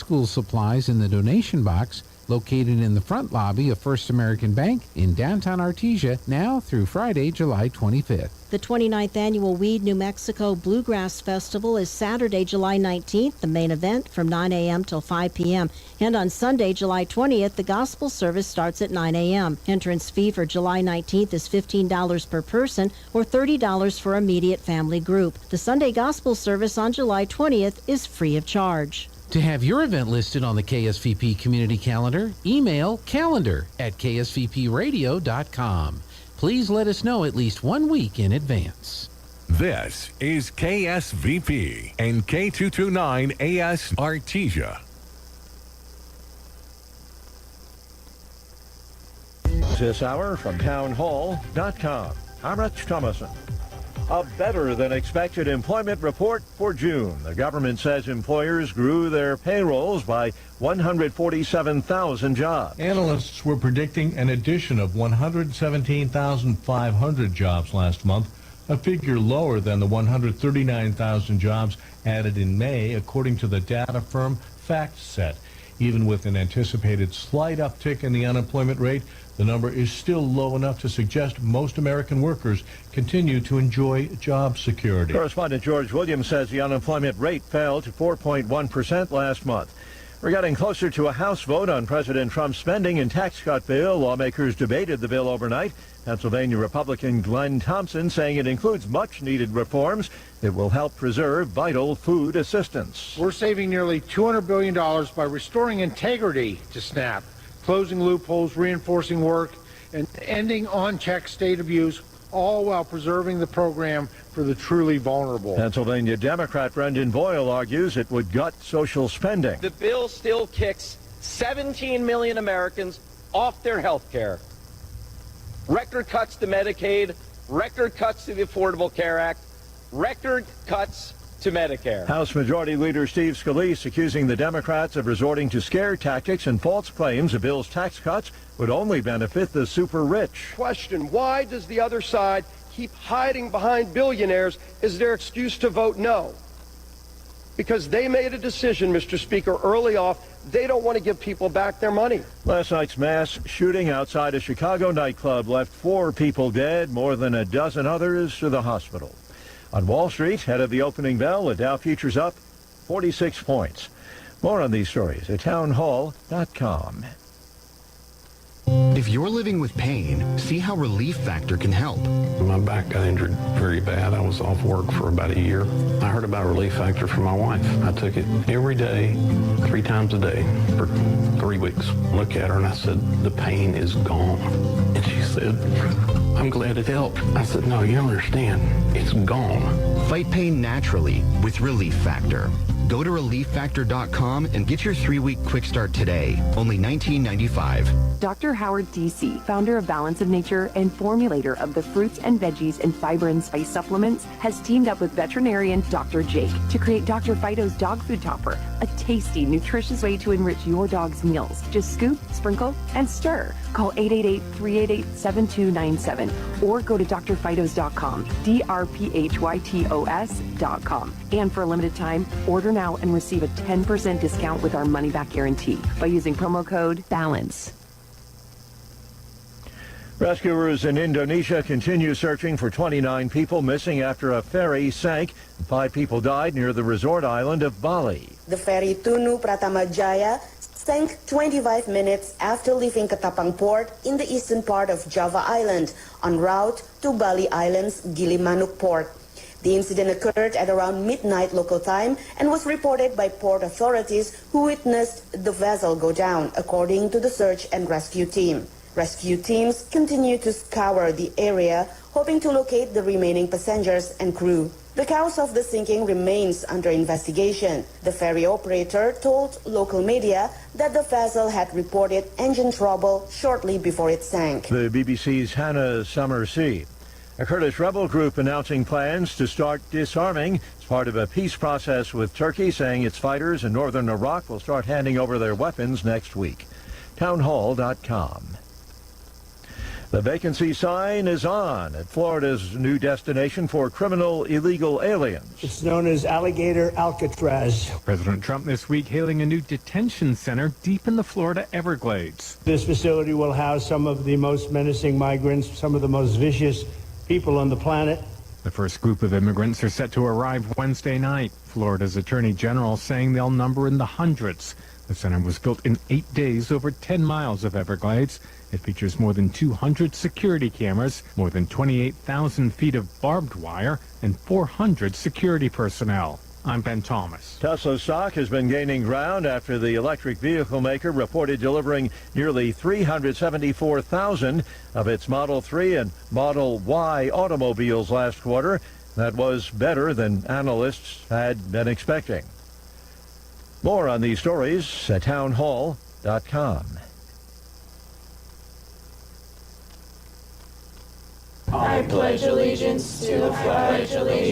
school supplies in the donation box located in the front lobby of First American Bank in downtown Artesia now through Friday, July 25th. The 29th Annual Weed New Mexico Bluegrass Festival is Saturday, July 19th, the main event from 9 a.m. till 5 p.m. And on Sunday, July 20th, the gospel service starts at 9 a.m. Entrance fee for July 19th is $15 per person or $30 for immediate family group. The Sunday gospel service on July 20th is free of charge. To have your event listed on the KSVP community calendar, email calendar@ksvpradio.com. Please let us know at least 1 week in advance. This is KSVP and K229AS Artesia. This hour from townhall.com. I'm Rich Thomason. A better-than-expected employment report for June. The government says employers grew their payrolls by 147,000 jobs. Analysts were predicting an addition of 117,500 jobs last month, a figure lower than the 139,000 jobs added in May, according to the data firm FactSet. Even with an anticipated slight uptick in the unemployment rate, the number is still low enough to suggest most American workers continue to enjoy job security. Correspondent George Williams says the unemployment rate fell to 4.1% last month. We're getting closer to a House vote on President Trump's spending and tax cut bill. Lawmakers debated the bill overnight. Pennsylvania Republican Glenn Thompson saying it includes much-needed reforms that will help preserve vital food assistance. We're saving nearly $200 billion by restoring integrity to SNAP, closing loopholes, reinforcing work, and ending on-check state abuse, all while preserving the program for the truly vulnerable. Pennsylvania Democrat Brendan Boyle argues it would gut social spending. The bill still kicks 17 million Americans off their health care. Record cuts to Medicaid, record cuts to the Affordable Care Act, record cuts to Medicare. House Majority Leader Steve Scalise accusing the Democrats of resorting to scare tactics and false claims the bill's tax cuts would only benefit the super rich. Question, why does the other side keep hiding behind billionaires as their excuse to vote no? Because they made a decision, Mr. Speaker, early off. They don't want to give people back their money. Last night's mass shooting outside a Chicago nightclub left 4 people dead, more than a dozen others to the hospital. On Wall Street, ahead of the opening bell, the Dow futures up 46 points. More on these stories at townhall.com. If you're living with pain, see how Relief Factor can help. My back got injured very bad. I was off work for about a year. I heard about Relief Factor from my wife. I took it every day, 3 times a day for 3 weeks. Look at her and I said, the pain is gone. And she said, I'm glad it helped. I said, no, you don't understand. It's gone. Fight pain naturally with Relief Factor. Go to ReliefFactor.com and get your 3-week quick start today. Only $19.95. Dr. Howard D.C., founder of Balance of Nature and formulator of the fruits and veggies and fiber and spice supplements, has teamed up with veterinarian Dr. Jake to create Dr. Fido's Dog Food Topper, a tasty, nutritious way to enrich your dog's meals. Just scoop, sprinkle, and stir. Call 888-388-7297 or go to drfidos.com, drphytos.com. And for a limited time, order now and receive a 10% discount with our money-back guarantee by using promo code BALANCE. Rescuers in Indonesia continue searching for 29 people missing after a ferry sank. 5 people died near the resort island of Bali. The ferry Tunu Pratama Jaya sank 25 minutes after leaving Ketapang port in the eastern part of Java Island en route to Bali Island's Gilimanuk port. The incident occurred at around midnight local time and was reported by port authorities who witnessed the vessel go down, according to the search and rescue team. Rescue teams continue to scour the area, hoping to locate the remaining passengers and crew. The cause of the sinking remains under investigation. The ferry operator told local media that the vessel had reported engine trouble shortly before it sank. The BBC's Hannah Summersea. A Kurdish rebel group announcing plans to start disarming as part of a peace process with Turkey, saying its fighters in northern Iraq will start handing over their weapons next week. Townhall.com. The vacancy sign is on at Florida's new destination for criminal illegal aliens. It's known as Alligator Alcatraz. President Trump this week hailing a new detention center deep in the Florida Everglades. This facility will house some of the most menacing migrants, some of the most vicious people on the planet. The first group of immigrants are set to arrive Wednesday night. Florida's Attorney General saying they'll number in the hundreds. The center was built in 8 days over 10 miles of Everglades. It features more than 200 security cameras, more than 28,000 feet of barbed wire, and 400 security personnel. I'm Ben Thomas. Tesla stock has been gaining ground after the electric vehicle maker reported delivering nearly 374,000 of its Model 3 and Model Y automobiles last quarter. That was better than analysts had been expecting. More on these stories at townhall.com. I pledge allegiance to the flag of the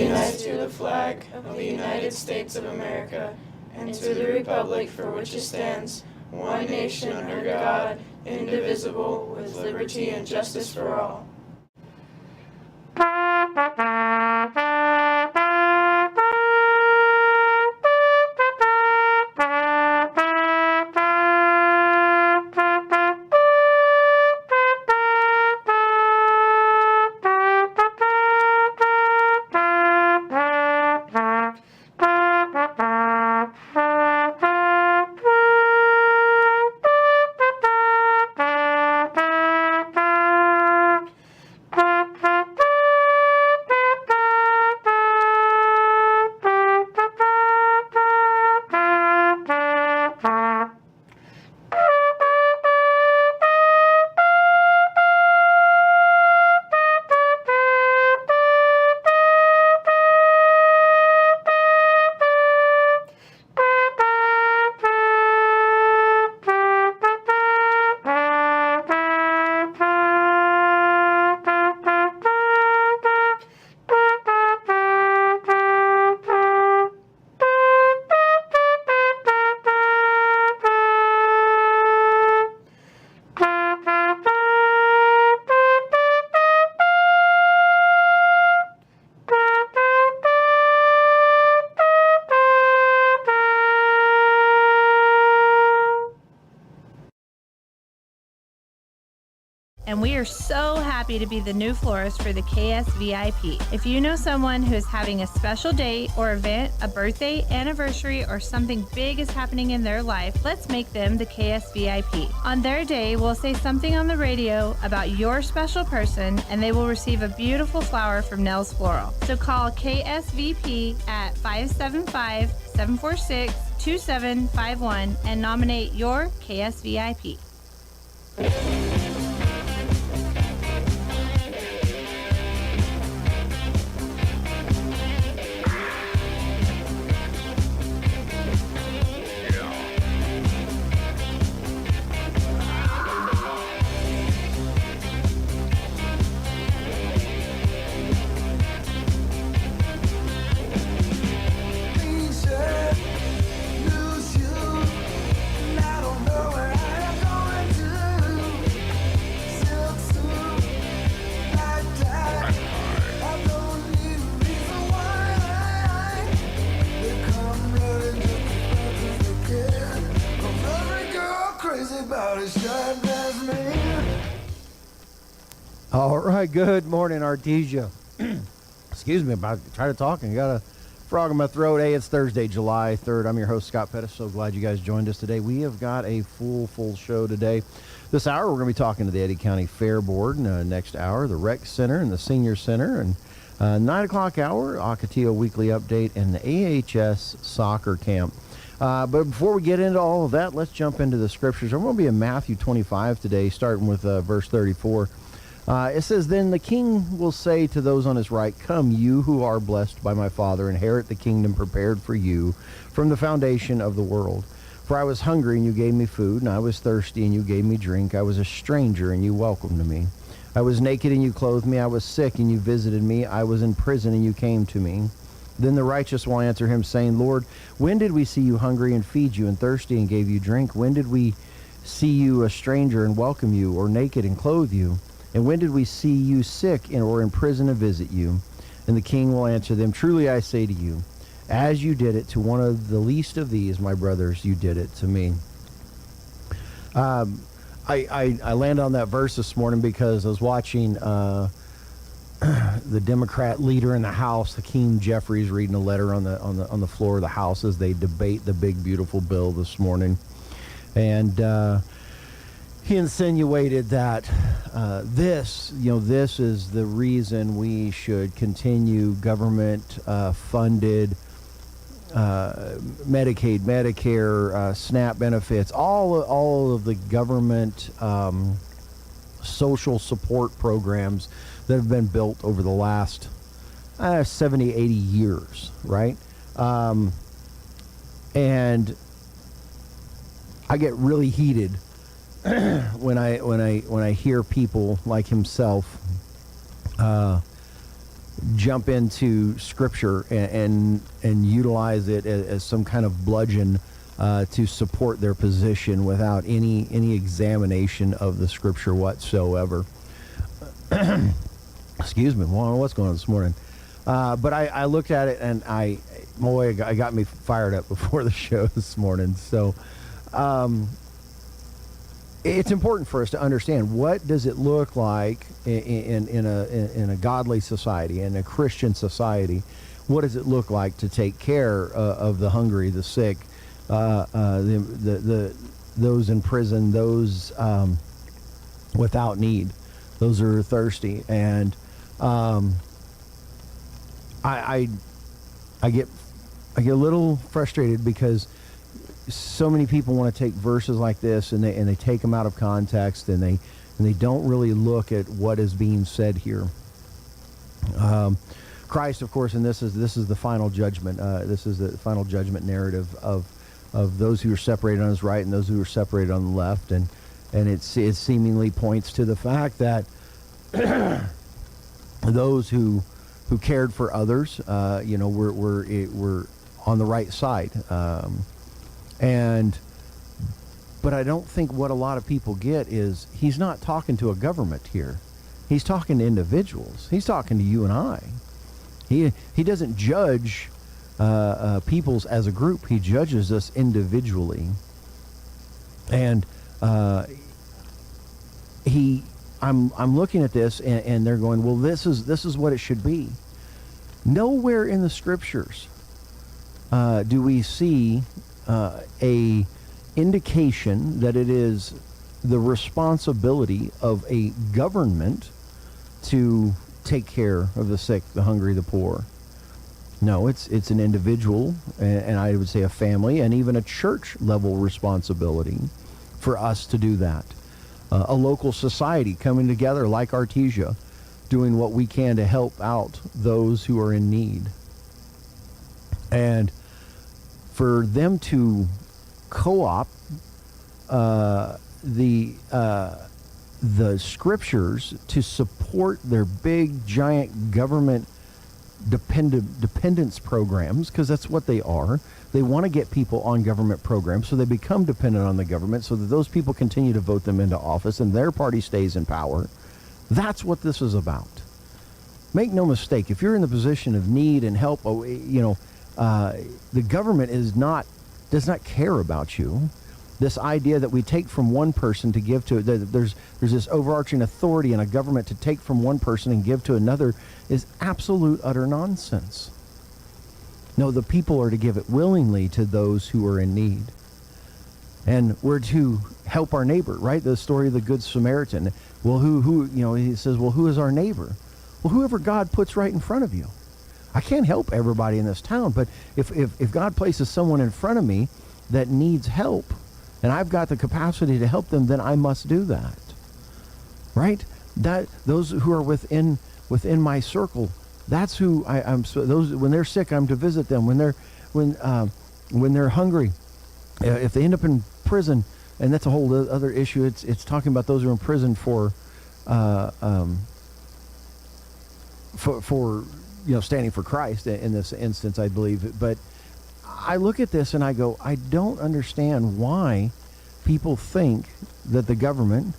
United States of America and to the republic for which it stands, one nation under God, indivisible, with liberty and justice for all. And we are so happy to be the new florist for the KSVIP. If you know someone who is having a special date or event, a birthday, anniversary, or something big is happening in their life, let's make them the KSVIP. On their day, we'll say something on the radio about your special person, and they will receive a beautiful flower from Nell's Floral. So call KSVP at 575-746-2751 and nominate your KSVIP. All right, good morning, Artesia. Excuse me, about to try to talk and got a frog in my throat. Hey, it's Thursday, July 3rd. I'm your host, Scott Pettis. So glad you guys joined us today. We have got a full show today. This hour, we're going to be talking to the Eddy County Fair Board. Next hour, the Rec Center and the Senior Center. And 9 o'clock hour, Ocotillo Weekly Update and the AHS Soccer Camp. But before we get into all of that, let's jump into the scriptures. I'm going to be in Matthew 25 today, starting with verse 34. It says, "Then the king will say to those on his right, 'Come, you who are blessed by my Father, inherit the kingdom prepared for you from the foundation of the world. For I was hungry, and you gave me food, and I was thirsty, and you gave me drink. I was a stranger, and you welcomed me. I was naked, and you clothed me. I was sick, and you visited me. I was in prison, and you came to me.' Then the righteous will answer him, saying, 'Lord, when did we see you hungry and feed you, and thirsty and gave you drink? When did we see you a stranger and welcome you, or naked and clothe you?' And when did we see you sick or in prison to visit you? And the king will answer them, truly I say to you, as you did it to one of the least of these, my brothers, you did it to me. I landed on that verse this morning because I was watching the Democrat leader in the House, Hakeem Jeffries, reading a letter on the floor of the House as they debate the big beautiful bill this morning, and he insinuated that this is the reason we should continue government funded Medicaid, Medicare, SNAP benefits, all of the government social support programs that have been built over the last 70, 80 years, right? And I get really heated when I hear people like himself jump into scripture and utilize it as some kind of bludgeon to support their position without any examination of the scripture whatsoever. Excuse me, I don't know what's going on this morning. But I looked at it and I got me fired up before the show this morning. So it's important for us to understand, what does it look like in a godly society, in a Christian society? What does it look like to take care of the hungry, the sick, those in prison, those without need, those who are thirsty? And I get a little frustrated because so many people want to take verses like this and they take them out of context, and they don't really look at what is being said here. Christ, of course, and this is the final judgment. This is the final judgment narrative of those who are separated on his right and those who are separated on the left, and it seemingly points to the fact that those who cared for others, were on the right side. But I don't think what a lot of people get is he's not talking to a government here. He's talking to individuals. He's talking to you and I. He doesn't judge peoples as a group. He judges us individually. And I'm looking at this and they're going, well, this is what it should be. Nowhere in the scriptures do we see a indication that it is the responsibility of a government to take care of the sick, the hungry, the poor. No, it's an individual, and I would say a family, and even a church level responsibility for us to do that. A local society coming together like Artesia, doing what we can to help out those who are in need. And for them to co-opt the scriptures to support their big giant government dependence programs, because that's what they are. They want to get people on government programs so they become dependent on the government, so that those people continue to vote them into office and their party stays in power. That's what this is about. Make no mistake, if you're in the position of need and help, the government does not care about you. This idea that we take from one person to give to, there's this overarching authority in a government to take from one person and give to another, is absolute utter nonsense. No, the people are to give it willingly to those who are in need. And we're to help our neighbor, right? The story of the Good Samaritan. Well, he says, well, who is our neighbor? Well, whoever God puts right in front of you. I can't help everybody in this town, but if God places someone in front of me that needs help, and I've got the capacity to help them, then I must do that. Right? That those who are within my circle, that's who I'm. Those when they're sick, I'm to visit them. When they're hungry, if they end up in prison, and that's a whole other issue. It's talking about those who are in prison for standing for Christ in this instance, I believe. But I look at this and I go, I don't understand why people think that the government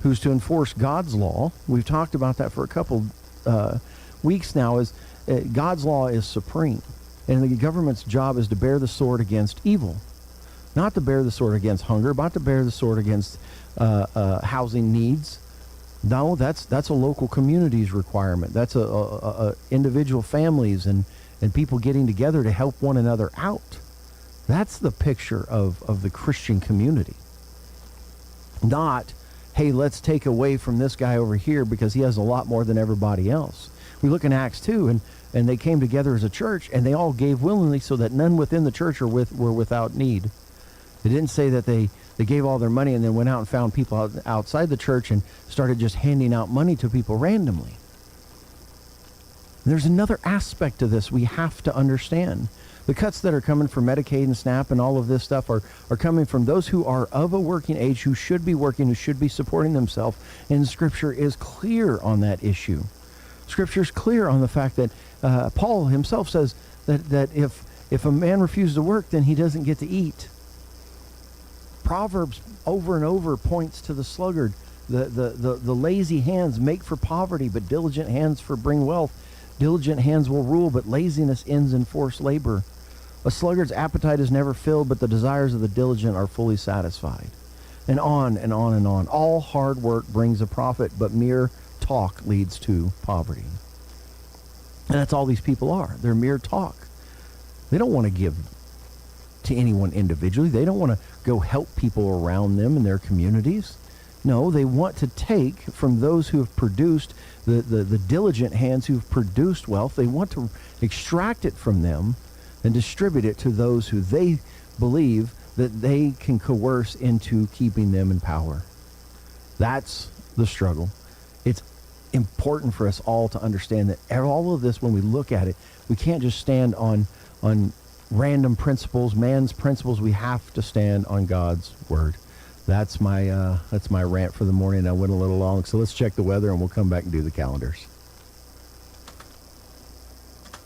who's to enforce God's law. We've talked about that for a couple weeks now. Is God's law is supreme, and the government's job is to bear the sword against evil, not to bear the sword against hunger, not to bear the sword against housing needs. No, that's a local community's requirement. That's a individual families and people getting together to help one another out. That's the picture of the Christian community. Not, hey, let's take away from this guy over here because he has a lot more than everybody else. We look in Acts 2, and they came together as a church, and they all gave willingly so that none within the church were without need. It didn't say that they gave all their money and then went out and found people outside the church and started just handing out money to people randomly. There's another aspect to this we have to understand. The cuts that are coming from Medicaid and SNAP and all of this stuff are coming from those who are of a working age, who should be working, who should be supporting themselves. And Scripture is clear on that issue. Scripture is clear on the fact that Paul himself says that if a man refuses to work, then he doesn't get to eat. Proverbs over and over points to the sluggard. The lazy hands make for poverty, but diligent hands for bring wealth. Diligent hands will rule, but laziness ends in forced labor. A sluggard's appetite is never filled, but the desires of the diligent are fully satisfied. And on and on and on. All hard work brings a profit, but mere talk leads to poverty. And that's all these people are. They're mere talk. They don't want to give to anyone individually. They don't want to go help people around them in their communities. No, they want to take from those who have produced, the diligent hands who've produced wealth. They want to extract it from them and distribute it to those who they believe that they can coerce into keeping them in power. That's the struggle. It's important for us all to understand that all of this, when we look at it, we can't just stand on random principles, man's principles. We have to stand on God's word. That's my rant for the morning. I went a little long, so let's check the weather and we'll come back and do the calendars.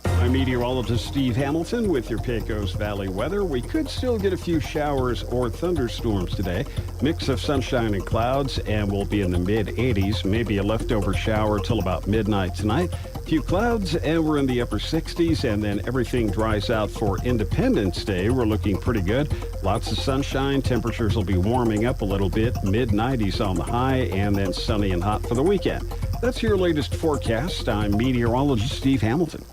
I'm meteorologist Steve Hamilton with your Pecos Valley weather. We could still get a few showers or thunderstorms today. Mix of sunshine and clouds, and we'll be in the mid-80s. Maybe a leftover shower till about midnight tonight. A few clouds, and we're in the upper 60s, and then everything dries out for Independence Day. We're looking pretty good. Lots of sunshine. Temperatures will be warming up a little bit. Mid-90s on the high, and then sunny and hot for the weekend. That's your latest forecast. I'm meteorologist Steve Hamilton.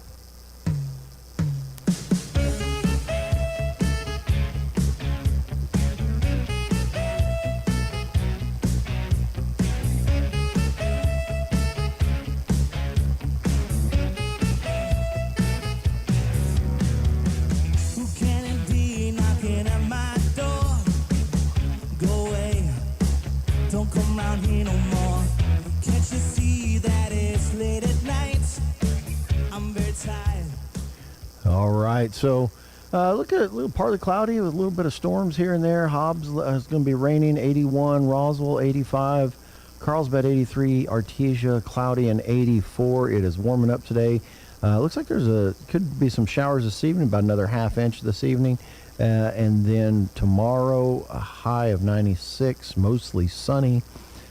So look at a little partly cloudy with a little bit of storms here and there. Hobbs is going to be raining, 81. Roswell, 85. Carlsbad, 83. Artesia, cloudy, and 84. It is warming up today. Looks like could be some showers this evening, about another half inch this evening. And then tomorrow, a high of 96, mostly sunny.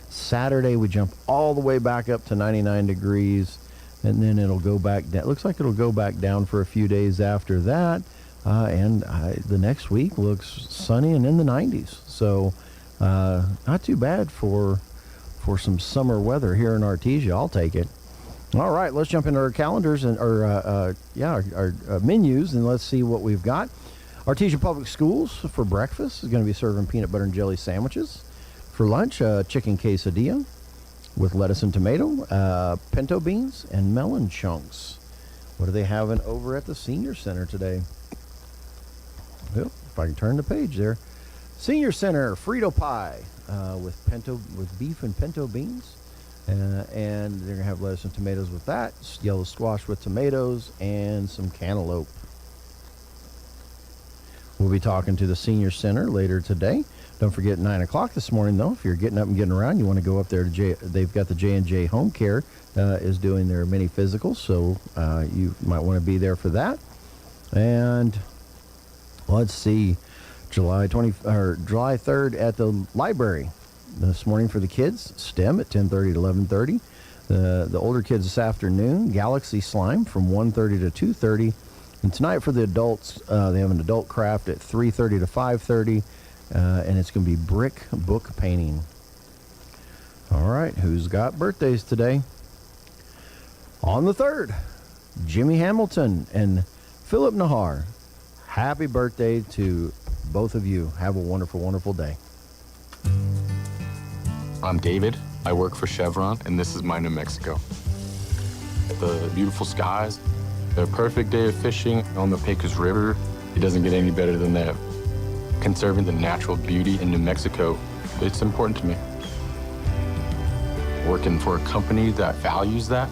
Saturday, we jump all the way back up to 99 degrees. And then it'll go back down. Looks like it'll go back down for a few days after that. And the next week looks sunny and in the 90s. So not too bad for some summer weather here in Artesia. I'll take it. All right, let's jump into our calendars and our menus, and let's see what we've got. Artesia Public Schools for breakfast is going to be serving peanut butter and jelly sandwiches. For lunch, chicken quesadilla with lettuce and tomato, pinto beans, and melon chunks. What are they having over at the Senior Center today? Well, if I can turn the page there. Senior Center Frito pie with beef and pinto beans. And they're going to have lettuce and tomatoes with that. Yellow squash with tomatoes and some cantaloupe. We'll be talking to the Senior Center later today. Don't forget 9 o'clock this morning, though. If you're getting up and getting around, you want to go up there to they've got the J&J Home Care is doing their mini physicals, so you might want to be there for that. And let's see, July 3rd at the library. this morning for the kids. STEM at 10:30 to 11:30. The older kids this afternoon, Galaxy Slime from 1:30 to 2:30. And tonight for the adults, they have an adult craft at 3:30 to 5:30. And it's going to be brick book painting. All right, who's got birthdays today? On the 3rd, Jimmy Hamilton and Philip Nahar. Happy birthday to both of you. Have a wonderful, wonderful day. I'm David. I work for Chevron, and this is my New Mexico. The beautiful skies, the perfect day of fishing on the Pecos River. It doesn't get any better than that. Conserving the natural beauty in New Mexico, it's important to me. Working for a company that values that,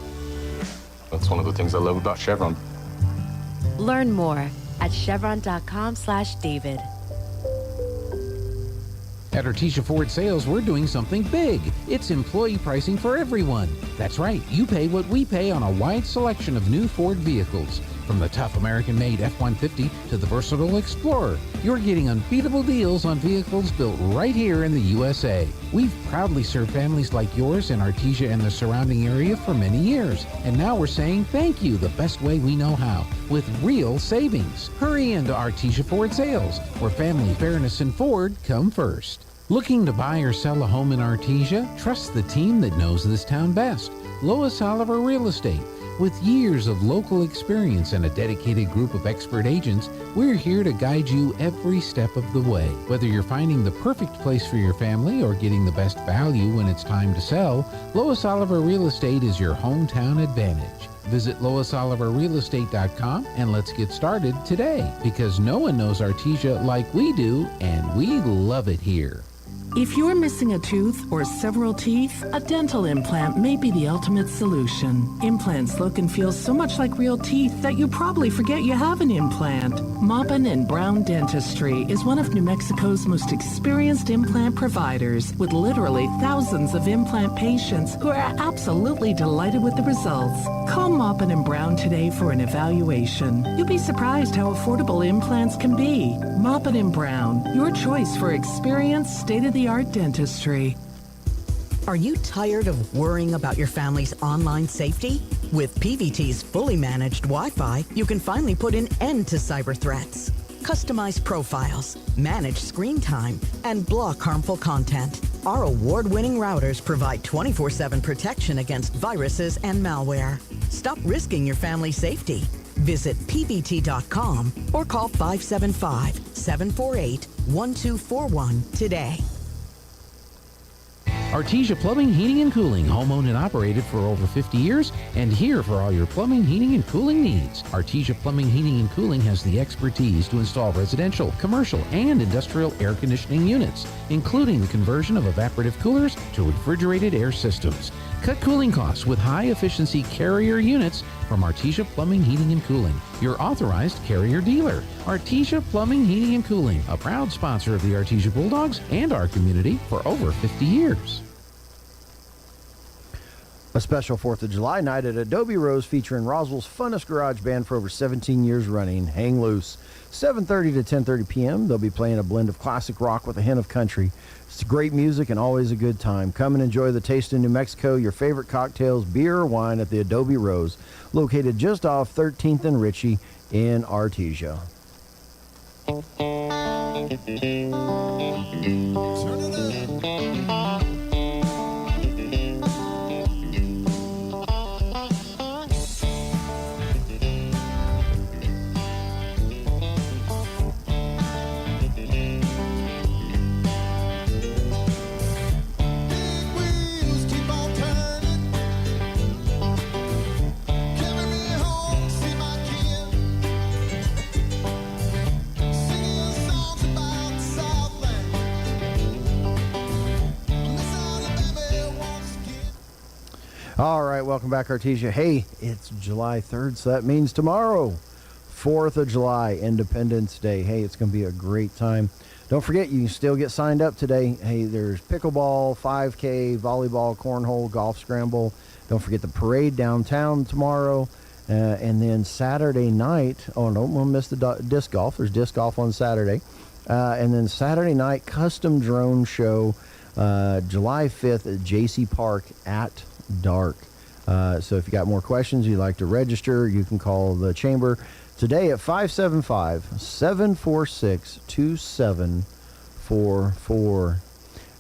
that's one of the things I love about Chevron. Learn more at chevron.com/David. At Artesia Ford Sales, we're doing something big. It's employee pricing for everyone. That's right, you pay what we pay on a wide selection of new Ford vehicles. From the tough American-made F-150 to the versatile Explorer, you're getting unbeatable deals on vehicles built right here in the USA. We've proudly served families like yours in Artesia and the surrounding area for many years. And now we're saying thank you the best way we know how, with real savings. Hurry into Artesia Ford Sales, where family, fairness, and Ford come first. Looking to buy or sell a home in Artesia? Trust the team that knows this town best. Lois Oliver Real Estate. With years of local experience and a dedicated group of expert agents, we're here to guide you every step of the way. Whether you're finding the perfect place for your family or getting the best value when it's time to sell, Lois Oliver Real Estate is your hometown advantage. Visit LoisOliverRealEstate.com and let's get started today, because no one knows Artesia like we do, and we love it here. If you're missing a tooth or several teeth, a dental implant may be the ultimate solution. Implants look and feel so much like real teeth that you probably forget you have an implant. Maupin & Brown Dentistry is one of New Mexico's most experienced implant providers, with literally thousands of implant patients who are absolutely delighted with the results. Call Maupin & Brown today for an evaluation. You'll be surprised how affordable implants can be. Maupin & Brown, your choice for experienced, state-of-the-art dentistry. Are you tired of worrying about your family's online safety? With PVT's fully managed Wi-Fi, you can finally put an end to cyber threats. Customize profiles, manage screen time, and block harmful content. Our award-winning routers provide 24/7 protection against viruses and malware. Stop risking your family's safety. Visit pvt.com or call 575-748-1241 today. Artesia Plumbing, Heating, and Cooling, home-owned and operated for over 50 years, and here for all your plumbing, heating, and cooling needs. Artesia Plumbing, Heating, and Cooling has the expertise to install residential, commercial, and industrial air conditioning units, including the conversion of evaporative coolers to refrigerated air systems. Cut cooling costs with high-efficiency Carrier units from Artesia Plumbing, Heating, and Cooling, your authorized Carrier dealer. Artesia Plumbing, Heating, and Cooling, a proud sponsor of the Artesia Bulldogs and our community for over 50 years. A special 4th of July night at Adobe Rose featuring Roswell's funnest garage band for over 17 years running, Hang Loose. 7:30 to 10:30 p.m. They'll be playing a blend of classic rock with a hint of country. It's great music and always a good time. Come and enjoy the taste in New Mexico, your favorite cocktails, beer, or wine at the Adobe Rose, located just off 13th and Ritchie in Artesia. All right, welcome back, Artesia. Hey, it's July 3rd, so that means tomorrow, 4th of July, Independence Day. Hey, it's going to be a great time. Don't forget, you can still get signed up today. Hey, there's pickleball, 5K, volleyball, cornhole, golf scramble. Don't forget the parade downtown tomorrow. And then Saturday night, oh, don't want to miss the disc golf. There's disc golf on Saturday. And then Saturday night, custom drone show July 5th at J.C. Park at dark. So if you got more questions, you'd like to register, you can call the chamber today at 575-746-2744.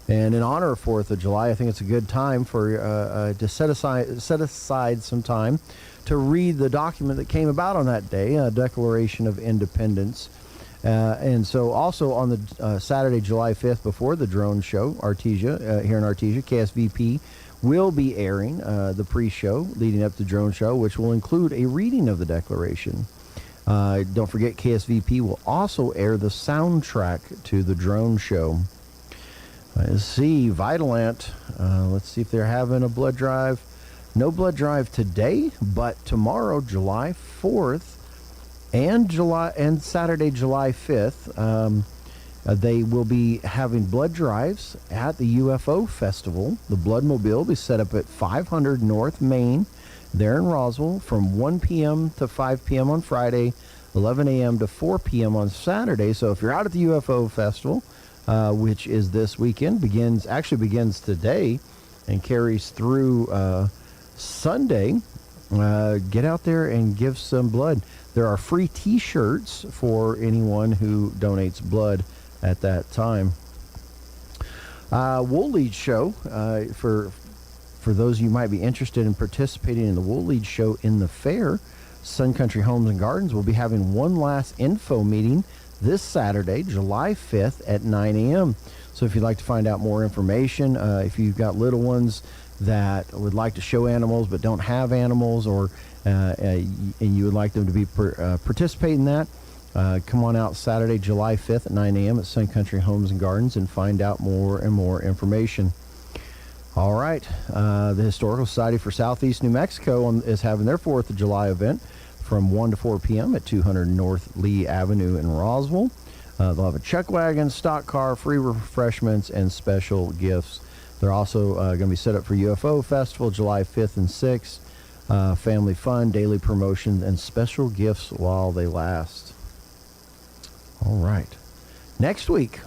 And in honor of 4th of July, I think it's a good time for to set aside some time to read the document that came about on that day, a Declaration of Independence. And so also on the Saturday, July 5th, before the drone show, Artesia, here in Artesia, KSVP will be airing the pre-show leading up to the drone show, which will include a reading of the Declaration. Don't forget, KSVP will also air the soundtrack to the drone show. Let's see, Vitalant. Let's see if they're having a blood drive. No blood drive today, but tomorrow, July 4th, and Saturday, July 5th, they will be having blood drives at the UFO Festival. The Bloodmobile will be set up at 500 North Main, there in Roswell, from 1 p.m. to 5 p.m. on Friday, 11 a.m. to 4 p.m. on Saturday. So if you're out at the UFO Festival, which is this weekend, begins today and carries through Sunday, get out there and give some blood. There are free t-shirts for anyone who donates blood at that time. Woollead Show, for those of you who might be interested in participating in the Woollead Show in the fair, Sun Country Homes and Gardens will be having one last info meeting this Saturday, July 5th at 9 a.m. So if you'd like to find out more information, if you've got little ones that would like to show animals but don't have animals, or and you would like them to be participate in that, come on out Saturday, July 5th at 9 a.m. at Sun Country Homes and Gardens and find out more and more information. All right, the Historical Society for Southeast New Mexico is having their 4th of July event from 1 to 4 p.m. at 200 North Lee Avenue in Roswell. They'll have a chuck wagon, stock car, free refreshments, and special gifts. They're also going to be set up for UFO Festival July 5th and 6th. Family fun, daily promotion, and special gifts while they last. All right. Next week,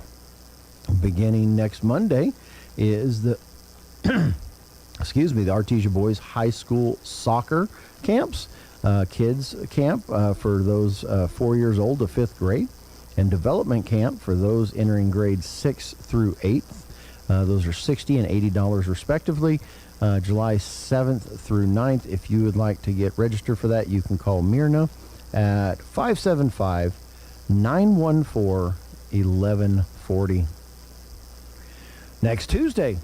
beginning next Monday, is the the Artesia Boys High School Soccer Camps. Kids camp for those 4 years old to 5th grade, and development camp for those entering grades 6th through 8th. Those are $60 and $80 respectively. July 7th through 9th. If you would like to get registered for that, you can call Myrna at 575-914-1140. Next Tuesday,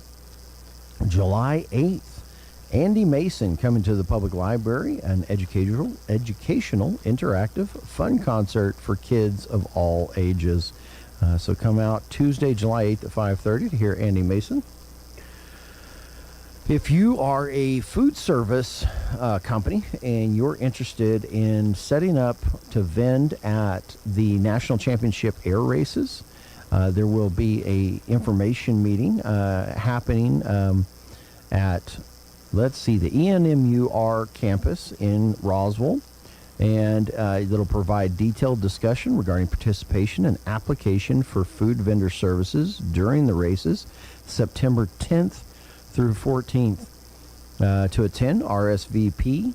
July 8th, Andy Mason coming to the public library, an educational, interactive, fun concert for kids of all ages. So come out Tuesday, July 8th at 5:30 to hear Andy Mason. If you are a food service company and you're interested in setting up to vend at the National Championship Air Races, there will be a information meeting happening at, the ENMUR campus in Roswell, and it'll provide detailed discussion regarding participation and application for food vendor services during the races, September 10th through 14th. To attend, RSVP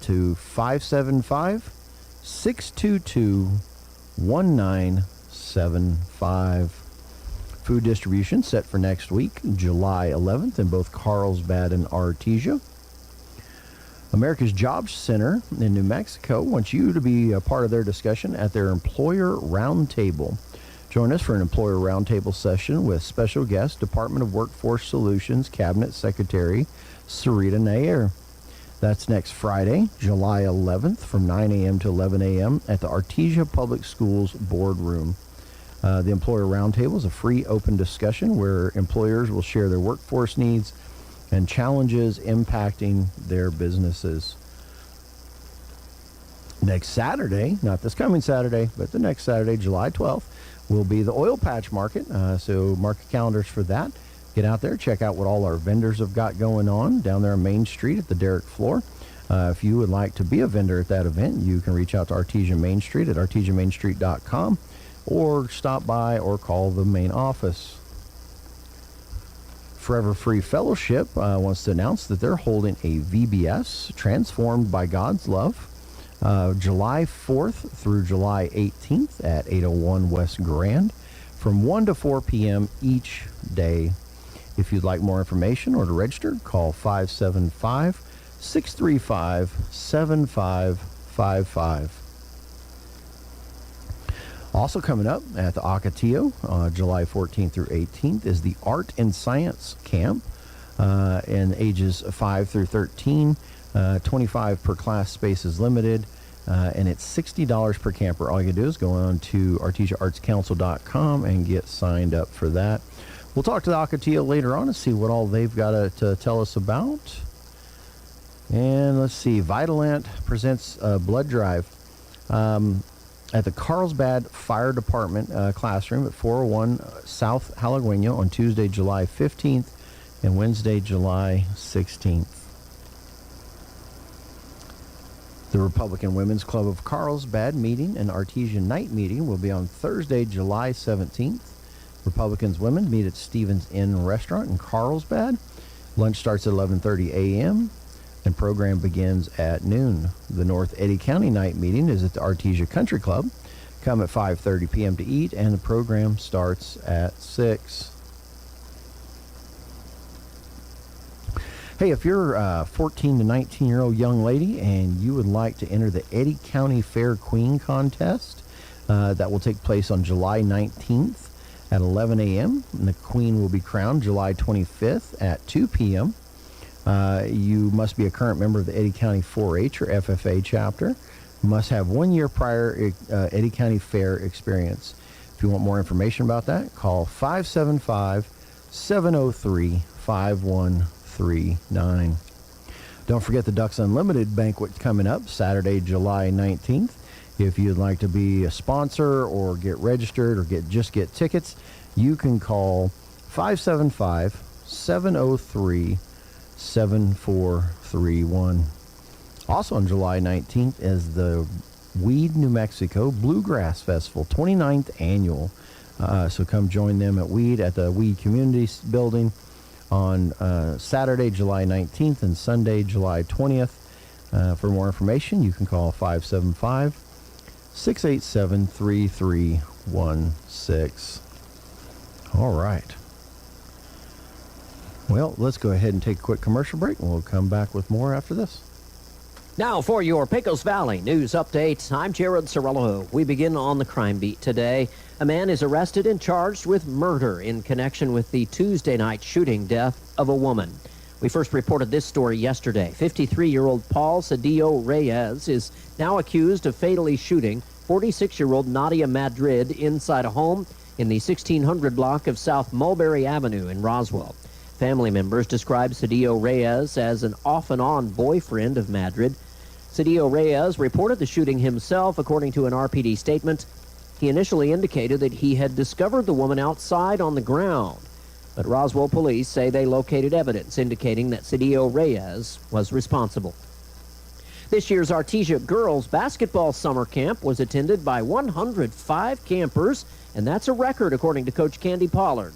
to 575-622-1975. Food distribution set for next week, July 11th, in both Carlsbad and Artesia. America's Jobs Center in New Mexico wants you to be a part of their discussion at their Employer Roundtable. Join us for an Employer Roundtable session with special guest, Department of Workforce Solutions Cabinet Secretary Sarita Nair. That's next Friday, July 11th, from 9 a.m. to 11 a.m. at the Artesia Public Schools Boardroom. The Employer Roundtable is a free, open discussion where employers will share their workforce needs and challenges impacting their businesses. Next Saturday, not this coming Saturday, but the next Saturday, July 12th, will be the Oil Patch Market. So mark your calendars for that. Get out there, check out what all our vendors have got going on down there on Main Street at the Derrick Floor. If you would like to be a vendor at that event, you can reach out to Artesia Main Street at artesiamainstreet.com or stop by or call the main office. Forever Free Fellowship wants to announce that they're holding a VBS, Transformed by God's Love, July 4th through July 18th at 801 West Grand from 1 to 4 p.m. each day. If you'd like more information or to register, call 575-635-7555. Also coming up at the Artesia, July 14th through 18th, is the Art and Science Camp, and ages 5 through 13, 25 per class, space is limited, and it's $60 per camper. All you do is go on to artesiaartscouncil.com and get signed up for that. We'll talk to the Artesia later on and see what all they've got to tell us about. And let's see, Vitalant presents a blood drive at the Carlsbad Fire Department classroom at 401 South Halloween on Tuesday, July 15th and Wednesday, July 16th. The Republican Women's Club of Carlsbad meeting and Artesia night meeting will be on Thursday, July 17th. Republicans women meet at Stevens Inn Restaurant in Carlsbad. Lunch starts at 11:30 a.m. and program begins at noon. The North Eddy County night meeting is at the Artesia Country Club. Come at 5:30 p.m. to eat, and the program starts at 6. Hey, if you're a 14 to 19-year-old young lady and you would like to enter the Eddy County Fair Queen contest, that will take place on July 19th at 11 a.m. And the queen will be crowned July 25th at 2 p.m. You must be a current member of the Eddy County 4-H or FFA chapter. You must have 1 year prior Eddy County Fair experience. If you want more information about that, call 575-703-5139. Don't forget the Ducks Unlimited banquet coming up Saturday, July 19th. If you'd like to be a sponsor or get registered or just get tickets, you can call 575-703-7431. Also on July 19th is the Weed, New Mexico Bluegrass Festival, 29th annual. So come join them at Weed at the Weed Community Building on Saturday, July 19th and Sunday, July 20th. For more information, you can call 575-687-3316. All right. Well, let's go ahead and take a quick commercial break, and we'll come back with more after this. Now for your Pecos Valley news update, I'm Jared Cirillo. We begin on the crime beat today. A man is arrested and charged with murder in connection with the Tuesday night shooting death of a woman. We first reported this story yesterday. 53-year-old Paul Cedillo Reyes is now accused of fatally shooting 46-year-old Nadia Madrid inside a home in the 1600 block of South Mulberry Avenue in Roswell. Family members describe Cedillo Reyes as an off-and-on boyfriend of Madrid. Cedillo Reyes reported the shooting himself, according to an RPD statement. He initially indicated that he had discovered the woman outside on the ground, but Roswell police say they located evidence indicating that Cedillo Reyes was responsible. This year's Artesia Girls Basketball Summer Camp was attended by 105 campers, and that's a record according to Coach Candy Pollard.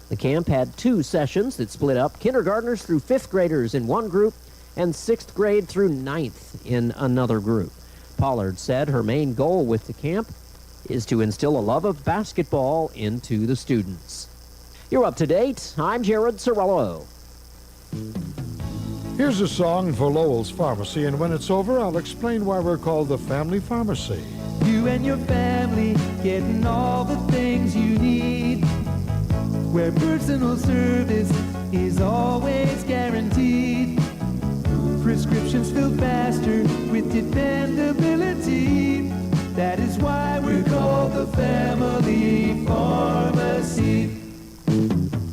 The camp had 2 sessions that split up kindergartners through 5th graders in one group and 6th grade through 9th in another group. Pollard said her main goal with the camp is to instill a love of basketball into the students. You're up to date. I'm Jared Cirillo. Here's a song for Lowell's Pharmacy, and when it's over, I'll explain why we're called the Family Pharmacy. You and your family getting all the things you need, where personal service is always guaranteed. Prescriptions filled faster with dependability. That is why we're called the Family Pharmacy.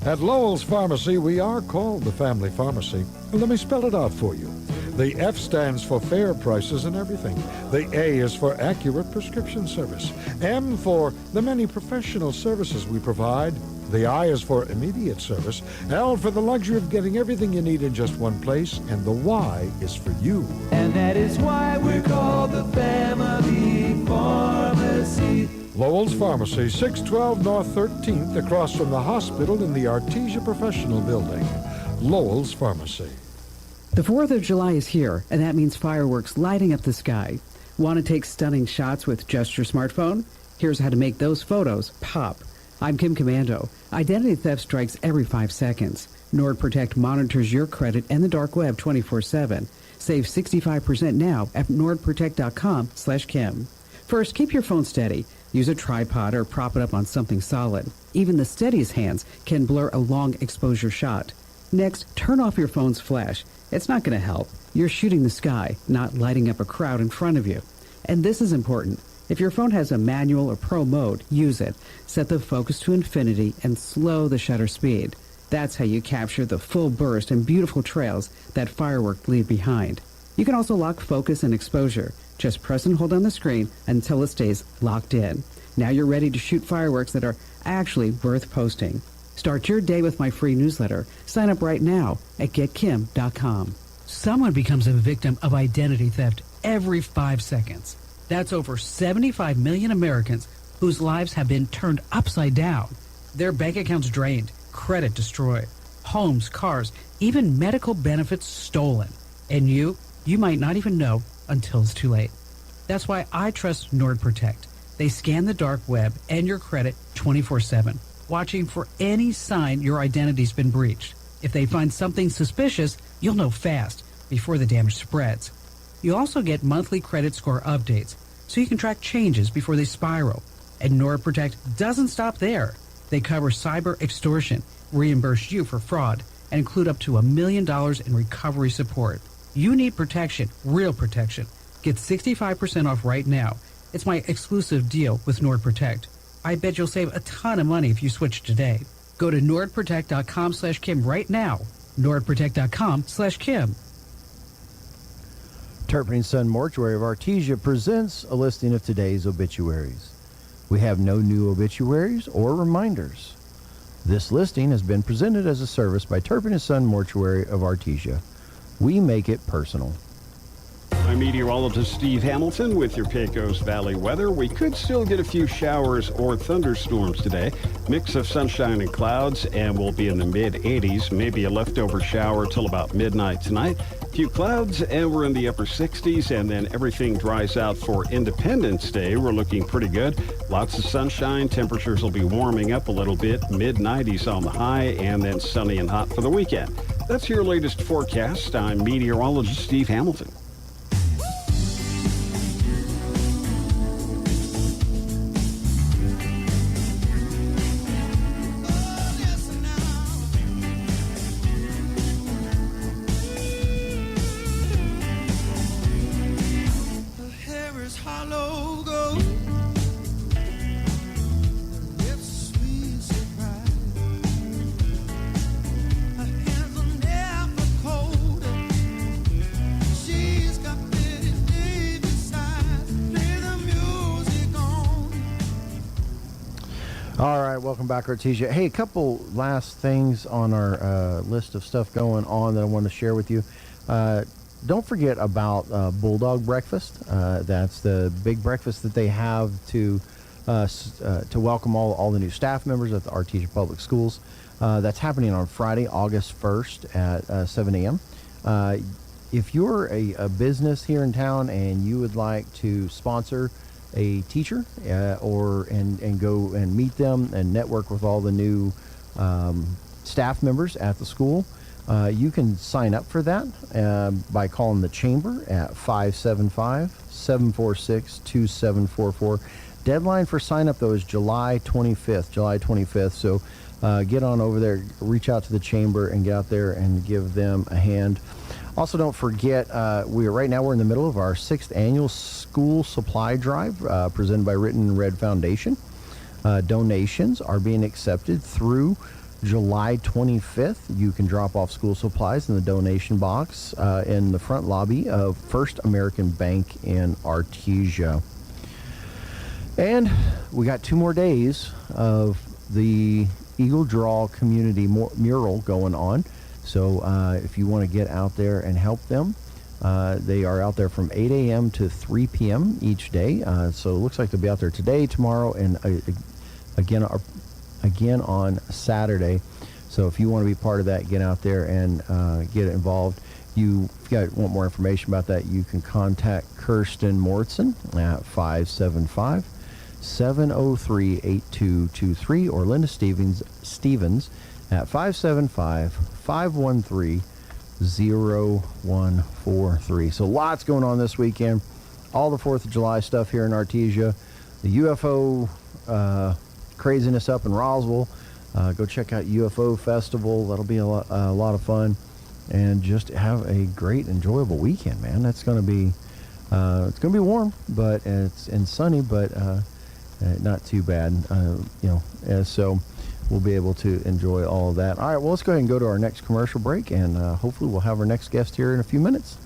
At Lowell's Pharmacy, we are called the Family Pharmacy. Let me spell it out for you. The F stands for fair prices and everything. The A is for accurate prescription service. M for the many professional services we provide. The I is for immediate service. L for the luxury of getting everything you need in just one place. And the Y is for you. And that is why we're called the Family Pharmacy. Lowell's Pharmacy, 612 North 13th, across from the hospital in the Artesia Professional Building. Lowell's Pharmacy. The 4th of July is here, and that means fireworks lighting up the sky. Want to take stunning shots with just your smartphone? Here's how to make those photos pop. I'm Kim Commando. Identity theft strikes every 5 seconds. NordProtect monitors your credit and the dark web 24/7. Save 65% now at nordprotect.com/Kim. First, keep your phone steady. Use a tripod or prop it up on something solid. Even the steadiest hands can blur a long exposure shot. Next, turn off your phone's flash. It's not going to help. You're shooting the sky, not lighting up a crowd in front of you. And this is important. If your phone has a manual or pro mode, use it. Set the focus to infinity and slow the shutter speed. That's how you capture the full burst and beautiful trails that fireworks leave behind. You can also lock focus and exposure. Just press and hold on the screen until it stays locked in. Now you're ready to shoot fireworks that are actually worth posting. Start your day with my free newsletter. Sign up right now at getkim.com. Someone becomes a victim of identity theft every 5 seconds. That's over 75 million Americans whose lives have been turned upside down. Their bank accounts drained, credit destroyed, homes, cars, even medical benefits stolen. And you might not even know until it's too late. That's why I trust NordProtect. They scan the dark web and your credit 24/7, watching for any sign your identity's been breached. If they find something suspicious, you'll know fast before the damage spreads. You also get monthly credit score updates, so you can track changes before they spiral. And NordProtect doesn't stop there. They cover cyber extortion, reimburse you for fraud, and include up to $1 million in recovery support. You need protection, real protection. Get 65% off right now. It's my exclusive deal with NordProtect. I bet you'll save a ton of money if you switch today. Go to nordprotect.com/Kim right now. nordprotect.com/Kim. Turpin & Son Mortuary of Artesia presents a listing of today's obituaries. We have no new obituaries or reminders. This listing has been presented as a service by Turpin & Son Mortuary of Artesia. We make it personal. I'm meteorologist Steve Hamilton with your Pecos Valley weather. We could still get a few showers or thunderstorms today. Mix of sunshine and clouds, and we'll be in the mid-80s. Maybe a leftover shower till about midnight tonight. A few clouds, and we're in the upper 60s, and then everything dries out for Independence Day. We're looking pretty good. Lots of sunshine. Temperatures will be warming up a little bit. Mid-90s on the high, and then sunny and hot for the weekend. That's your latest forecast. I'm meteorologist Steve Hamilton. All right, welcome back, Artesia. Hey, a couple last things on our list of stuff going on that I want to share with you. Don't forget about Bulldog Breakfast. That's the big breakfast that they have to welcome all the new staff members at the Artesia Public Schools. That's happening on Friday, August 1st at 7 a.m. If you're a business here in town and you would like to sponsor a teacher and go and meet them and network with all the new staff members at the school, you can sign up for that by calling the chamber at 575-746-2744. Deadline for sign up though is July 25th. So get on over there, reach out to the chamber and get out there and give them a hand. Also, don't forget, we're in the middle of our 6th annual school supply drive presented by Written and Read Foundation. Donations are being accepted through July 25th. You can drop off school supplies in the donation box in the front lobby of First American Bank in Artesia. And we got 2 more days of the Eagle Draw Community Mural going on. So if you want to get out there and help them, They are out there from 8 a.m. to 3 p.m. each day. So it looks like they'll be out there today, tomorrow, and again on Saturday. So if you want to be part of that, get out there and get involved. If you want more information about that, you can contact Kirsten Mortson at 575-703-8223 or Linda Stevens at 575-513-0143. So lots going on this weekend. All the 4th of July stuff here in Artesia. The UFO craziness up in Roswell. Go check out UFO Festival. That'll be a lot of fun. And just have a great, enjoyable weekend, man. That's going to be, it's going to be warm, but and sunny, but not too bad, so we'll be able to enjoy all of that. All right, well, let's go ahead and go to our next commercial break, and hopefully we'll have our next guest here in a few minutes.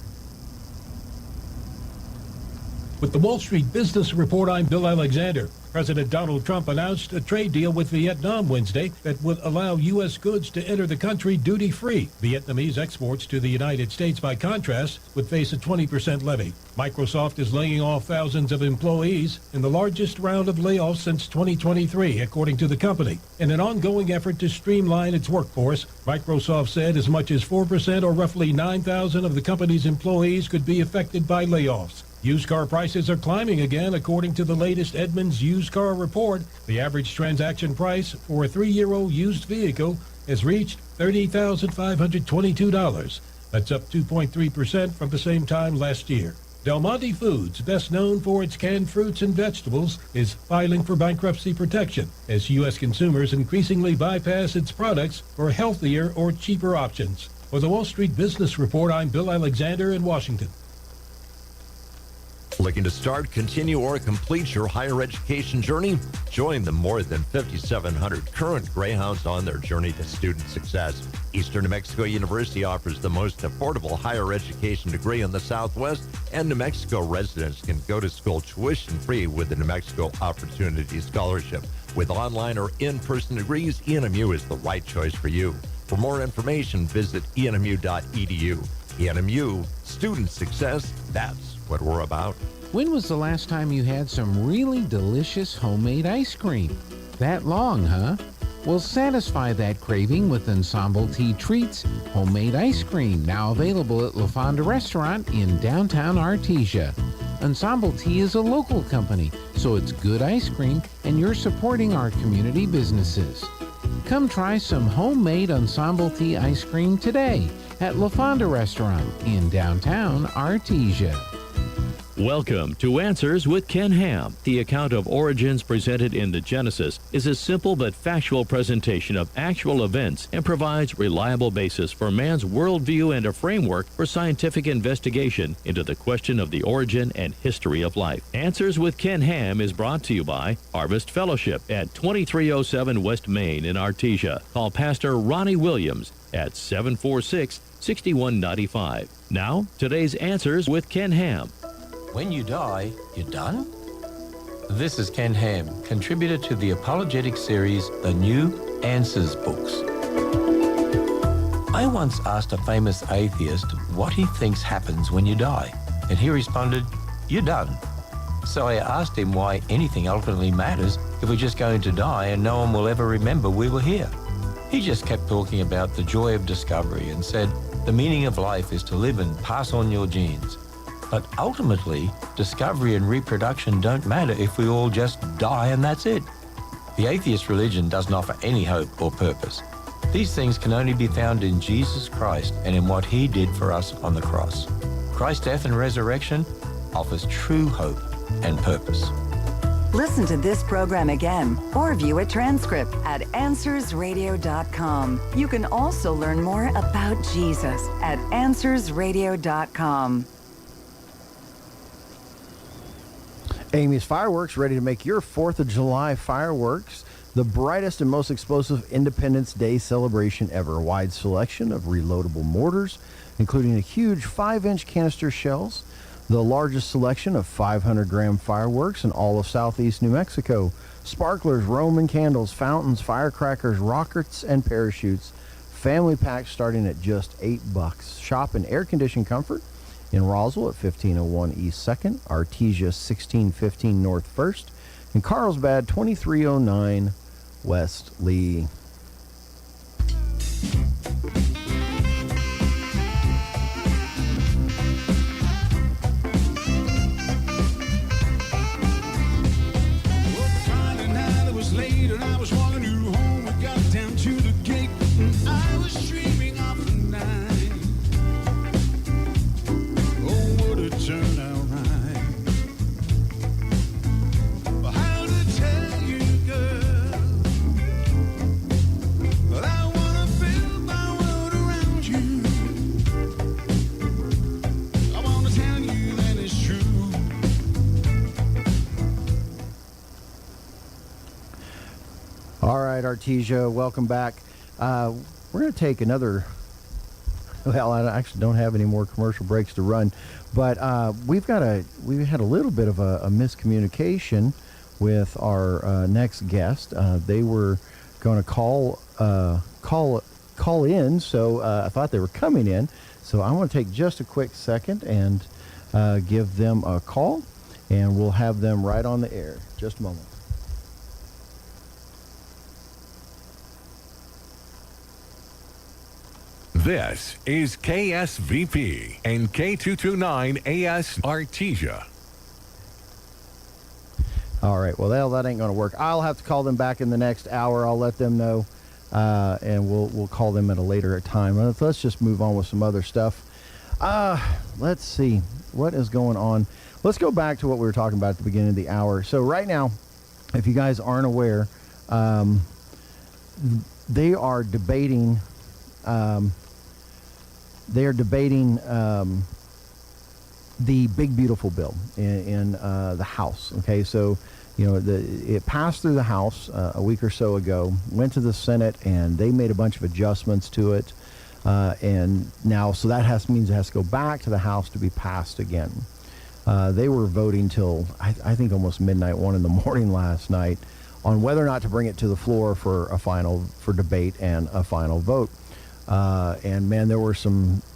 With the Wall Street Business Report, I'm Bill Alexander. President Donald Trump announced a trade deal with Vietnam Wednesday that would allow U.S. goods to enter the country duty-free. Vietnamese exports to the United States, by contrast, would face a 20% levy. Microsoft is laying off thousands of employees in the largest round of layoffs since 2023, according to the company. In an ongoing effort to streamline its workforce, Microsoft said as much as 4%, or roughly 9,000 of the company's employees, could be affected by layoffs. Used car prices are climbing again, according to the latest Edmunds used car report. The average transaction price for a 3-year-old used vehicle has reached $30,522. That's up 2.3% from the same time last year. Del Monte Foods, best known for its canned fruits and vegetables, is filing for bankruptcy protection as U.S. consumers increasingly bypass its products for healthier or cheaper options. For the Wall Street Business Report, I'm Bill Alexander in Washington. Looking to start, continue, or complete your higher education journey? Join the more than 5,700 current Greyhounds on their journey to student success. Eastern New Mexico University offers the most affordable higher education degree in the Southwest, and New Mexico residents can go to school tuition-free with the New Mexico Opportunity Scholarship. With online or in-person degrees, ENMU is the right choice for you. For more information, visit enmu.edu. ENMU, student success, that's what we're about. When was the last time you had some really delicious homemade ice cream? That long, huh? Well, satisfy that craving with Ensemble Tea Treats homemade ice cream, now available at La Fonda Restaurant in downtown Artesia. Ensemble Tea is a local company, so it's good ice cream, and you're supporting our community businesses. Come try some homemade Ensemble Tea ice cream today at La Fonda Restaurant in downtown Artesia. Welcome to Answers with Ken Ham. The account of origins presented in the Genesis is a simple but factual presentation of actual events and provides reliable basis for man's worldview and a framework for scientific investigation into the question of the origin and history of life. Answers with Ken Ham is brought to you by Harvest Fellowship at 2307 West Main in Artesia. Call Pastor Ronnie Williams at 746-6195. Now, today's Answers with Ken Ham. When you die, you're done? This is Ken Ham, contributor to the apologetic series, The New Answers books. I once asked a famous atheist what he thinks happens when you die, and he responded, "You're done." So I asked him why anything ultimately matters if we're just going to die and no one will ever remember we were here. He just kept talking about the joy of discovery and said, the meaning of life is to live and pass on your genes. But ultimately, discovery and reproduction don't matter if we all just die and that's it. The atheist religion doesn't offer any hope or purpose. These things can only be found in Jesus Christ and in what he did for us on the cross. Christ's death and resurrection offers true hope and purpose. Listen to this program again or view a transcript at AnswersRadio.com. You can also learn more about Jesus at AnswersRadio.com. Amy's Fireworks, ready to make your 4th of July fireworks the brightest and most explosive Independence Day celebration ever. A wide selection of reloadable mortars, including a huge 5-inch canister shells, the largest selection of 500-gram fireworks in all of southeast New Mexico, sparklers, Roman candles, fountains, firecrackers, rockets, and parachutes. Family packs starting at just $8. Shop in air-conditioned comfort in Roswell at 1501 East 2nd, Artesia 1615 North 1st, and Carlsbad 2309 West Lee. Friday night it was late and I was walking you home. We got down to the gate and I was dreaming of the night. Oh, what a turnout ride. Well, how to tell you, girl, that I wanna build my world around you. I wanna tell you that it's true. All right, Artesia, welcome back. We're going to take another. Well, I actually don't have any more commercial breaks to run, but we had a little bit of a miscommunication with our next guest. They were going to call in, so I thought they were coming in. So I want to take just a quick second and give them a call, and we'll have them right on the air. Just a moment. This is KSVP and K229AS Artesia. All right, well, that ain't going to work. I'll have to call them back in the next hour. I'll let them know, and we'll call them at a later time. Let's just move on with some other stuff. Let's see what is going on. Let's go back to what we were talking about at the beginning of the hour. So right now, if you guys aren't aware, they are debating. They are debating the big beautiful bill in the House. Okay, so it passed through the House a week or so ago, went to the Senate, and they made a bunch of adjustments to it, and now so that means it has to go back to the House to be passed again. They were voting till I think almost midnight, 1 in the morning last night, on whether or not to bring it to the floor for debate and a final vote. And man, there were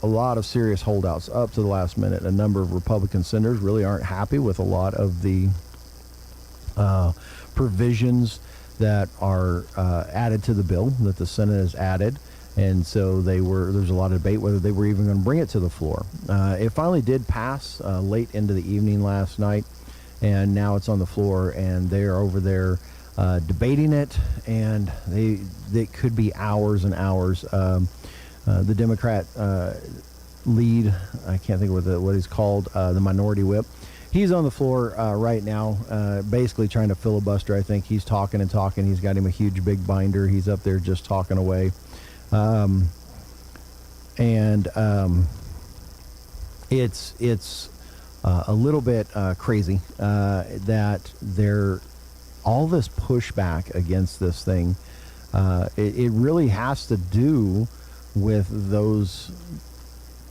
a lot of serious holdouts up to the last minute. A number of Republican senators really aren't happy with a lot of the provisions that are added to the bill that the Senate has added. And so there's a lot of debate whether they were even going to bring it to the floor. It finally did pass late into the evening last night, and now it's on the floor, and they're over there debating it, and they could be hours and hours. The Democrat lead, I can't think of what he's called, the minority whip. He's on the floor right now, basically trying to filibuster. I think he's talking and talking. He's got him a huge big binder. He's up there just talking away. It's a little bit crazy that all this pushback against this thing. It really has to do with those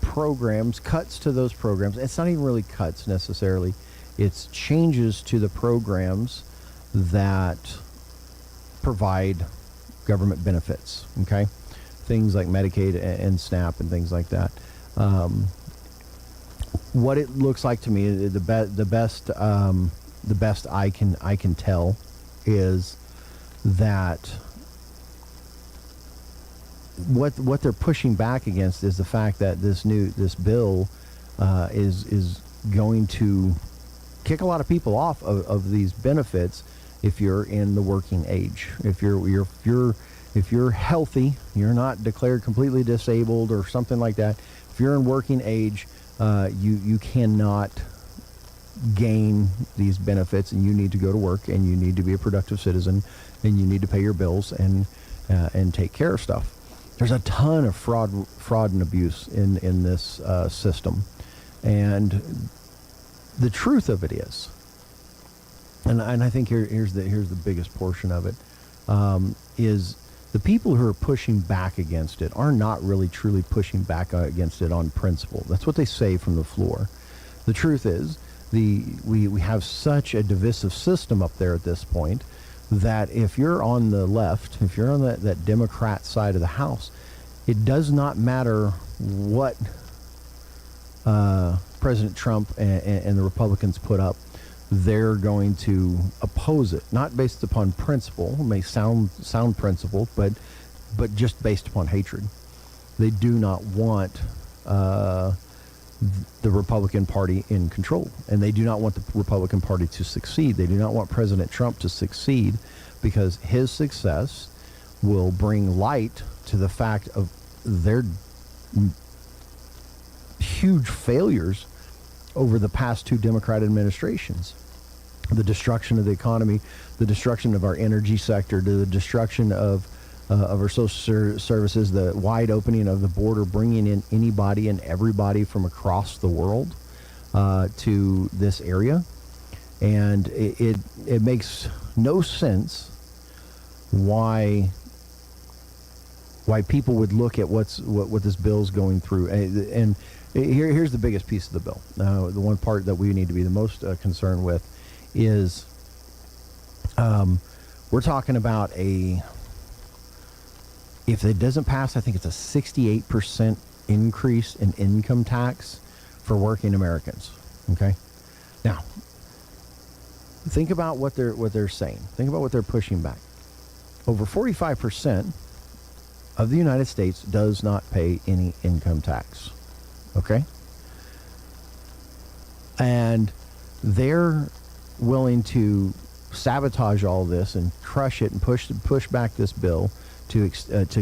programs, cuts to those programs. It's not even really cuts necessarily. It's changes to the programs that provide government benefits, okay? Things like Medicaid and SNAP and things like that. What it looks like to me, the best I can tell is that what they're pushing back against is the fact that this bill is going to kick a lot of people off of these benefits if you're in the working age. If you're healthy, you're not declared completely disabled or something like that. If you're in working age, you cannot gain these benefits, and you need to go to work, and you need to be a productive citizen, and you need to pay your bills and take care of stuff. There's a ton of fraud and abuse in this system, and the truth of it is, and I think here's the biggest portion of it, is the people who are pushing back against it are not really truly pushing back against it on principle. That's what they say from the floor. The truth is, we have such a divisive system up there at this point that if you're on the left, if you're on that Democrat side of the House, it does not matter what President Trump and the Republicans put up, they're going to oppose it, not based upon principle. It may sound principled, but just based upon hatred. They do not want the Republican Party in control, and they do not want the Republican Party to succeed. They do not want President Trump to succeed, because his success will bring light to the fact of their huge failures over the past 2 Democrat administrations. The destruction of the economy, the destruction of our energy sector, the destruction of our social services, the wide opening of the border, bringing in anybody and everybody from across the world to this area. And it makes no sense why people would look at what this bill's going through. And here's the biggest piece of the bill. The one part that we need to be the most concerned with is we're talking about if it doesn't pass, I think it's a 68% increase in income tax for working Americans. Okay? Now, think about what they're saying. Think about what they're pushing back. Over 45% of the United States does not pay any income tax. Okay? And they're willing to sabotage all this and crush it and push back this bill to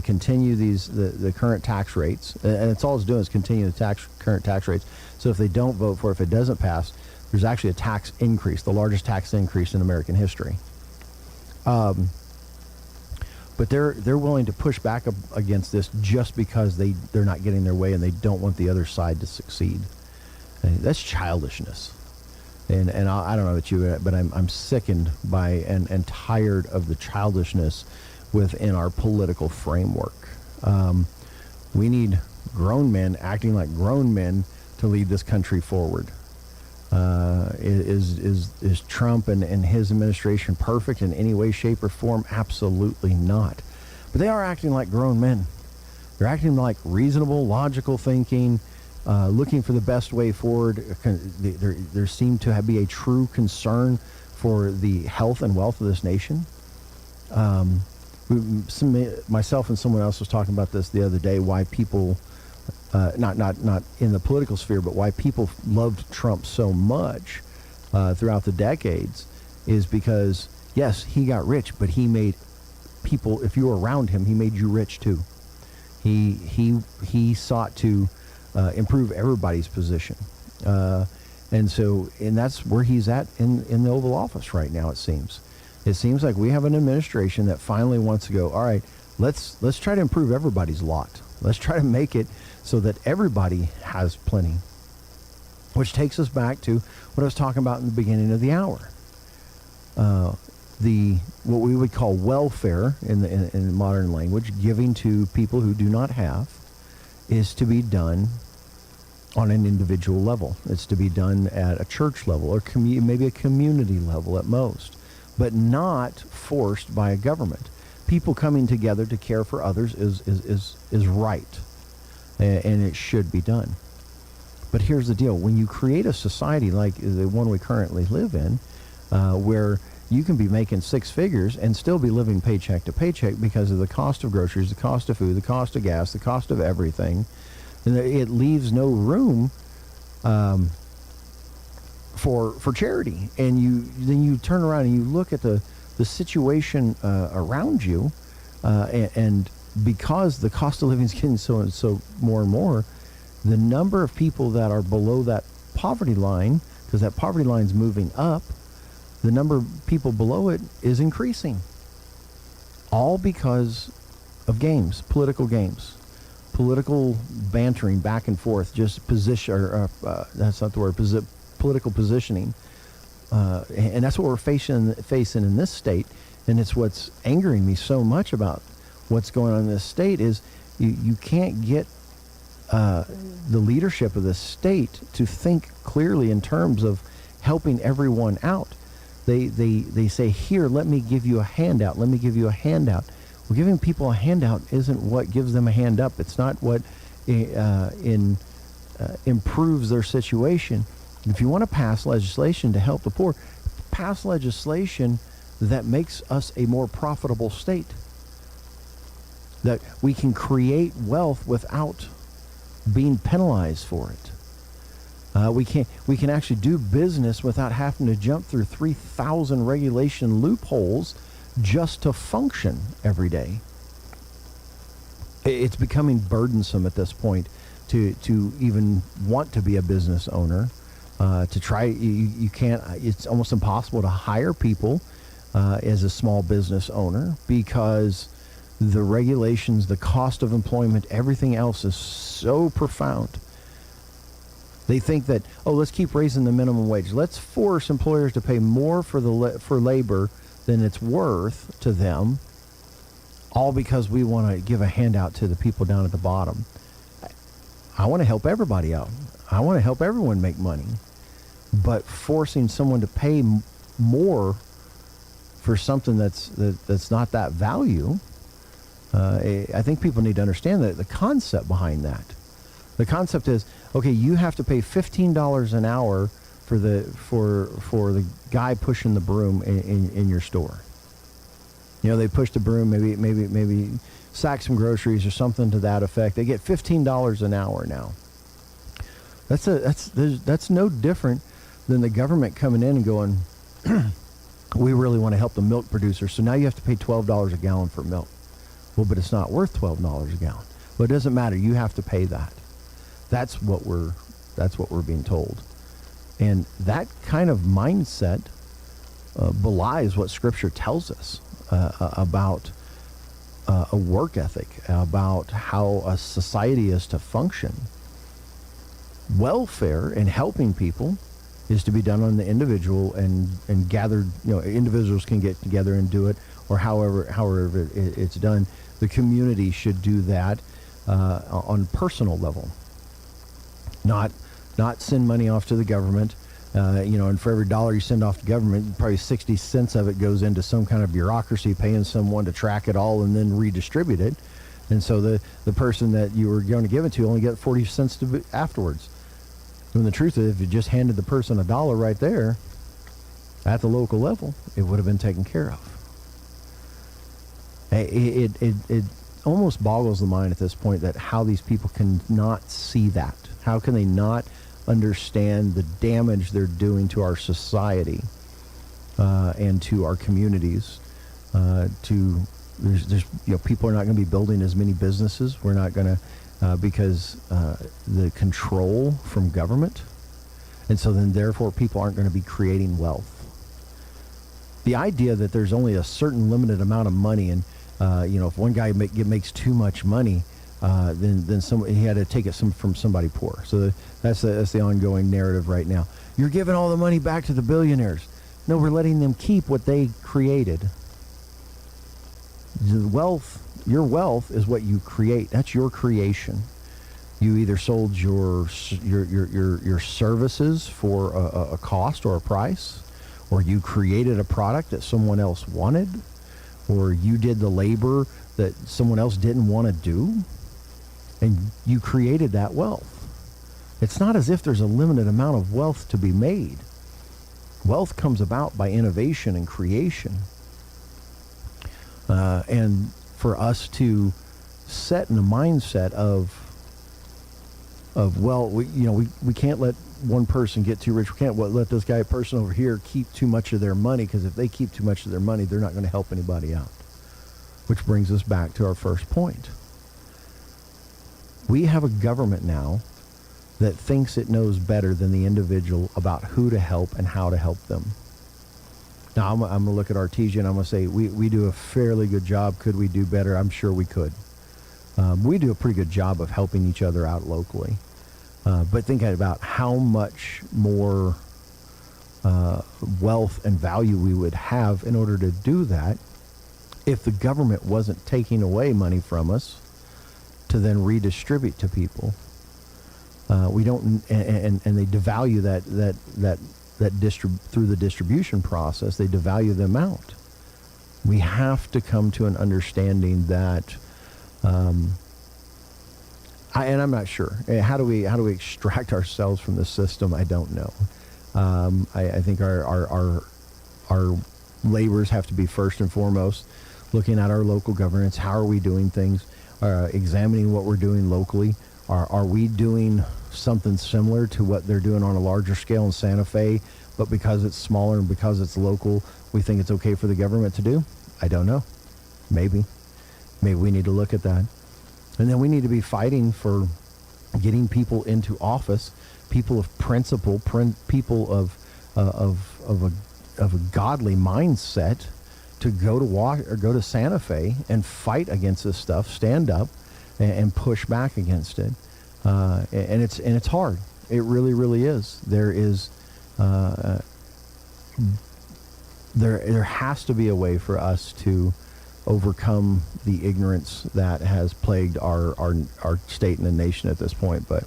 continue the current tax rates. And it's all it's doing is continue the current tax rates. So if they don't vote for it, if it doesn't pass, there's actually a tax increase, the largest tax increase in American history. But they're willing to push back against this just because they're not getting their way and they don't want the other side to succeed. And that's childishness. And I don't know about you, but I'm sickened by and tired of the childishness within our political framework. We need grown men acting like grown men to lead this country forward. Is Trump and his administration perfect in any way, shape, or form? Absolutely not. But they are acting like grown men. They're acting like reasonable, logical thinking, looking for the best way forward. There seemed to be a true concern for the health and wealth of this nation. Myself and someone else was talking about this the other day, why people, not in the political sphere, but why people loved Trump so much throughout the decades is because, yes, he got rich, but he made people, if you were around him, he made you rich too. He sought to improve everybody's position. And that's where he's at in the Oval Office right now, it seems. It seems like we have an administration that finally wants to go, all right, let's try to improve everybody's lot. Let's try to make it so that everybody has plenty. Which takes us back to what I was talking about in the beginning of the hour. What we would call welfare in modern language, giving to people who do not have, is to be done on an individual level. It's to be done at a church level or maybe a community level at most, but not forced by a government. People coming together to care for others is right, and it should be done. But here's the deal. When you create a society like the one we currently live in, where you can be making 6 figures and still be living paycheck to paycheck because of the cost of groceries, the cost of food, the cost of gas, the cost of everything, and it leaves no room for charity. And then you turn around and you look at the situation around you, and because the cost of living is getting so more and more, the number of people that are below that poverty line, because that poverty line is moving up, the number of people below it is increasing. All because of games, political bantering back and forth, just position, that's not the word, political positioning. And that's what we're facing in this state. And it's what's angering me so much about what's going on in this state is you can't get the leadership of the state to think clearly in terms of helping everyone out. They say, here, let me give you a handout. Let me give you a handout. Well, giving people a handout isn't what gives them a hand up. It's not what in improves their situation. If you want to pass legislation to help the poor, pass legislation that makes us a more profitable state. That we can create wealth without being penalized for it. We can actually do business without having to jump through 3,000 regulation loopholes just to function every day. It's becoming burdensome at this point to even want to be a business owner. To try, you can't. It's almost impossible to hire people as a small business owner because the regulations, the cost of employment, everything else is so profound. They think that, let's keep raising the minimum wage. Let's force employers to pay more for labor than it's worth to them, all because we want to give a handout to the people down at the bottom. I want to help everybody out. I want to help everyone make money. But forcing someone to pay more for something that's not that value, I think people need to understand that the concept behind that. The concept is, okay, you have to pay $15 an hour for the guy pushing the broom in your store. You know, they push the broom, maybe sack some groceries or something to that effect. They get $15 an hour now. That's no different than the government coming in and going, we really want to help the milk producers, so now you have to pay $12 a gallon for milk. Well, but it's not worth $12 a gallon. Well, it doesn't matter. You have to pay that. That's what we're being told. And that kind of mindset belies what Scripture tells us about a work ethic, about how a society is to function. Welfare and helping people is to be done on the individual and gathered, individuals can get together and do it, or however it's done. The community should do that on personal level. Not send money off to the government, and for every dollar you send off to government, probably 60 cents of it goes into some kind of bureaucracy, paying someone to track it all and then redistribute it. And so the person that you were going to give it to only get 40 cents afterwards. When the truth is, if you just handed the person $1 right there at the local level, it would have been taken care of. It almost boggles the mind at this point that how these people can not see that. How can they not understand the damage they're doing to our society and to our communities? There's people are not going to be building as many businesses. We're not going to because the control from government, and so then therefore people aren't going to be creating wealth. The idea that there's only a certain limited amount of money, and if one guy makes too much money, then he had to take it from somebody poor. So that's the ongoing narrative right now. You're giving all the money back to the billionaires. No, we're letting them keep what they created. Your wealth is what you create. That's your creation. You either sold your services for a cost or a price, or you created a product that someone else wanted, or you did the labor that someone else didn't want to do, and you created that wealth. It's not as if there's a limited amount of wealth to be made. Wealth comes about by innovation and creation. And for us to set in the mindset of we can't let one person get too rich. We can't let this person over here keep too much of their money, because if they keep too much of their money, they're not going to help anybody out. Which brings us back to our first point. We have a government now that thinks it knows better than the individual about who to help and how to help them. Now, I'm going to look at Artesia and I'm going to say, we do a fairly good job. Could we do better? I'm sure we could. We do a pretty good job of helping each other out locally. But think about how much more wealth and value we would have in order to do that if the government wasn't taking away money from us to then redistribute to people. We don't, and they devalue through the distribution process. They devalue them out. We have to come to an understanding that I'm not sure. How do we extract ourselves from the system? I don't know. I think our labors have to be first and foremost looking at our local governance. How are we doing things? Examining what we're doing locally. Are we doing something similar to what they're doing on a larger scale in Santa Fe, but because it's smaller and because it's local, we think it's okay for the government to do? I don't know. Maybe we need to look at that. And then we need to be fighting for getting people into office, people of principle, people of a godly mindset, to go to Santa Fe and fight against this stuff, stand up and push back against it. And it's hard. It really, really is. There has to be a way for us to overcome the ignorance that has plagued our state and the nation at this point. But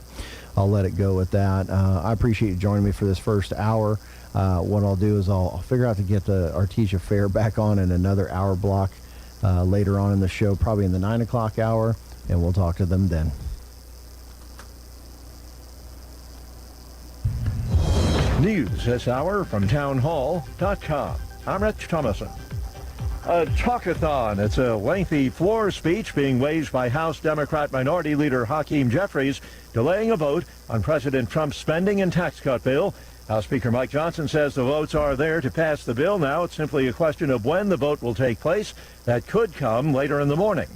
I'll let it go at that. I appreciate you joining me for this first hour. What I'll do is I'll figure out to get the Artesia Fair back on in another hour block later on in the show, probably in the 9 o'clock hour, and we'll talk to them then. News this hour from townhall.com. I'm Rich Thomason. A talkathon. It's a lengthy floor speech being waged by House Democrat Minority Leader Hakeem Jeffries, delaying a vote on President Trump's spending and tax cut bill. House Speaker Mike Johnson says the votes are there to pass the bill. Now it's simply a question of when the vote will take place. That could come later in the morning.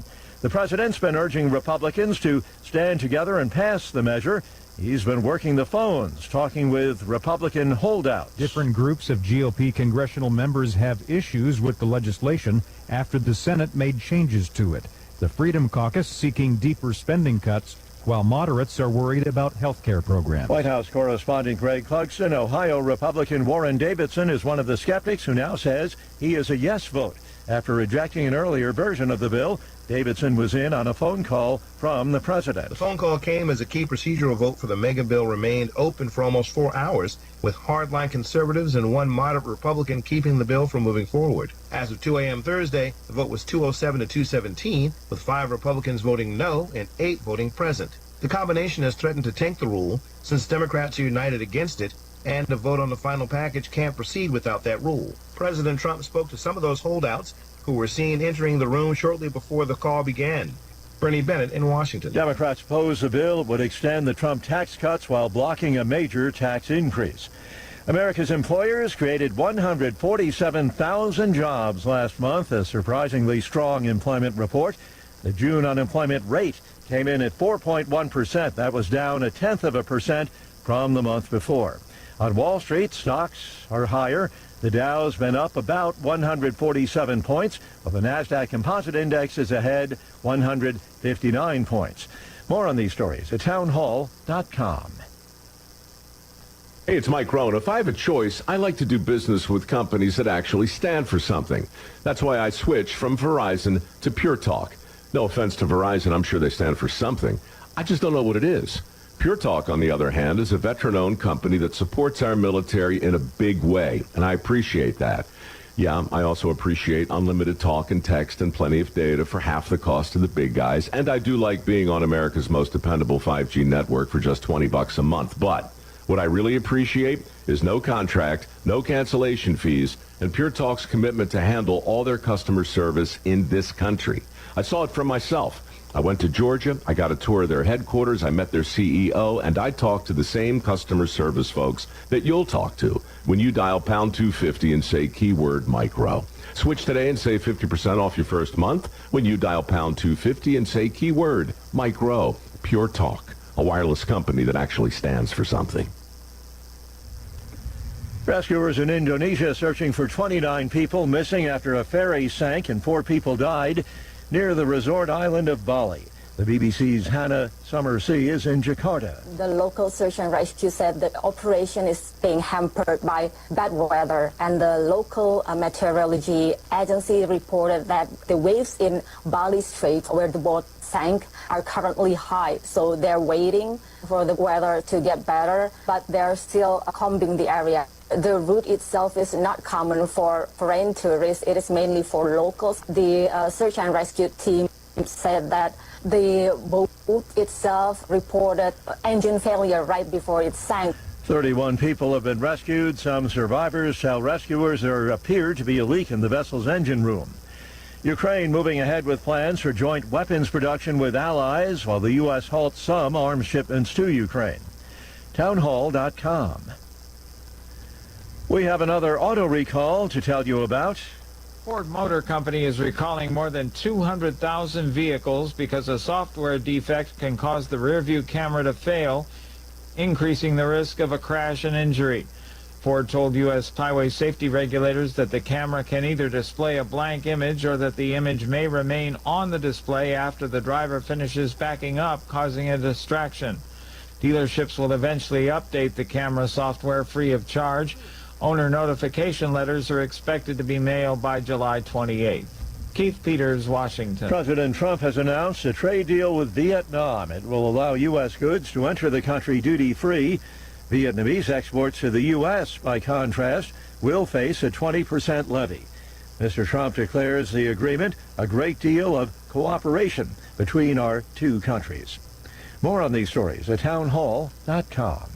The president's been urging Republicans to stand together and pass the measure. He's been working the phones, talking with Republican holdouts. Different groups of GOP congressional members have issues with the legislation after the Senate made changes to it. The Freedom Caucus seeking deeper spending cuts, while moderates are worried about health care programs. White House correspondent Greg Clugston. Ohio Republican Warren Davidson is one of the skeptics who now says he is a yes vote. After rejecting an earlier version of the bill, Davidson was in on a phone call from the president. The phone call came as a key procedural vote for the mega bill remained open for almost 4 hours, with hardline conservatives and one moderate Republican keeping the bill from moving forward. As of 2 a.m. Thursday, the vote was 207 to 217, with 5 Republicans voting no and 8 voting present. The combination has threatened to tank the rule since Democrats are united against it, and the vote on the final package can't proceed without that rule. President Trump spoke to some of those holdouts who were seen entering the room shortly before the call began. Bernie Bennett in Washington. Democrats oppose the bill would extend the Trump tax cuts while blocking a major tax increase. America's employers created 147,000 jobs last month, a surprisingly strong employment report. The June unemployment rate came in at 4.1%. That was down 0.1% from the month before. On Wall Street, stocks are higher. The Dow's been up about 147 points, while the NASDAQ Composite Index is ahead 159 points. More on these stories at townhall.com. Hey, it's Mike Rohn. If I have a choice, I like to do business with companies that actually stand for something. That's why I switched from Verizon to Pure Talk. No offense to Verizon, I'm sure they stand for something. I just don't know what it is. Pure Talk, on the other hand, is a veteran-owned company that supports our military in a big way, and I appreciate that. Yeah, I also appreciate unlimited talk and text and plenty of data for half the cost of the big guys, and I do like being on America's most dependable 5G network for just $20 a month. But what I really appreciate is no contract, no cancellation fees, and Pure Talk's commitment to handle all their customer service in this country. I saw it for myself. I went to Georgia, I got a tour of their headquarters, I met their CEO, and I talked to the same customer service folks that you'll talk to when you dial pound 250 and say keyword micro. Switch today and save 50% off your first month when you dial pound 250 and say keyword micro. Pure Talk, a wireless company that actually stands for something. Rescuers in Indonesia searching for 29 people missing after a ferry sank and 4 people died near the resort island of Bali. The BBC's Hannah Summersea is in Jakarta. The local search and rescue said the operation is being hampered by bad weather, and the local meteorology agency reported that the waves in Bali Strait, where the boat sank, are currently high. So they're waiting for the weather to get better, but they're still combing the area. The route itself is not common for foreign tourists. It is mainly for locals. The search and rescue team said that The boat itself reported engine failure right before it sank. 31 people have been rescued. Some survivors tell rescuers there appeared to be a leak in the vessel's engine room. Ukraine moving ahead with plans for joint weapons production with allies while the U.S. halts some arms shipments to Ukraine. Townhall.com. We have another auto recall to tell you about. Ford Motor Company is recalling more than 200,000 vehicles because a software defect can cause the rearview camera to fail, increasing the risk of a crash and injury. Ford told U.S. highway safety regulators that the camera can either display a blank image or that the image may remain on the display after the driver finishes backing up, causing a distraction. Dealerships will eventually update the camera software free of charge. Owner notification letters are expected to be mailed by July 28th. Keith Peters, Washington. President Trump has announced a trade deal with Vietnam. It will allow U.S. goods to enter the country duty-free. Vietnamese exports to the U.S., by contrast, will face a 20% levy. Mr. Trump declares the agreement a great deal of cooperation between our two countries. More on these stories at townhall.com.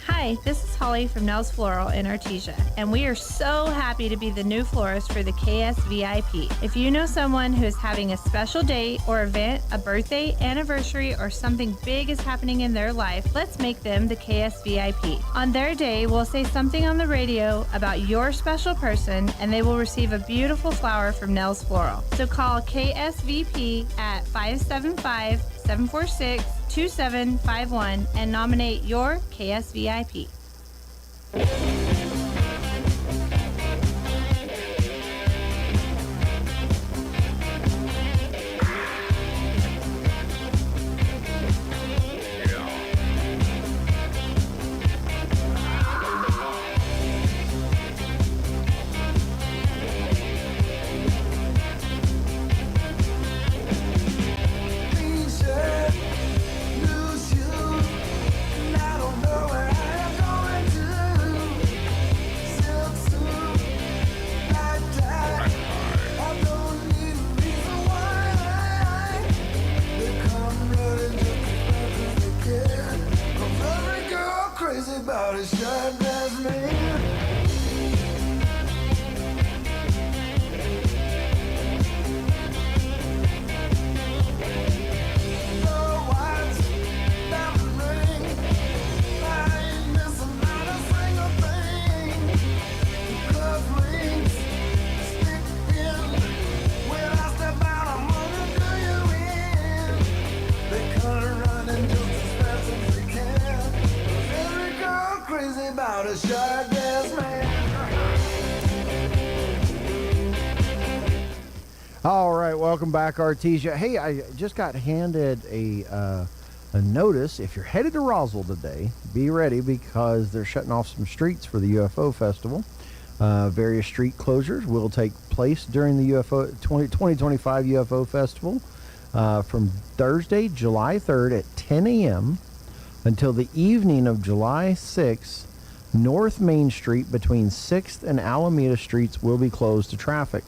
Hi, this is Holly from Nels Floral in Artesia, and we are so happy to be the new florist for the KSVIP. If you know someone who is having a special date or event, a birthday, anniversary, or something big is happening in their life, let's make them the KSVIP. On their day, we'll say something on the radio about your special person, and they will receive a beautiful flower from Nels Floral. So call KSVP at 575-746-2751 and nominate your KSVIP. All right, welcome back, Artesia. Hey, I just got handed a notice. If you're headed to Roswell today, be ready because they're shutting off some streets for the UFO Festival. Various street closures will take place during the 2025 UFO Festival from Thursday, July 3rd at 10 a.m. until the evening of July 6th. North Main Street between 6th and Alameda Streets will be closed to traffic.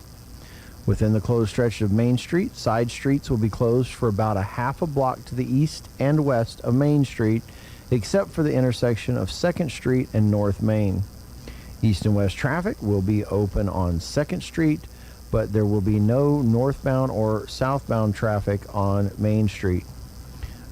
Within the closed stretch of Main Street, side streets will be closed for about a half a block to the east and west of Main Street, except for the intersection of 2nd Street and North Main. East and west traffic will be open on 2nd Street, but there will be no northbound or southbound traffic on Main Street.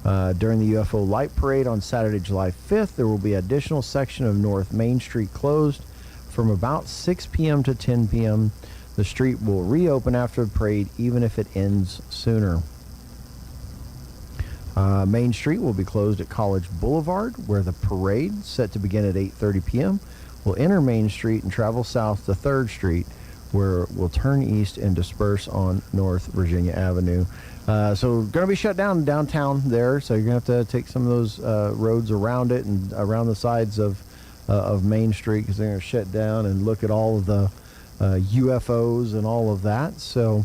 During the UFO Light Parade on Saturday, July 5th, there will be an additional section of North Main Street closed from about 6 p.m. to 10 p.m. The street will reopen after the parade, even if it ends sooner. Main Street will be closed at College Boulevard, where the parade, set to begin at 8:30 p.m., will enter Main Street and travel south to 3rd Street, where it will turn east and disperse on North Virginia Avenue. So going to be shut down downtown there, so you're going to have to take some of those roads around it and around the sides of Main Street, because they're going to shut down and look at all of the UFOs and all of that. So,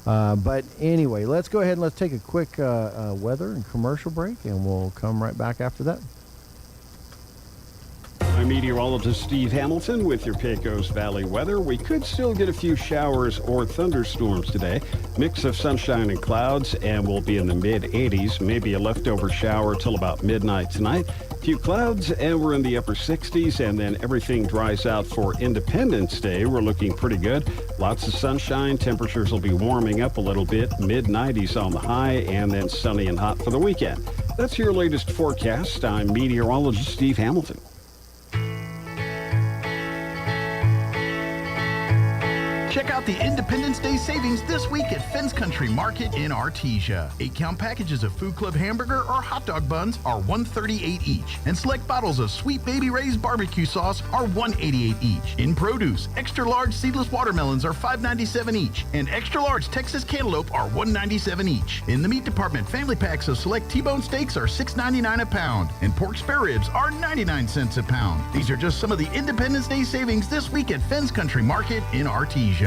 but anyway, let's go ahead and let's take a quick weather and commercial break, and we'll come right back after that. I'm meteorologist Steve Hamilton with your Pecos Valley weather. We could still get a few showers or thunderstorms today. Mix of sunshine and clouds, and we'll be in the mid-80s. Maybe a leftover shower till about midnight tonight. A few clouds, and we're in the upper 60s, and then everything dries out for Independence Day. We're looking pretty good. Lots of sunshine. Temperatures will be warming up a little bit. Mid-90s on the high, and then sunny and hot for the weekend. That's your latest forecast. I'm meteorologist Steve Hamilton. Check out the Independence Day savings this week at Fence Country Market in Artesia. 8-count packages of Food Club hamburger or hot dog buns are $1.38 each, and select bottles of Sweet Baby Ray's barbecue sauce are $1.88 each. In produce, extra large seedless watermelons are $5.97 each, and extra large Texas cantaloupe are $1.97 each. In the meat department, family packs of select T-bone steaks are $6.99 a pound, and pork spare ribs are 99 cents a pound. These are just some of the Independence Day savings this week at Fence Country Market in Artesia.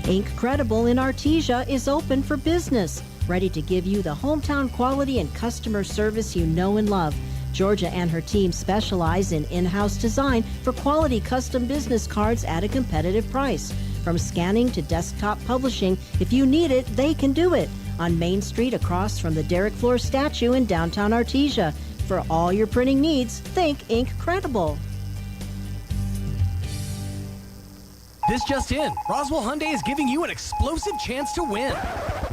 Incredible in Artesia is open for business, ready to give you the hometown quality and customer service you know and love. Georgia and her team specialize in in-house design for quality custom business cards at a competitive price. From scanning to desktop publishing, if you need it, they can do it. On Main Street across from the Derrick Floor statue in downtown Artesia. For all your printing needs, think Incredible. This just in, Roswell Hyundai is giving you an explosive chance to win.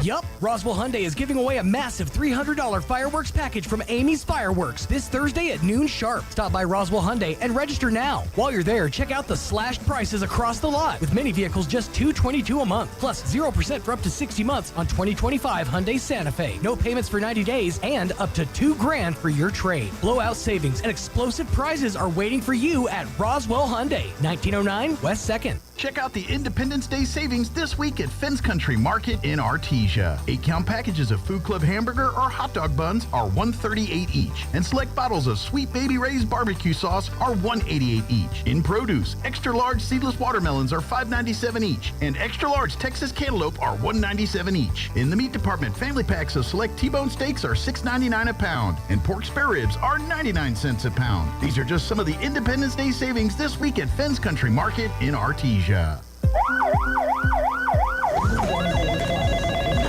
Yup, Roswell Hyundai is giving away a massive $300 fireworks package from Amy's Fireworks this Thursday at noon sharp. Stop by Roswell Hyundai and register now. While you're there, check out the slashed prices across the lot, with many vehicles just $222 a month, plus 0% for up to 60 months on 2025 Hyundai Santa Fe. No payments for 90 days and up to $2,000 for your trade. Blowout savings and explosive prizes are waiting for you at Roswell Hyundai, 1909 West 2nd. Check out the Independence Day savings this week at Fence Country Market in Artesia. 8-count packages of Food Club hamburger or hot dog buns are $1.38 each, and select bottles of Sweet Baby Ray's barbecue sauce are $1.88 each. In produce, extra large seedless watermelons are $5.97 each, and extra large Texas cantaloupe are $1.97 each. In the meat department, family packs of select T-bone steaks are $6.99 a pound, and pork spare ribs are 99 cents a pound. These are just some of the Independence Day savings this week at Fence Country Market in Artesia.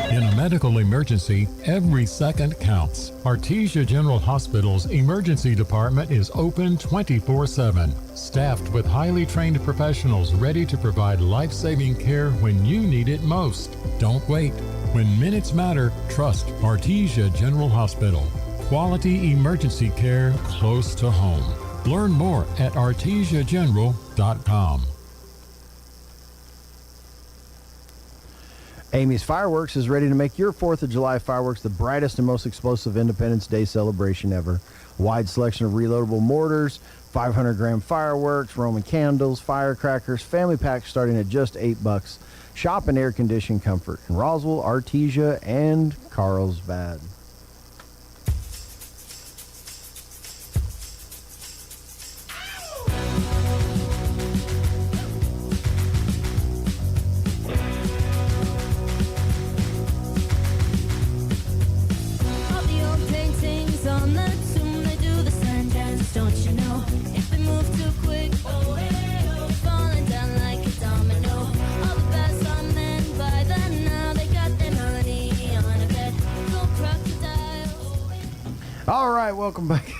In a medical emergency, every second counts. Artesia General Hospital's emergency department is open 24/7, staffed with highly trained professionals ready to provide life-saving care when you need it most. Don't wait. When minutes matter, trust Artesia General Hospital. Quality emergency care close to home. Learn more at artesiageneral.com. Amy's Fireworks is ready to make your 4th of July fireworks the brightest and most explosive Independence Day celebration ever. Wide selection of reloadable mortars, 500-gram fireworks, Roman candles, firecrackers, family packs starting at just $8. Shop in air-conditioned comfort in Roswell, Artesia, and Carlsbad. All right, welcome back.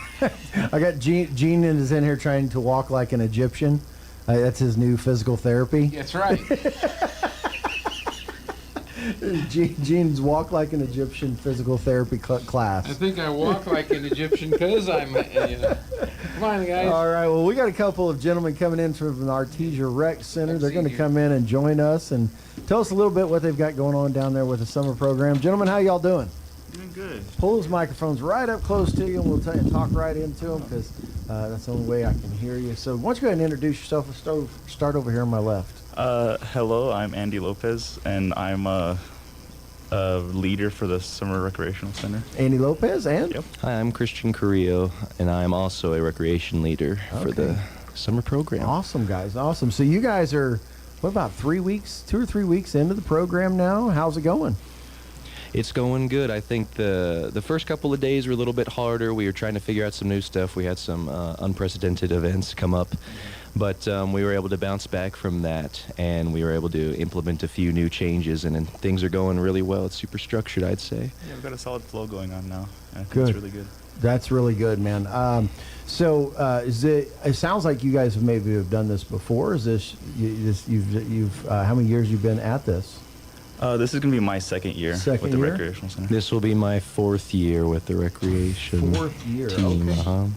I got Gene is in here trying to walk like an Egyptian. That's his new physical therapy. That's right. Gene's walk like an Egyptian physical therapy class. I think I walk like an Egyptian because I'm, Come on, guys. All right, well, we got a couple of gentlemen coming in from the Artesia Rec Center. They're going to come in and join us and tell us a little bit what they've got going on down there with the summer program. Gentlemen, how y'all doing? Doing good. Pull those microphones right up close to you, and we'll talk right into them because that's the only way I can hear you. So why don't you go ahead and introduce yourself and start over here on my left. Hello, I'm Andy Lopez, and I'm a leader for the Summer Recreational Center. Andy Lopez, and? Yep. Hi, I'm Christian Carrillo, and I'm also a recreation leader for the summer program. Awesome, guys. Awesome. So you guys are, what, about 2 or 3 weeks into the program now? How's it going? It's going good. I think the first couple of days were a little bit harder. We were trying to figure out some new stuff. We had some unprecedented events come up, but we were able to bounce back from that, and we were able to implement a few new changes, and then things are going really well. It's super structured, I'd say. Yeah, we've got a solid flow going on now. I think Good. it's really good. That's really good, man. It sounds like you guys have done this before. Is this you've how many years you've been at this? This is going to be my second year with the recreational center. This will be my 4th year with the recreation 4th year, team. okay.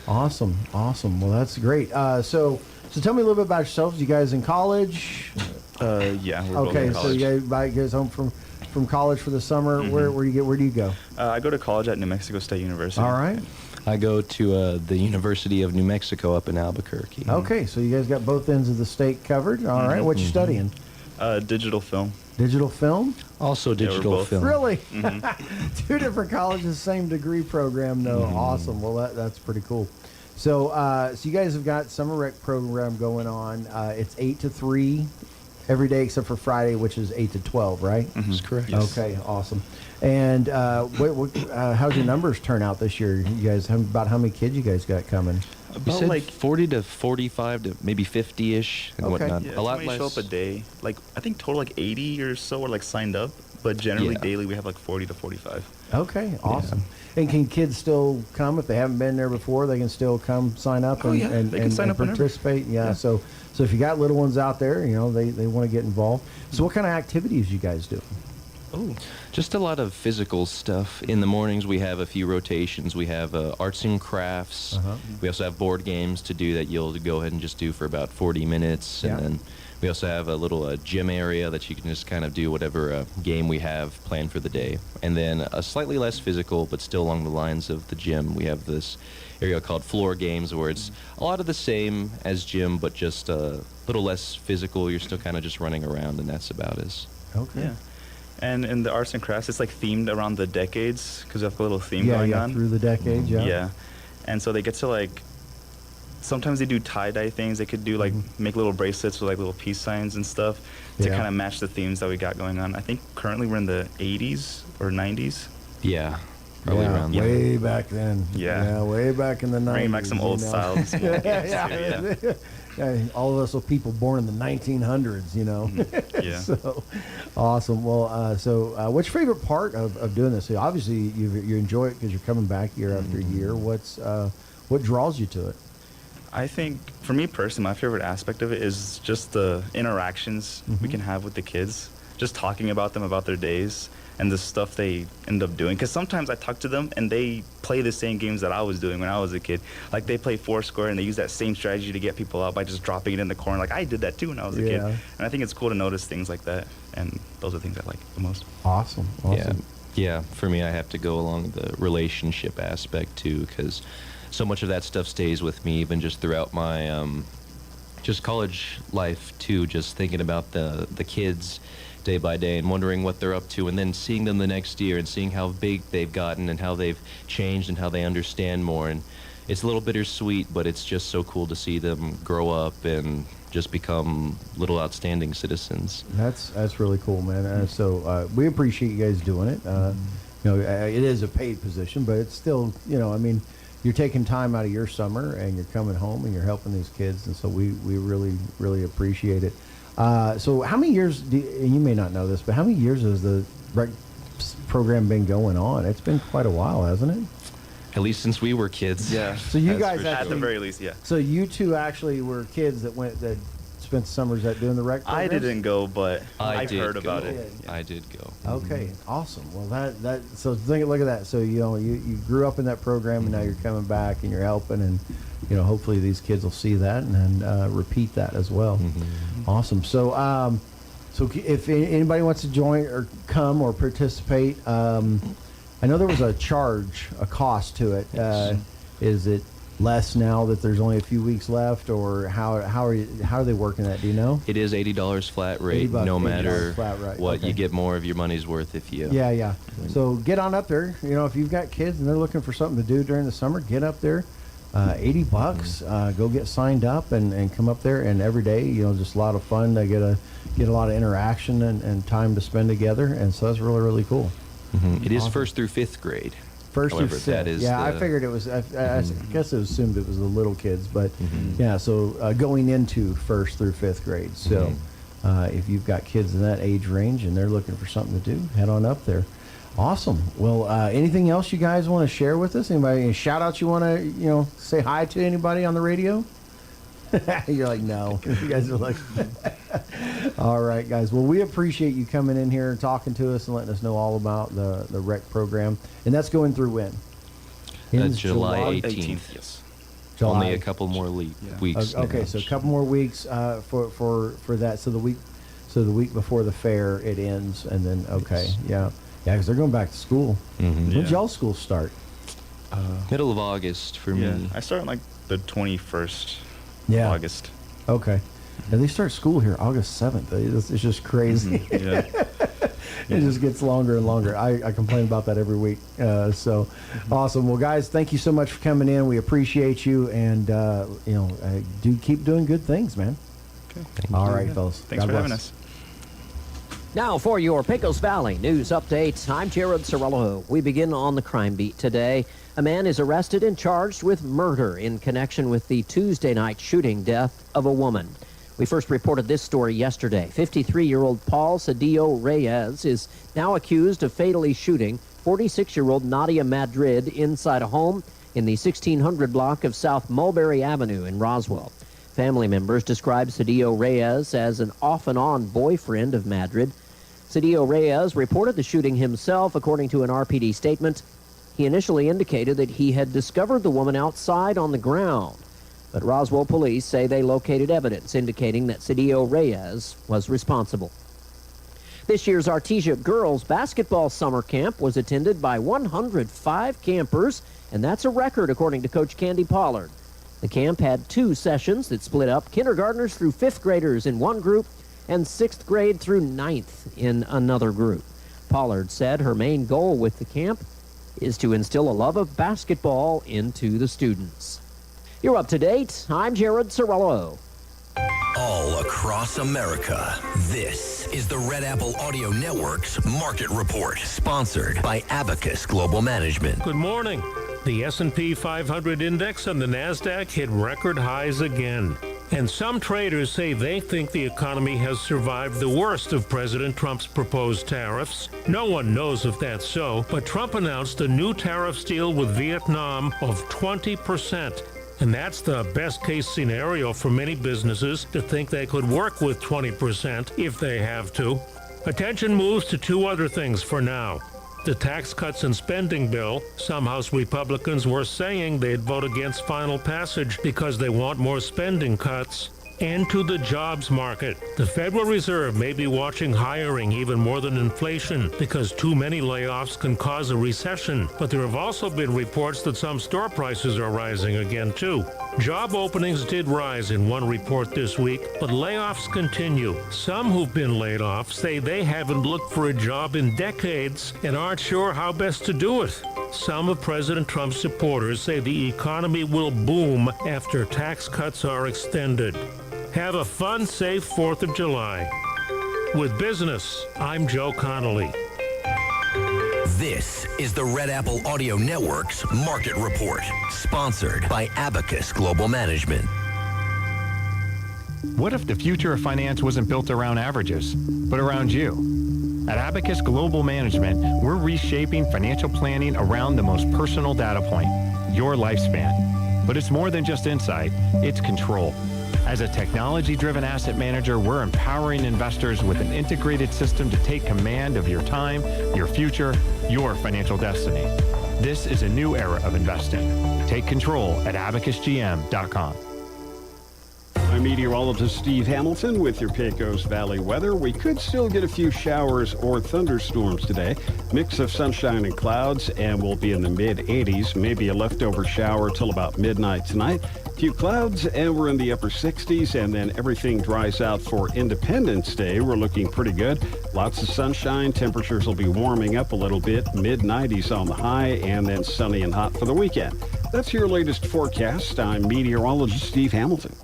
Awesome. Well, that's great. So tell me a little bit about yourselves. You guys in college? Yeah, we're both in college. So you guys home from college for the summer. Mhm. Where do you go? I go to college at New Mexico State University. All right. I go to the University of New Mexico up in Albuquerque. Okay, so you guys got both ends of the state covered. All right. What you studying? Digital film. Digital film? Also digital film. Really? Two different colleges, same degree program, though. Awesome. Well, that's pretty cool. So you guys have got summer rec program going on. It's 8 to 3 every day except for Friday, which is 8 to 12, right? That's correct. Yes. Okay, awesome. And how's your numbers turn out this year? You guys, about how many kids you guys got coming? We said like 40 to 45 to maybe 50-ish and whatnot. Yeah, a lot less. show up a day. Like I think total like 80 or so are like signed up, but generally daily we have like 40 to 45. Okay, awesome. And can kids still come if they haven't been there before? They can still come sign up and they can sign up whenever. participate. Yeah. So if you got little ones out there, they want to get involved. So what kind of activities you guys do? Oh, just a lot of physical stuff. In the mornings, we have a few rotations. We have arts and crafts. We also have board games to do that you'll go ahead and just do for about 40 minutes. And then we also have a little gym area that you can just kind of do whatever game we have planned for the day. And then a slightly less physical, but still along the lines of the gym, we have this area called floor games where it's a lot of the same as gym, but just a little less physical. You're still kind of just running around, and that's about it. Okay. Yeah. And in the arts and crafts, it's like themed around the decades because we have a little theme going on. Through the decades, Yeah. And so they get to like, sometimes they do tie-dye things. They could do like, make little bracelets with like little peace signs and stuff to kind of match the themes that we got going on. I think currently we're in the 80s or 90s. Yeah. Probably around there. Way back then. Yeah. Way back in the 90s. Bringing back some old styles. Yeah, all of us are people born in the 1900s, Yeah. So, awesome. Well, what's your favorite part of doing this? So obviously, you enjoy it because you're coming back year after year. What draws you to it? I think, for me personally, my favorite aspect of it is just the interactions we can have with the kids. Just talking about them, about their days, and the stuff they end up doing. Because sometimes I talk to them and they play the same games that I was doing when I was a kid. Like they play Foursquare and they use that same strategy to get people out by just dropping it in the corner. Like I did that too when I was a kid. And I think it's cool to notice things like that. And those are things I like the most. Awesome. Yeah. For me, I have to go along the relationship aspect too, because so much of that stuff stays with me even just throughout my just college life too. Just thinking about the kids day by day and wondering what they're up to, and then seeing them the next year and seeing how big they've gotten and how they've changed and how they understand more. And it's a little bittersweet, but it's just so cool to see them grow up and just become little outstanding citizens. That's really cool, man. So we appreciate you guys doing it. It is a paid position, but it's still, you're taking time out of your summer and you're coming home and you're helping these kids, and so we really, really appreciate it. So how many years, and you may not know this, but how many years has the rec program been going on? It's been quite a while, hasn't it? At least since we were kids. Yeah. So you guys actually, at the very least, yeah. So you two actually were kids that spent summers doing the rec programs? I didn't go, but I've did heard go. about it. I did go. Okay, awesome. Well, so look at that. So you grew up in that program, and now you're coming back and you're helping, and hopefully these kids will see that and then repeat that as well. Awesome. So if anybody wants to join or come or participate, I know there was a cost to it. Is it less now that there's only a few weeks left, or how are they working that? Do you know? It is $80 flat rate, $80 no matter flat rate. what. Okay. You get more of your money's worth if you. Yeah. So get on up there. If you've got kids and they're looking for something to do during the summer, get up there. $80. Go get signed up and come up there. And every day, just a lot of fun. They get a lot of interaction and time to spend together. And so that's really, really cool. It is Awesome. first through fifth grade. First However, through that fifth. is Yeah, I the- figured it was. I guess I assumed it was the little kids, but yeah. So going into first through fifth grade. So if you've got kids in that age range and they're looking for something to do, head on up there. Awesome. Well, anything else you guys want to share with us? Anybody, any shout outs you want to say hi to anybody on the radio? You're like, no. You guys are like, all right, guys. Well, we appreciate you coming in here and talking to us and letting us know all about the rec program. And that's going through when? Ends July 18th. Yes. July. Only a couple more weeks. Okay, now. so a couple more weeks for that. So the week before the fair it ends, and then yeah, because they're going back to school. Mm-hmm. When's y'all school start? Middle of August for me. I start on like the 21st Yeah. of August. Okay. And they start school here August 7th. It's just crazy. Yeah. It just gets longer and longer. I complain about that every week. So awesome. Well, guys, thank you so much for coming in. We appreciate you, and do keep doing good things, man. Okay. All right, fellas. Thanks God for having bless. us. Now for your Pecos Valley news updates, I'm Jared Cerello. We begin on the crime beat today. A man is arrested and charged with murder in connection with the Tuesday night shooting death of a woman. We first reported this story yesterday. 53-year-old Paul Cedillo Reyes is now accused of fatally shooting 46-year-old Nadia Madrid inside a home in the 1600 block of South Mulberry Avenue in Roswell. Family members describe Cedillo Reyes as an off-and-on boyfriend of Madrid. Cedillo Reyes reported the shooting himself, according to an RPD statement. He initially indicated that he had discovered the woman outside on the ground, but Roswell police say they located evidence indicating that Cedillo Reyes was responsible. This year's Artesia Girls Basketball Summer Camp was attended by 105 campers, and that's a record according to Coach Candy Pollard. The camp had 2 sessions that split up kindergartners through 5th graders in one group and 6th grade through 9th in another group. Pollard said her main goal with the camp is to instill a love of basketball into the students. You're up to date. I'm Jared Cerello. All across America, this is the Red Apple Audio Network's Market Report, sponsored by Abacus Global Management. Good morning. The S&P 500 index and the NASDAQ hit record highs again. And some traders say they think the economy has survived the worst of President Trump's proposed tariffs. No one knows if that's so, but Trump announced a new tariffs deal with Vietnam of 20%. And that's the best-case scenario for many businesses to think they could work with 20% if they have to. Attention moves to 2 other things for now. The tax cuts and spending bill. Some House Republicans were saying they'd vote against final passage because they want more spending cuts. And to the jobs market. The Federal Reserve may be watching hiring even more than inflation because too many layoffs can cause a recession. But there have also been reports that some store prices are rising again, too. Job openings did rise in one report this week, but layoffs continue. Some who've been laid off say they haven't looked for a job in decades and aren't sure how best to do it. Some of President Trump's supporters say the economy will boom after tax cuts are extended. Have a fun, safe 4th of July. With business, I'm Joe Connolly. This is the Red Apple Audio Network's Market Report, sponsored by Abacus Global Management. What if the future of finance wasn't built around averages, but around you? At Abacus Global Management, we're reshaping financial planning around the most personal data point, your lifespan. But it's more than just insight, it's control. As a technology-driven asset manager, we're empowering investors with an integrated system to take command of your time, your future, your financial destiny. This is a new era of investing. Take control at abacusgm.com. I'm meteorologist Steve Hamilton with your Pecos Valley weather. We could still get a few showers or thunderstorms today. Mix of sunshine and clouds, and we'll be in the mid-80s. Maybe a leftover shower till about midnight tonight. A few clouds, and we're in the upper 60s, and then everything dries out for Independence Day. We're looking pretty good. Lots of sunshine. Temperatures will be warming up a little bit. Mid-90s on the high, and then sunny and hot for the weekend. That's your latest forecast. I'm meteorologist Steve Hamilton.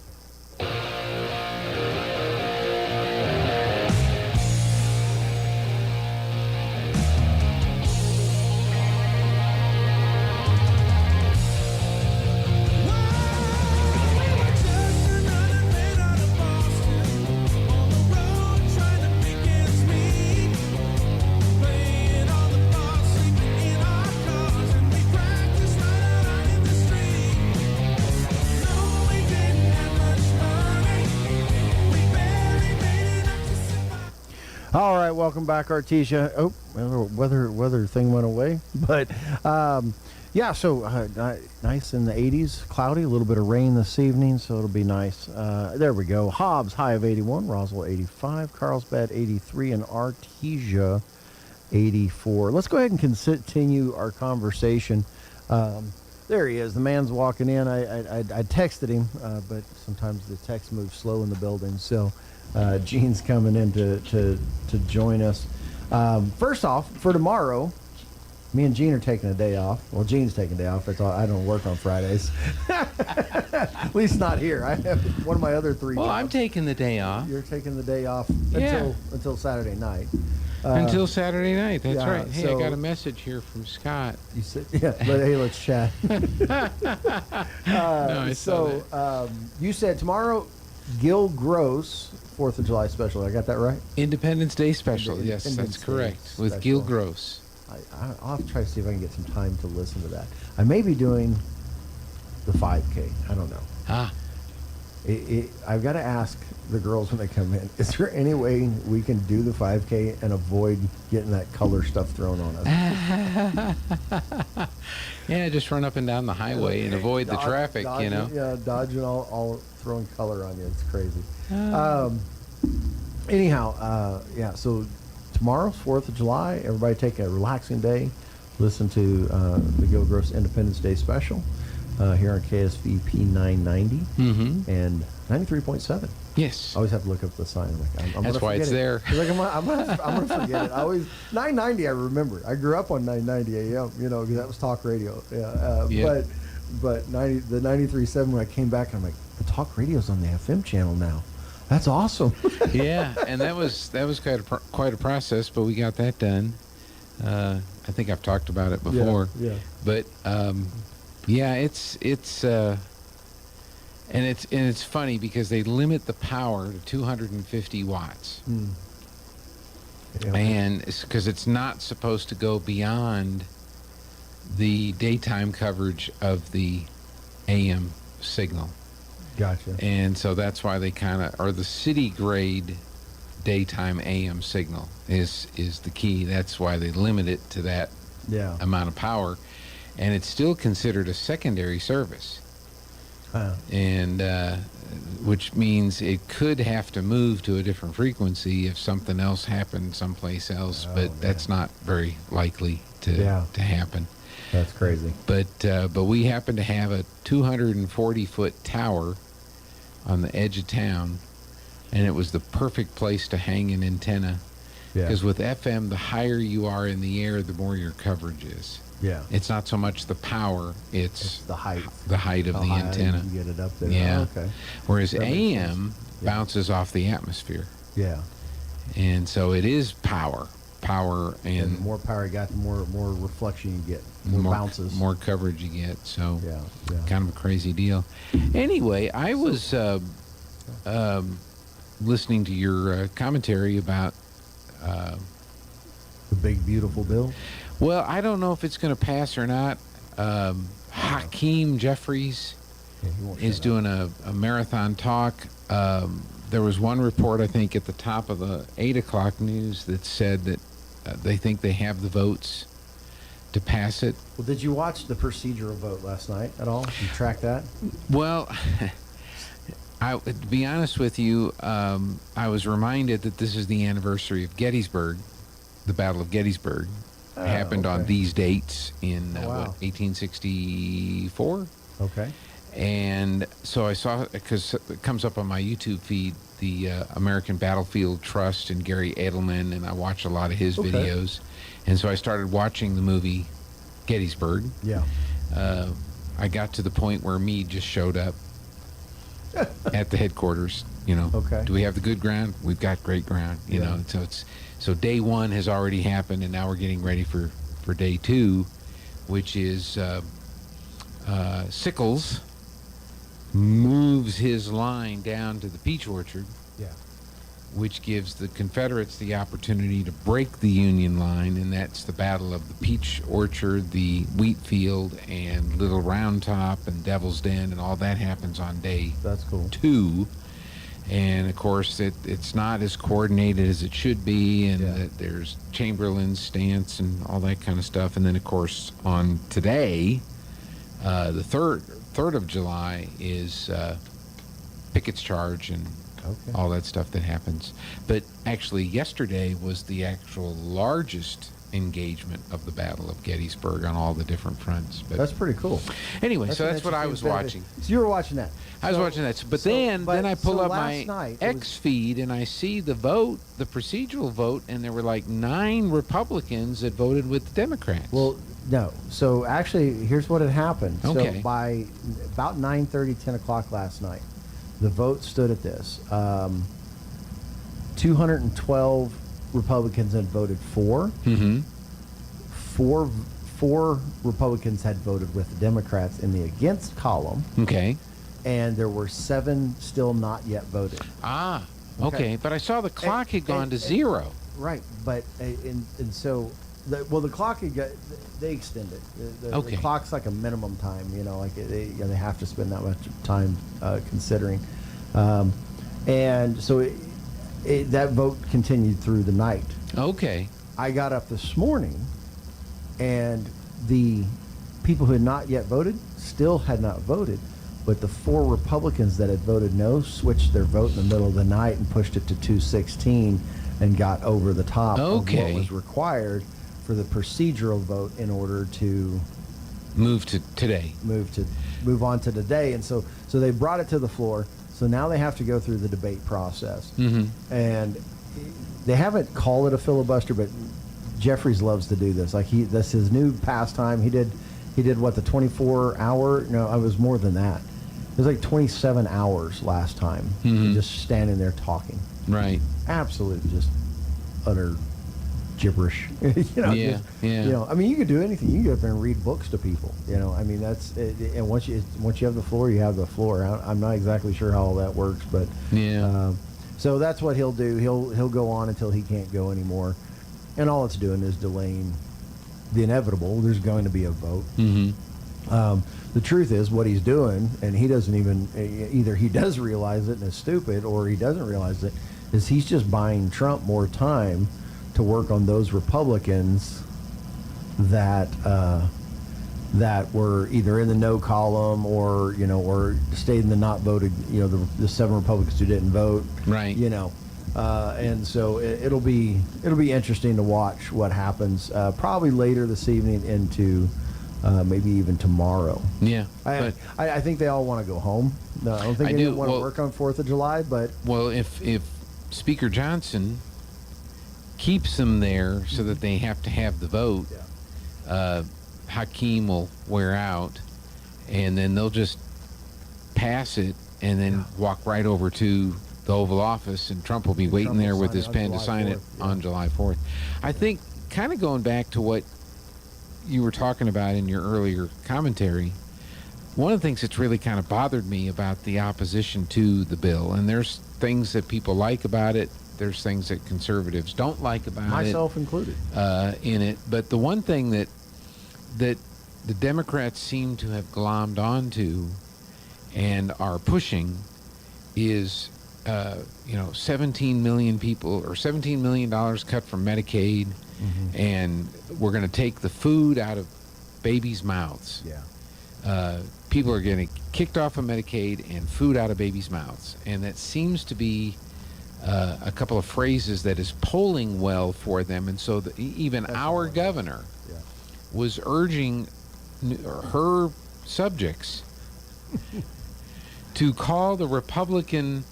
All right, welcome back, Artesia. Oh, weather thing went away, but yeah. So nice in the 80s, cloudy, a little bit of rain this evening, so it'll be nice. There we go. Hobbs high of 81, Roswell 85, Carlsbad 83, and Artesia 84. Let's go ahead and continue our conversation. There he is. The man's walking in. I texted him, but sometimes the text moves slow in the building, so. Gene's coming in to join us. First off, for tomorrow, me and Gene are taking a day off. Well, Gene's taking a day off. I don't work on Fridays. At least not here. I have one of my other three Well, jobs. I'm taking the day off. You're taking the day off Yeah. until Saturday night. Until Saturday night. That's yeah, right. Hey, so- I got a message here from Scott. You said, yeah, hey, let's chat. I saw You said tomorrow, Gil Gross 4th of July special. I got that right? Independence Day special. Yes, Independence that's Day correct. With special. Gil Gross. I'll have to try to see if I can get some time to listen to that. I may be doing the 5K. I don't know. I've got to ask the girls when they come in, is there any way we can do the 5K and avoid getting that color stuff thrown on us? Yeah, just run up and down the highway and avoid the traffic, you know. Yeah, dodging all throwing color on you. It's crazy. Anyhow, yeah, so tomorrow's 4th of July. Everybody take a relaxing day. Listen to the Gil Gross Independence Day special here on KSVP 990 and 93.7. Yes. I always have to look up the sign. I'm That's why it's there. Like, I'm gonna forget it. I always 990. I remember. I grew up on 990 AM. You know, because that was talk radio. Yeah. Yeah. But the 93.7 when I came back, I'm like, the talk radio's on the FM channel now. That's awesome. Yeah, and that was quite a process, but we got that done. I think I've talked about it before. Yeah. But yeah, it's funny because they limit the power to 250 watts. Yeah. And because it's not supposed to go beyond the daytime coverage of the AM signal. Gotcha. And so that's why they or the city grade daytime AM signal is the key. That's why they limit it to that amount of power. And it's still considered a secondary service. And which means it could have to move to a different frequency if something else happened someplace else, but that's not very likely to happen. That's crazy. But we happen to have a 240-foot tower on the edge of town, and it was the perfect place to hang an antenna. Because with FM, the higher you are in the air, the more your coverage is. Yeah. It's not so much the power, it's the height. The height of the antenna. You get it up there. Yeah. Oh, okay. Whereas That makes AM sense. bounces off the atmosphere. Yeah. And so it is power. And the more power you got, the more reflection you get. More bounces. More coverage you get. So yeah. kind of a crazy deal. Anyway, I was listening to your commentary about the big beautiful bill. Well, I don't know if it's going to pass or not. Hakeem Jeffries is doing a marathon talk. There was one report, I think, at the top of the 8 o'clock news that said that they think they have the votes to pass it. Well, did you watch the procedural vote last night at all? Did you track that? Well, to be honest with you, I was reminded that this is the anniversary of Gettysburg, the Battle of Gettysburg. Happened on these dates in 1864. Okay. And so I saw, because it comes up on my YouTube feed, the American Battlefield Trust and Gary Edelman, and I watch a lot of his videos. And so I started watching the movie Gettysburg. Yeah. I got to the point where Meade just showed up at the headquarters. You know, do we have the good ground? We've got great ground. You know, so day one has already happened, and now we're getting ready for day two, which is Sickles moves his line down to the peach orchard, which gives the Confederates the opportunity to break the Union line, and that's the Battle of the Peach Orchard, the wheat field, and Little Round Top, and Devil's Den, and all that happens on day 2. And of course, it's not as coordinated as it should be, and that there's Chamberlain's stance and all that kind of stuff. And then, of course, on today, the 3rd of July is Pickett's charge and all that stuff that happens. But actually, yesterday was the actual largest engagement of the Battle of Gettysburg on all the different fronts. But that's pretty cool. Anyway, so that's what I was watching. So you were watching that. I was watching that. But then I pull up my X feed and I see the vote, the procedural vote, and there were like 9 Republicans that voted with the Democrats. Well, no. So actually, here's what had happened. Okay. So by about 9:30, 10 o'clock last night, the vote stood at this. 212 Republicans had voted for. Mm-hmm. Four Republicans had voted with the Democrats in the against column. Okay. And there were 7 still not yet voted. Ah, okay. But I saw the clock had gone to 0. Right, but and so, the clock they extend it. The clock's like a minimum time. Like they have to spend that much time considering, and so that vote continued through the night. Okay. I got up this morning, and the people who had not yet voted still had not voted. But the 4 Republicans that had voted no switched their vote in the middle of the night and pushed it to 216 and got over the top of what was required for the procedural vote in order to move to today. Move on to today. And so they brought it to the floor. So now they have to go through the debate process. Mm-hmm. And they haven't called it a filibuster, but Jeffries loves to do this. Like that's his new pastime. He did what, the 24-hour? No, it was more than that. It was like 27 hours last time. Mm-hmm. Just standing there talking. Right. Absolute, just utter gibberish. I mean, you could do anything. You can get up there and read books to people. I mean, that's it. And once you have the floor, you have the floor. I'm not exactly sure how all that works, but so that's what he'll do. He'll go on until he can't go anymore, and all it's doing is delaying the inevitable. There's going to be a vote. Mm-hmm. The truth is, what he's doing, and he doesn't even, either he does realize it and is stupid, or he doesn't realize it, is he's just buying Trump more time to work on those Republicans that were either in the no column or stayed in the not voted. The 7 Republicans who didn't vote. Right. And so it'll be interesting to watch what happens. Probably later this evening into maybe even tomorrow. Yeah. I think they all want to go home. No, I don't think they want to work on 4th of July. But if Speaker Johnson keeps them there so that they have to have the vote, Hakeem will wear out, and then they'll just pass it and then walk right over to the Oval Office, and Trump will be waiting there with his pen to sign it on July 4th. I think, kind of going back to what you were talking about in your earlier commentary, one of the things that's really kind of bothered me about the opposition to the bill, and there's things that people like about it, there's things that conservatives don't like about myself included, in it. But the one thing that the Democrats seem to have glommed onto and are pushing is 17 million people, or $17 million cut from Medicaid, and we're going to take the food out of babies' mouths. People are getting kicked off of Medicaid and food out of babies' mouths, and that seems to be a couple of phrases that is polling well for them. And so even our governor was urging her subjects to call the Republican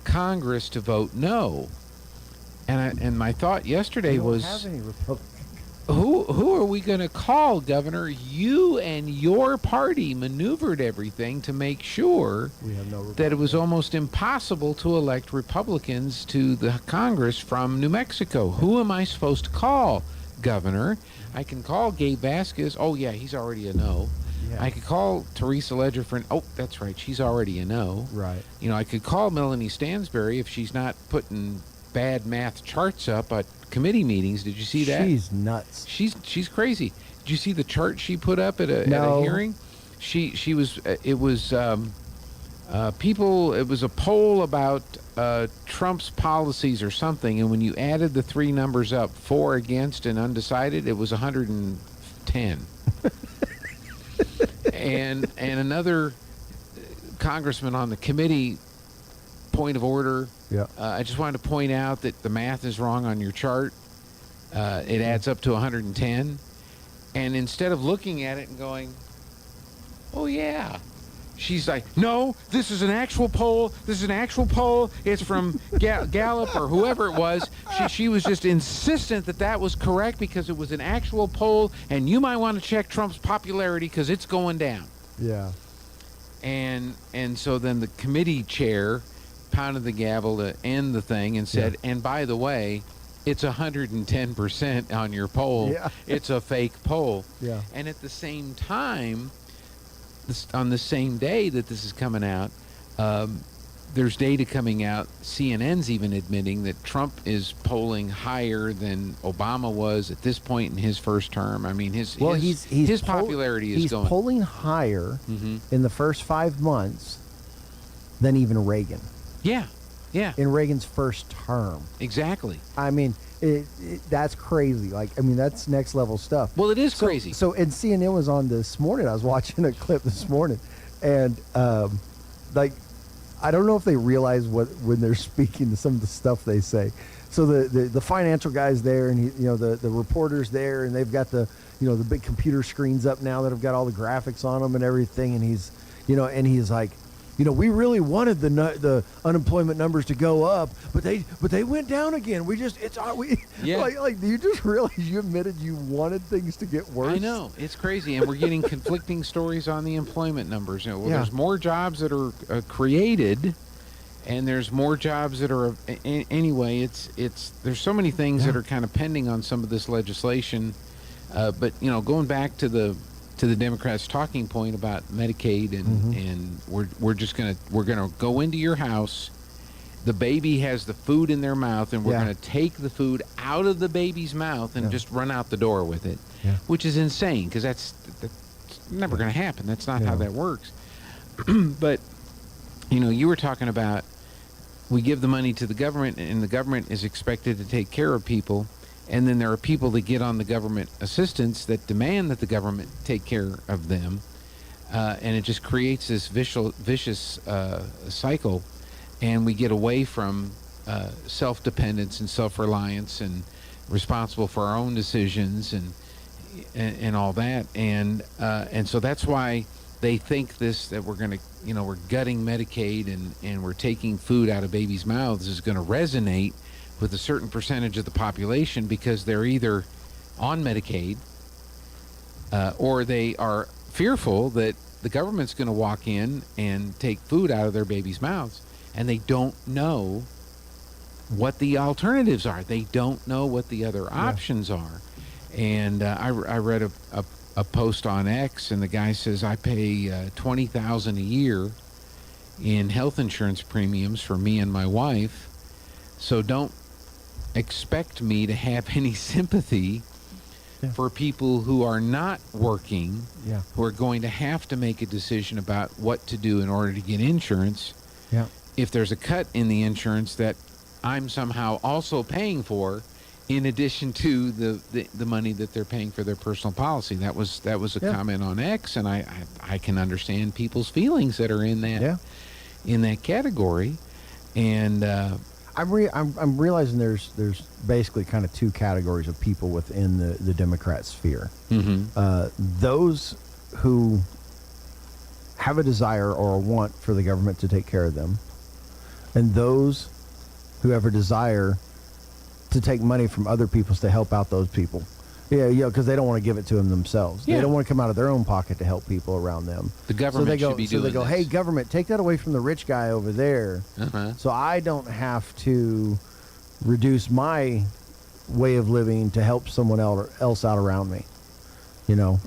Congress to vote no. And my thought yesterday was, who are we going to call, Governor? You and your party maneuvered everything to make sure that it was almost impossible to elect Republicans to the Congress from New Mexico. Who am I supposed to call, Governor? I can call Gabe Vasquez. Oh, yeah, he's already a no. I could call Teresa Ledger for oh, that's right, she's already a no. Right. I could call Melanie Stansbury if she's not putting bad math charts up at committee meetings. Did you see that? She's nuts. She's crazy. Did you see the chart she put up at a hearing? She was it was it was a poll about Trump's policies or something, and when you added the three numbers up, for, against, and undecided, it was 110. and another congressman on the committee, point of order. Yeah. I just wanted to point out that the math is wrong on your chart. It adds up to 110. And instead of looking at it and going, oh, yeah. She's like, no, this is an actual poll. This is an actual poll. It's from Gallup or whoever it was. She was just insistent that was correct because it was an actual poll, and you might want to check Trump's popularity because it's going down. Yeah. And so then the committee chair pounded the gavel to end the thing and said, and by the way, it's 110% on your poll. Yeah. It's a fake poll. Yeah. And at the same time, on the same day that this is coming out, there's data coming out. CNN's even admitting that Trump is polling higher than Obama was at this point in his first term. I mean, his popularity is going. He's polling higher in the first 5 months than even Reagan. Yeah. In Reagan's first term. Exactly. I mean, that's crazy. That's next level stuff. Well, it is crazy. So, and CNN was on this morning. I was watching a clip this morning, and I don't know if they realize when they're speaking to some of the stuff they say. So the financial guy's there, and the reporter's there, and they've got the big computer screens up now that have got all the graphics on them and everything, and he's like, we really wanted the unemployment numbers to go up, but they went down again. Do you just realize you admitted you wanted things to get worse? I know, it's crazy, and we're getting conflicting stories on the employment numbers. There's more jobs that are created, and there's more jobs that are anyway. There's so many things that are kind of pending on some of this legislation, but going back to the Democrats' talking point about Medicaid, and we're gonna go into your house. The baby has the food in their mouth, and we're gonna take the food out of the baby's mouth and just run out the door with it, which is insane because that's never gonna happen. That's not how that works. But you were talking about we give the money to the government, and the government is expected to take care of people. And then there are people that get on the government assistance that demand that the government take care of them. And it just creates this vicious cycle. And we get away from self-dependence and self-reliance and responsible for our own decisions and all that. And so that's why they think that we're going to, we're gutting Medicaid and we're taking food out of babies' mouths is going to resonate with a certain percentage of the population because they're either on Medicaid or they are fearful that the government's going to walk in and take food out of their babies' mouths, and they don't know what the alternatives are. They don't know what the other options are. And I read a post on X, and the guy says, I pay $20,000 a year in health insurance premiums for me and my wife, so don't expect me to have any sympathy for people who are not working, who are going to have to make a decision about what to do in order to get insurance. If there's a cut in the insurance that I'm somehow also paying for, in addition to the money that they're paying for their personal policy. That was a comment on X, and I can understand people's feelings that are in that category. And I'm realizing there's basically kind of two categories of people within the Democrat sphere. Those who have a desire or a want for the government to take care of them, and those who have a desire to take money from other people's to help out those people. Because they don't want to give it to them themselves. They don't want to come out of their own pocket to help people around them. The government should be doing this. So they go, hey, government, take that away from the rich guy over there, so I don't have to reduce my way of living to help someone else out around me.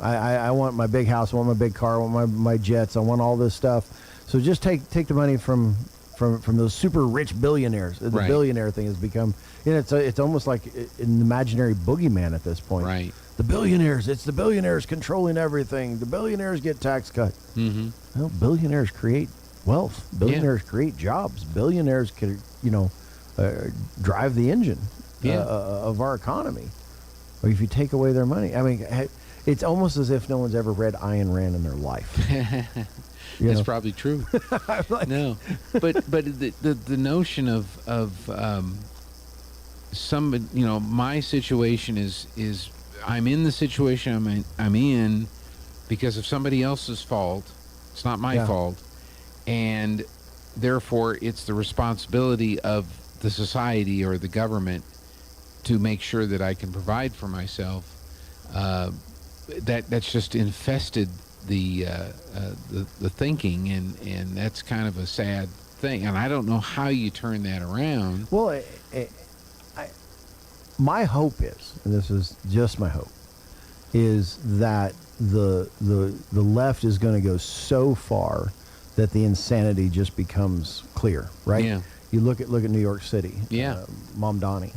I want my big house, I want my big car, I want my jets, I want all this stuff. So just take the money from those super rich billionaires. The billionaire thing has become, it's almost like an imaginary boogeyman at this point. Right. The billionaires, it's the billionaires controlling everything. The billionaires get tax cut. Well, billionaires create wealth. Billionaires create jobs. Billionaires could, drive the engine of our economy. Or if you take away their money, I mean, it's almost as if no one's ever read Ayn Rand in their life. That's probably true. No, but the notion of some, my situation is I'm in the situation I'm in because of somebody else's fault. It's not my fault, and therefore it's the responsibility of the society or the government to make sure that I can provide for myself. That's just infested the thinking, and that's kind of a sad thing. And I don't know how you turn that around. Well, my hope is, and this is just my hope, is that the left is going to go so far that the insanity just becomes clear, right? Yeah. You look at New York City. Yeah. Mamdani,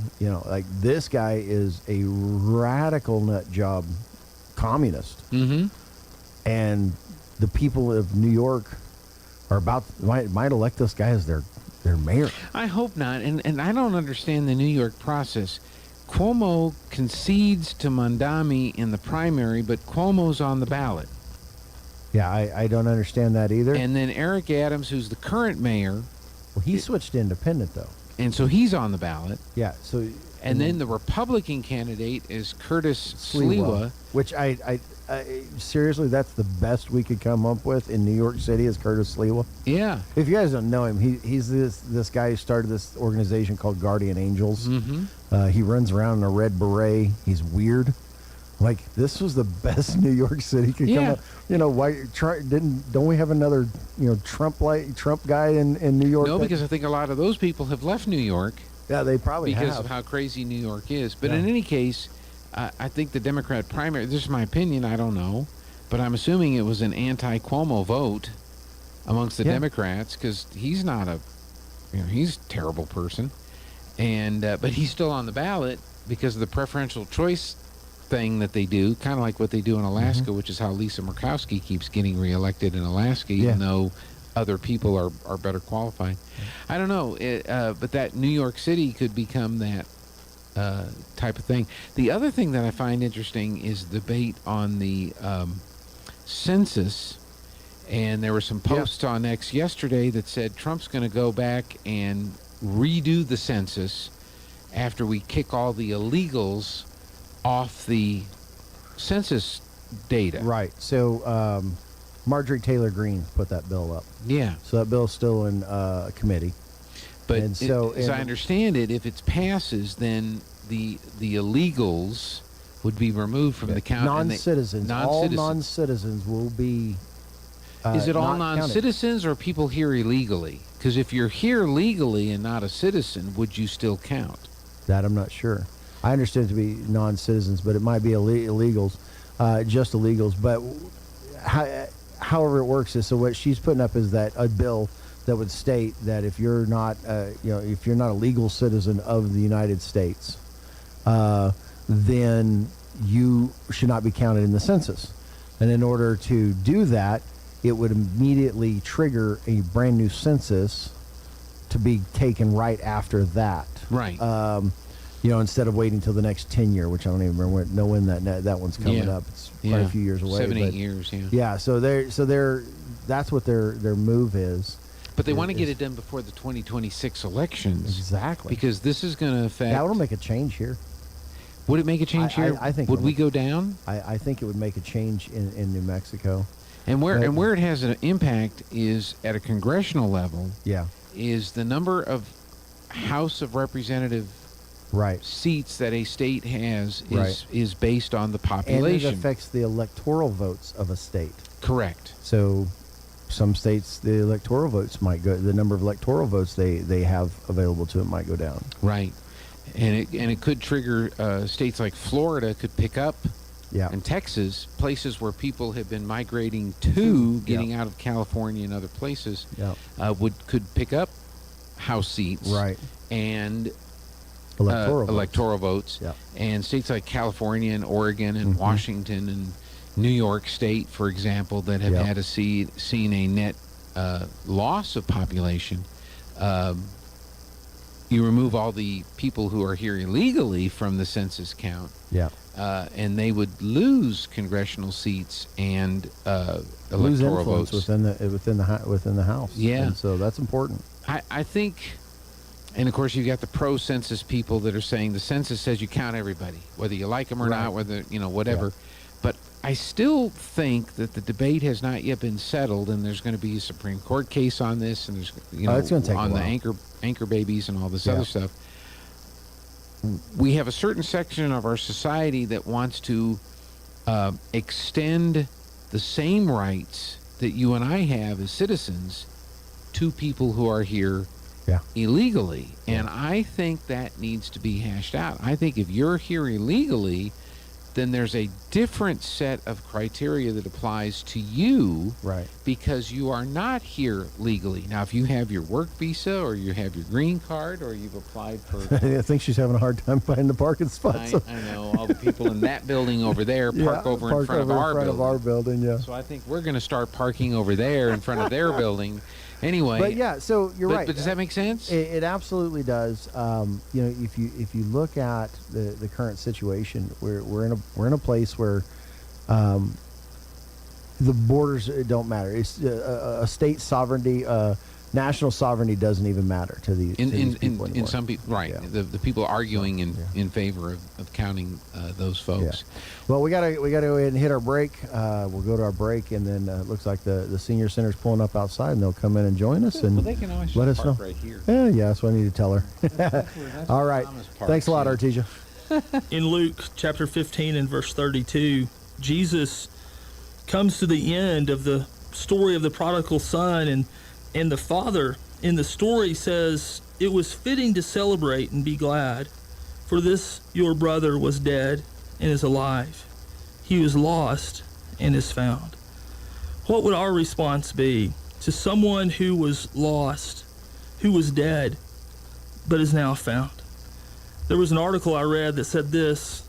like this guy is a radical nut job communist. Mm-hmm. And the people of New York are might elect this guy as their mayor. I hope not. And I don't understand the New York process. Cuomo concedes to Mamdani in the primary, but Cuomo's on the ballot. Yeah, I don't understand that either. And then Eric Adams, who's the current mayor. Well, he switched to independent, though. And so he's on the ballot. Yeah. So. And then the Republican candidate is Curtis Sliwa. Which I seriously, that's the best we could come up with in New York City is Curtis Sliwa. Yeah. If you guys don't know him, he's this guy who started this organization called Guardian Angels. Mm-hmm. He runs around in a red beret. He's weird. Like, this was the best New York City could come up. Don't we have another Trump guy in New York? No, because I think a lot of those people have left New York. Yeah, they probably because have. of how crazy New York is. But in any case, I think the Democrat primary, this is my opinion, I don't know, but I'm assuming it was an anti-Cuomo vote amongst the Democrats, because he's not he's a terrible person. And but he's still on the ballot because of the preferential choice thing that they do, kind of like what they do in Alaska, which is how Lisa Murkowski keeps getting reelected in Alaska, even though other people are better qualified. I don't know, but that New York City could become that type of thing. The other thing that I find interesting is debate on the census, and there were some posts on X yesterday that said Trump's going to go back and redo the census after we kick all the illegals off the census data. Right. So Marjorie Taylor Greene put that bill up. Yeah. So that bill's still in committee. But as I understand it, if it passes, then the illegals would be removed from the count. Non-citizens. All non-citizens will be. Is it all non-citizens or people here illegally? Because if you're here legally and not a citizen, would you still count? That I'm not sure. I understand it to be non-citizens, but it might be illegals, just illegals. But however it works is, so what she's putting up is that a bill that would state that if you're not, if you're not a legal citizen of the United States, then you should not be counted in the census. And in order to do that, it would immediately trigger a brand new census to be taken right after that. Right. Instead of waiting till the next 10 year, which I don't even know when that one's coming up. It's quite a few years away. 7-8 years. Yeah. Yeah. So that's what their move is. But they want to get it done before the 2026 elections. Exactly. Because this is going to affect. That will make a change here. Would it make a change here? I think. Would we go down? I think it would make a change in New Mexico. And where it has an impact is at a congressional level. Yeah. Is the number of House of Representative seats that a state has is based on the population. And it affects the electoral votes of a state. Correct. So some states, the electoral votes might go, the number of electoral votes they have available to it might go down. Right. And it could trigger states like Florida could pick up, and Texas, places where people have been migrating to, getting out of California and other places, could pick up House seats, and electoral votes. And states like California and Oregon and Washington and New York State, for example, that have had seen a net loss of population, you remove all the people who are here illegally from the census count. Yeah. And they would lose congressional seats and Lose electoral influence votes within the House. Yeah. And so that's important. I think, and of course, you've got the pro-census people that are saying the census says you count everybody, whether you like them or not, whether, whatever. Yeah. But I still think that the debate has not yet been settled, and there's going to be a Supreme Court case on this, and there's, it's going to take on a the while. anchor babies and all this other stuff. We have a certain section of our society that wants to extend the same rights that you and I have as citizens to people who are here illegally. And I think that needs to be hashed out. I think if you're here illegally, then there's a different set of criteria that applies to you, right? Because you are not here legally. Now, if you have your work visa or you have your green card or you've applied for... I think she's having a hard time finding the parking spots. I know. All the people in that building over there park in front of our building. Yeah. So I think we're going to start parking over there in front of their building. Anyway, but yeah, so you're right. But does that make sense? It absolutely does. If you look at the current situation, we're in a place where the borders don't matter. It's a state sovereignty, national sovereignty doesn't even matter to these people anymore. In some people, right? Yeah. The people arguing in favor of counting those folks. Yeah. Well, we gotta go ahead and hit our break. We'll go to our break, and then it looks like the senior center's pulling up outside, and they'll come in and join us and they can always let us park know. Right here. Yeah, that's what I need to tell her. That's all right. Thanks a lot, Artesia. In Luke chapter 15 and verse 32, Jesus comes to the end of the story of the prodigal son, and the father in the story says, "It was fitting to celebrate and be glad, for this your brother was dead and is alive. He was lost and is found." What would our response be to someone who was lost, who was dead, but is now found? There was an article I read that said this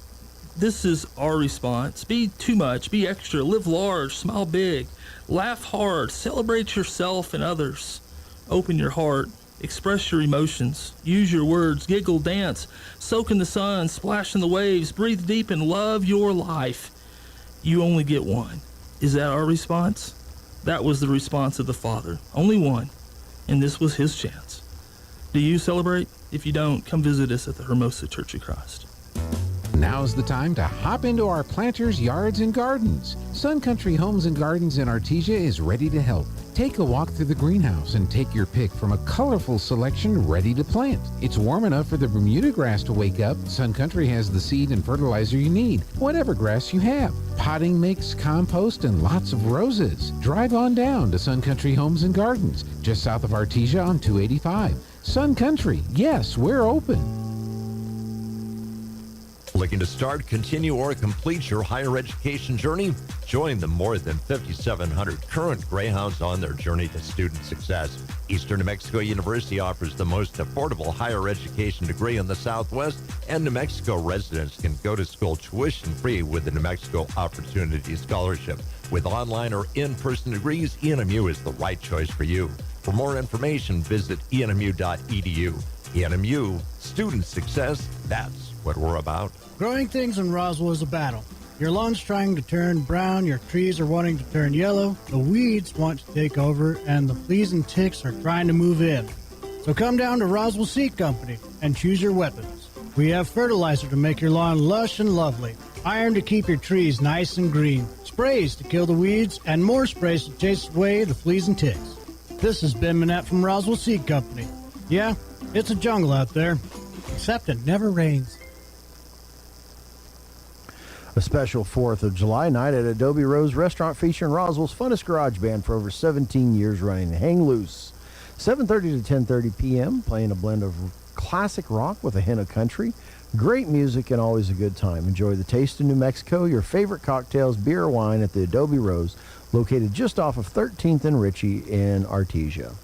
is our response. Be too much, be extra, live large, smile big, laugh hard, celebrate yourself and others. Open your heart, express your emotions, use your words, giggle, dance, soak in the sun, splash in the waves, breathe deep and love your life. You only get one. Is that our response? That was the response of the Father. Only one. And this was his chance. Do you celebrate? If you don't, come visit us at the Hermosa Church of Christ. Now's the time to hop into our planters, yards, and gardens. Sun Country Homes and Gardens in Artesia is ready to help. Take a walk through the greenhouse and take your pick from a colorful selection ready to plant. It's warm enough for the Bermuda grass to wake up. Sun Country has the seed and fertilizer you need, whatever grass you have. Potting mix, compost, and lots of roses. Drive on down to Sun Country Homes and Gardens, just south of Artesia on 285. Sun Country, yes, we're open. Looking to start, continue, or complete your higher education journey? Join the more than 5,700 current Greyhounds on their journey to student success. Eastern New Mexico University offers the most affordable higher education degree in the Southwest, and New Mexico residents can go to school tuition-free with the New Mexico Opportunity Scholarship. With online or in-person degrees, ENMU is the right choice for you. For more information, visit enmu.edu. ENMU, student success, that's what we're about. Growing things in Roswell is a battle. Your lawn's trying to turn brown, your trees are wanting to turn yellow, the weeds want to take over, and the fleas and ticks are trying to move in. So come down to Roswell Seed Company and choose your weapons. We have fertilizer to make your lawn lush and lovely, iron to keep your trees nice and green, sprays to kill the weeds, and more sprays to chase away the fleas and ticks. This is Ben Manette from Roswell Seed Company. Yeah, it's a jungle out there, except it never rains. A special 4th of July night at Adobe Rose Restaurant featuring Roswell's funnest garage band for over 17 years running. Hang Loose. 7:30 to 10:30 p.m. Playing a blend of classic rock with a hint of country. Great music and always a good time. Enjoy the taste of New Mexico, your favorite cocktails, beer, or wine at the Adobe Rose, located just off of 13th and Ritchie in Artesia.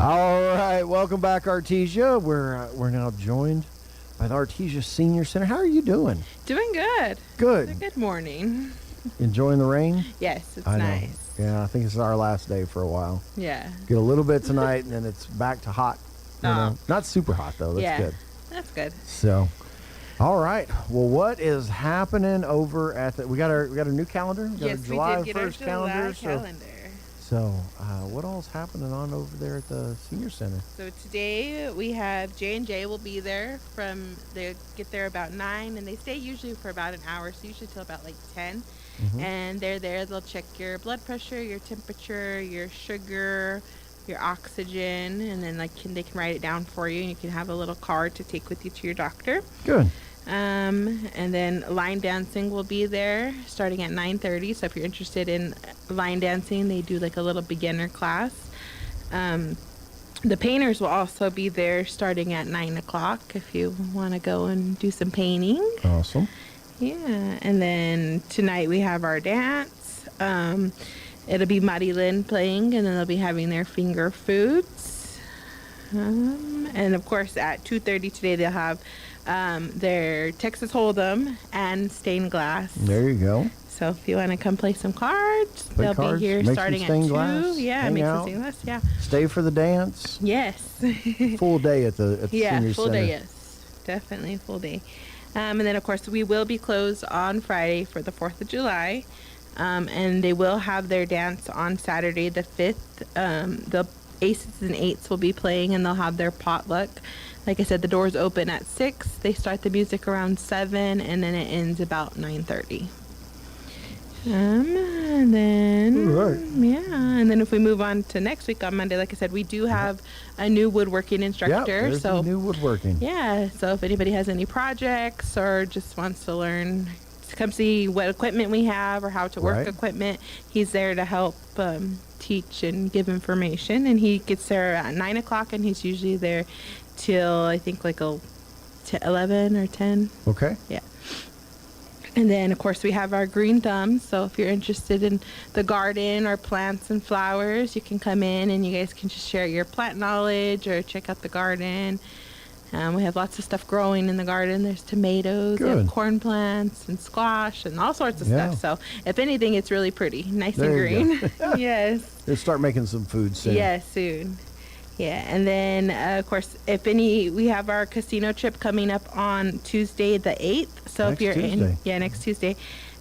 All right, welcome back, Artesia. We're now joined by the Artesia Senior Center. How are you doing? Doing good. Good. It's a good morning. Enjoying the rain? Yes, it's I know. nice. Yeah, I think this is our last day for a while. Yeah. Get a little bit tonight, and then it's back to hot. You know? Not super hot though. That's good. That's good. So, all right. Well, what is happening over at the? We got a new calendar. We got Yes, our July we did get 1st our calendar. July calendar. So, what all's happening on over there at the Senior Center? So today we have J&J will be there they get there about 9 and they stay usually for about an hour, so usually till about like 10. And they're there, they'll check your blood pressure, your temperature, your sugar, your oxygen, and then they can write it down for you, and you can have a little card to take with you to your doctor. Good. And then line dancing will be there starting at 9:30. So if you're interested in line dancing, they do like a little beginner class. The painters will also be there starting at 9 o'clock if you want to go and do some painting. Awesome. Yeah. And then tonight we have our dance. It'll be Muddy Lynn playing, and then they'll be having their finger foods. And of course at 2:30 today they'll have their Texas Hold'em and stained glass. There you go. So if you want to come play some cards, they'll cards, be here make starting some at stained 2. glass, Yeah, hang make out. some stained glass. Yeah. Stay for the dance. Yes. Full day at the Yeah, Senior full Center. day. Yes, definitely full day. And then of course we will be closed on Friday for the 4th of July, and they will have their dance on Saturday the 5th. The Aces and Eights will be playing, and they'll have their potluck. Like I said, the doors open at 6. They start the music around 7, and then it ends about 9:30. And then, and then if we move on to next week on Monday, like I said, we do have a new woodworking instructor. There's so the new woodworking. yeah, so if anybody has any projects or just wants to learn to come see what equipment we have or how to work Right. equipment, he's there to help teach and give information. And he gets there at 9 o'clock, and he's usually there till I think like 11 or 10. Okay. Yeah. And then, of course, we have our green thumbs. So if you're interested in the garden or plants and flowers, you can come in and you guys can just share your plant knowledge or check out the garden. We have lots of stuff growing in the garden. There's tomatoes, we have Good. corn plants and squash and all sorts of Yeah. stuff. So if anything, it's really pretty, nice There and you green. Yes. Let's start making some food soon. Yeah, soon. Yeah, and then of course, we have our casino trip coming up on Tuesday the 8th. So Next if you're Tuesday. next Tuesday,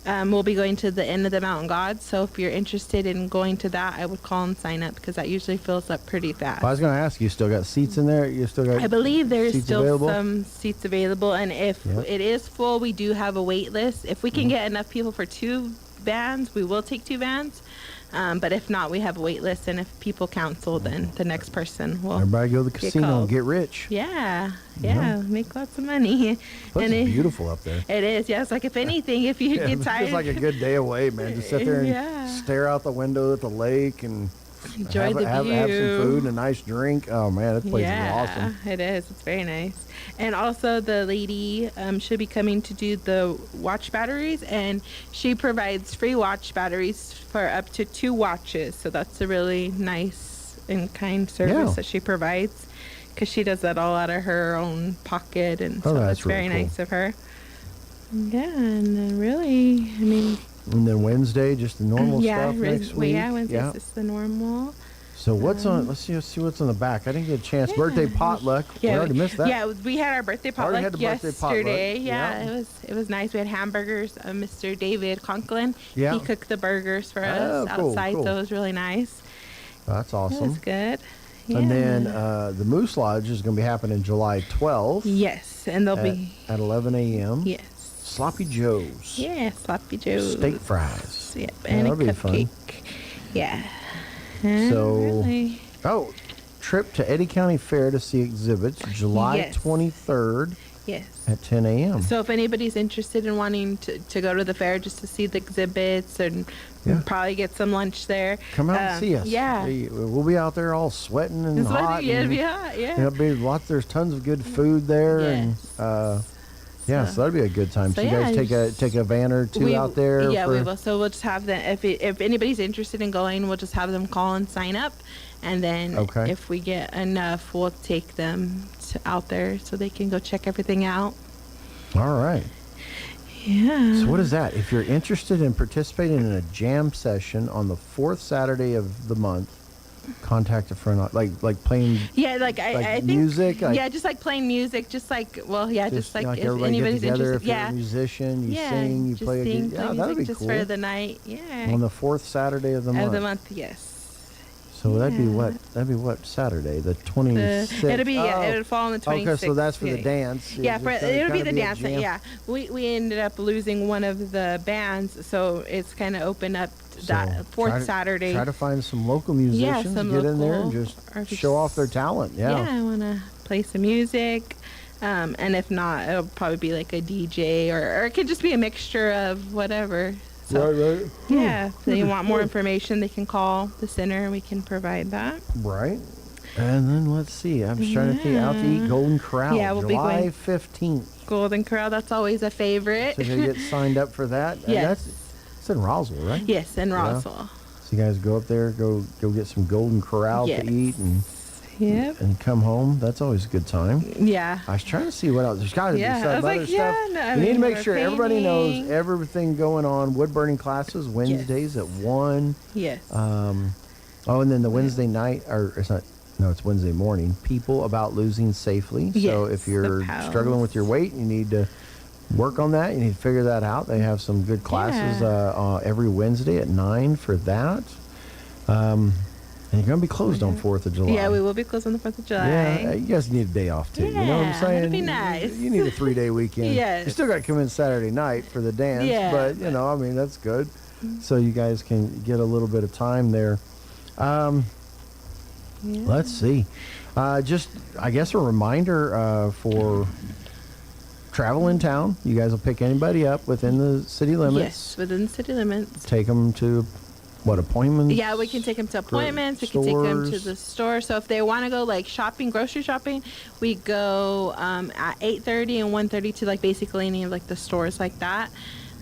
we'll be going to the End of the Mountain Gods. So if you're interested in going to that, I would call and sign up because that usually fills up pretty fast. I was going to ask, you still got seats in there? You still got? I believe there's seats still available? some seats available, and if Yep. it is full, we do have a wait list. If we can get enough people for 2 bands, we will take 2 bands. But if not, we have a wait list, and if people cancel, then the next person will. Everybody go to the get casino and called. get rich. Yeah, Yeah. make lots of money. Plus, And it's it- beautiful up there. It is, yeah. It's like if anything, if you Yeah, get it's tired, just like a good day away, man. Just sit there and Yeah. stare out the window at the lake and Enjoy have, the have some view. food and a nice drink. Oh man, that place yeah, is awesome. it is. It's very nice. And also, the lady should be coming to do the watch batteries, and she provides free watch batteries for up to 2 watches. So that's a really nice and kind service Yeah. that she provides, because she does that all out of her own pocket, and Oh, so that's that's very really cool. nice of her. Yeah, and then really, I mean, And then Wednesday, just the normal stuff next week. yeah, Wednesday's just the normal. So what's on? Let's see what's on the back. I didn't get a chance. Birthday potluck. We already missed that. Yeah, we had our birthday Already potluck had the birthday yesterday. potluck. Yeah, Yeah. it was nice. We had hamburgers. Mr. David Conklin, Yeah. he cooked the burgers for Oh, us cool, outside, cool. so it was really nice. That's It awesome. was good. Yeah. And then the Moose Lodge is going to be happening July 12th. Yes, and they'll at, be at 11 a.m. Yes. Sloppy Joe's. Yeah, sloppy joes. Steak fries. Yep, Yeah, and a that'll be fun. cupcake. Yeah. And So, really, oh, trip to Eddy County Fair to see exhibits July Yes. 23rd yes. at 10 a.m. So if anybody's interested in wanting to go to the fair just to see the exhibits and Yeah. probably get some lunch there, Come out and see us. Yeah. We'll be out there all sweating and It's hot. funny, yeah, it'd and be hot, yeah. There'll be there's tons of good food there. Yes. And Yeah, so that'd be a good time. So you guys take a van or two out there? Yeah, we will. So we'll just have them, if anybody's interested in going, we'll just have them call and sign up. And then if we get enough, we'll take them out there so they can go check everything out. All right. Yeah. So what is that? If you're interested in participating in a jam session on the 4th Saturday of the month, contact a friend. Like playing. Yeah, I think music. just like playing music. Just like just like if everybody anybody's get together, interested. If you're a musician, you sing, you play sing, a play that'd be music cool. just for the night. Yeah. On the 4th Saturday of the month. Of the month, yes. So that'd be what? That'd be what Saturday? The 26th. It'll be it'll fall on the 26th. Okay, so that's for the dance. Yeah, it'll be the dance. Yeah, we ended up losing one of the bands, so it's kind of opened up that 4th Saturday. Try to find some local musicians, get in there and just show off their talent. Yeah. Yeah, I want to play some music. And if not, it'll probably be like a DJ or it could just be a mixture of whatever. So, right. Yeah, if they want more information, they can call the center and we can provide that. Right. And then let's see. I'm just trying to think. Out to Eat Golden Corral. Yeah, we'll July be going 15th. Golden Corral, that's always a favorite. So you get signed up for that. Yes. It's in Roswell, right? Yes, in Roswell. Yeah. So you guys go up there, go get some Golden Corral to eat and come home. That's always a good time. Yeah. I was trying to see what else. There's got to be some other stuff. No, we need to make sure everybody knows everything going on. Wood burning classes Wednesdays at 1. Yes. And then the Wednesday night, or it's not. No, it's Wednesday morning. People about losing safely. So if you're struggling with your weight, you need to work on that. You need to figure that out. They have some good classes every Wednesday at 9 for that. And you're going to be closed on 4th of July. Yeah, we will be closed on the 4th of July. Yeah, you guys need a day off too. Yeah, you know what I'm saying? that'd be nice. You need a 3-day weekend. Yes. You still got to come in Saturday night for the dance. Yeah. But, that's good. So you guys can get a little bit of time there. Let's see. Just, I guess, a reminder for travel in town. You guys will pick anybody up within the city limits. Yes, within the city limits. Take them to, appointments? Yeah, we can take them to appointments. We can take them to the store. So if they want to go, grocery shopping, we go at 8:30 and 1:30 to, basically any of, the stores like that.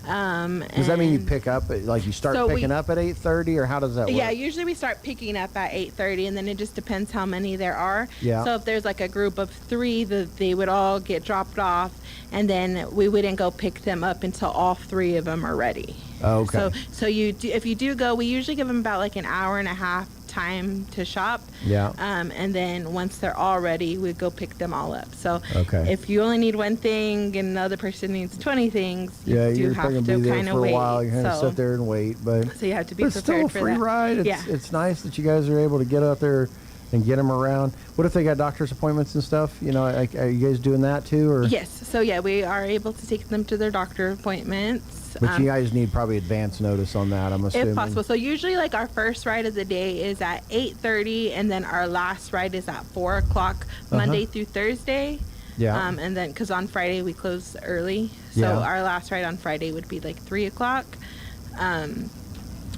Does that mean you pick up, you start picking up at 8:30, or how does that work? Yeah, usually we start picking up at 8:30, and then it just depends how many there are. Yeah. So if there's a group of 3, they would all get dropped off, and then we wouldn't go pick them up until all 3 of them are ready. Okay. So if you do go, we usually give them about an hour and a half time to shop. Yeah. And then once they're all ready, we go pick them all up. So if you only need one thing and another person needs 20 things, you do have to kind of for wait. a while. You kind of sit there and wait, but so you have to be it's prepared still a free ride. Yeah. It's nice that you guys are able to get out there and get them around. What if they got doctor's appointments and stuff? Are you guys doing that too? Or yes. So we are able to take them to their doctor appointments. But you guys need probably advance notice on that, I'm assuming. If possible. So usually our first ride of the day is at 8:30, and then our last ride is at 4 o'clock Monday through Thursday. Yeah. And then because on Friday we close early, so our last ride on Friday would be 3 o'clock.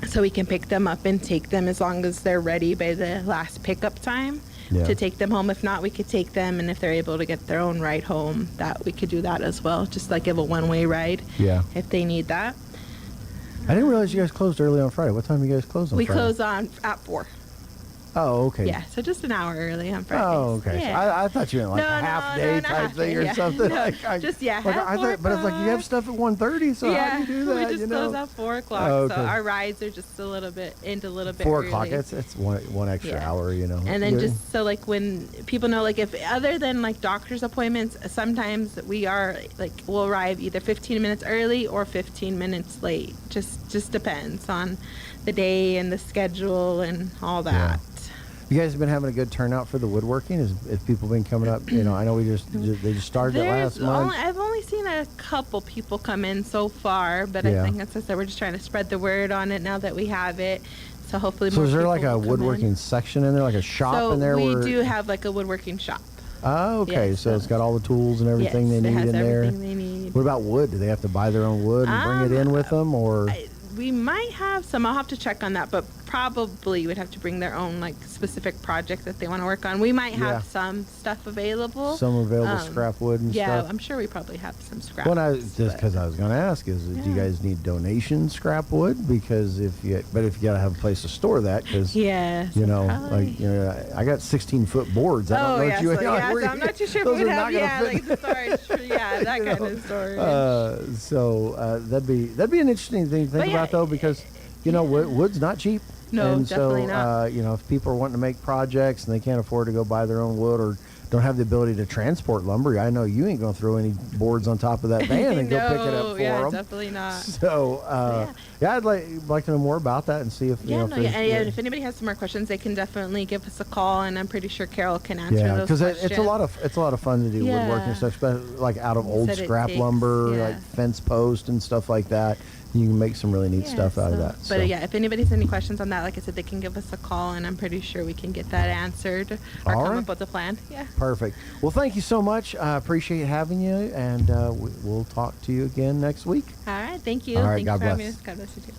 So we can pick them up and take them as long as they're ready by the last pickup time to take them home. If not, we could take them, and if they're able to get their own ride home, that we could do that as well. Just give a one-way ride if they need that. I didn't realize you guys closed early on Friday. What time do you guys close on Friday? We close at 4. Oh, okay. Yeah, so just an hour early on Fridays. Oh, okay. Yeah. So I thought you meant a half day type thing or something. No, just but it's you have stuff at 1:30, so how do you do that? We just close at 4 o'clock. Oh, okay. So our rides are just a little bit 4 o'clock. early. It's one extra hour, And then just so when people know, if other than doctor's appointments, sometimes we are we'll arrive either 15 minutes early or 15 minutes late. Just depends on the day and the schedule and all that. Yeah. You guys have been having a good turnout for the woodworking. Has people been coming up? I know they just started it last month. I've only seen a couple people come in so far, but I think, as I said, we're just trying to spread the word on it now that we have it. So hopefully more people will come in. So is there a woodworking section in there, a shop in there? So we do have a woodworking shop. Oh, okay. Yes, so it's got all the tools and everything they need in there. Everything they need. What about wood? Do they have to buy their own wood and bring it in with them, or? We might have some. I'll have to check on that, but probably would have to bring their own like specific project that they want to work on. We might have some stuff available. Some available scrap wood and stuff. Yeah, I'm sure we probably have some scrap. Well, just because I was going to ask do you guys need donation scrap wood? Because if you got to have a place to store that, because I got 16-foot boards. I don't know so I'm not too sure if we would have like the storage, that kind of storage. So that'd be an interesting thing to think about though, because wood's not cheap. No, and definitely not. If people are wanting to make projects and they can't afford to go buy their own wood or don't have the ability to transport lumber, I know you ain't going to throw any boards on top of that van and go pick it up for them. Definitely not. So, I'd like to know more about that and see if if anybody has some more questions, they can definitely give us a call, and I'm pretty sure Carol can answer those questions. Because it's a lot of fun to do woodworking stuff, especially like out of old scrap lumber, like fence posts and stuff like that. You can make some really neat stuff out of that. But if anybody has any questions on that, like I said, they can give us a call, and I'm pretty sure we can get that answered or come up with a plan. Yeah. Perfect. Well, thank you so much. I appreciate having you, and we'll talk to you again next week. All right. Thank you. All right. Thanks God for having bless. us. God bless you too.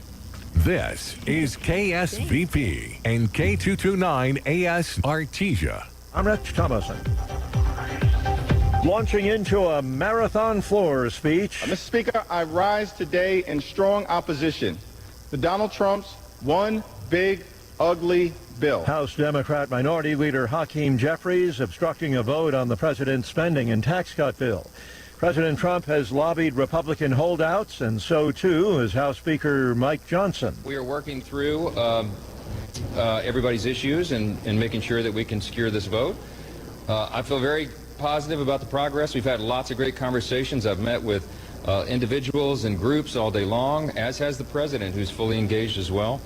This is KSVP and K229 AS Artesia. I'm Rich Thomason. Launching into a marathon floor speech. Mr. Speaker, I rise today in strong opposition to Donald Trump's one big, ugly bill. House Democrat Minority Leader Hakeem Jeffries obstructing a vote on the president's spending and tax cut bill. President Trump has lobbied Republican holdouts, and so too is House Speaker Mike Johnson. We are working through everybody's issues and making sure that we can secure this vote. I feel very positive about the progress. We've had lots of great conversations. I've met with individuals and groups all day long, as has the president, who's fully engaged as well,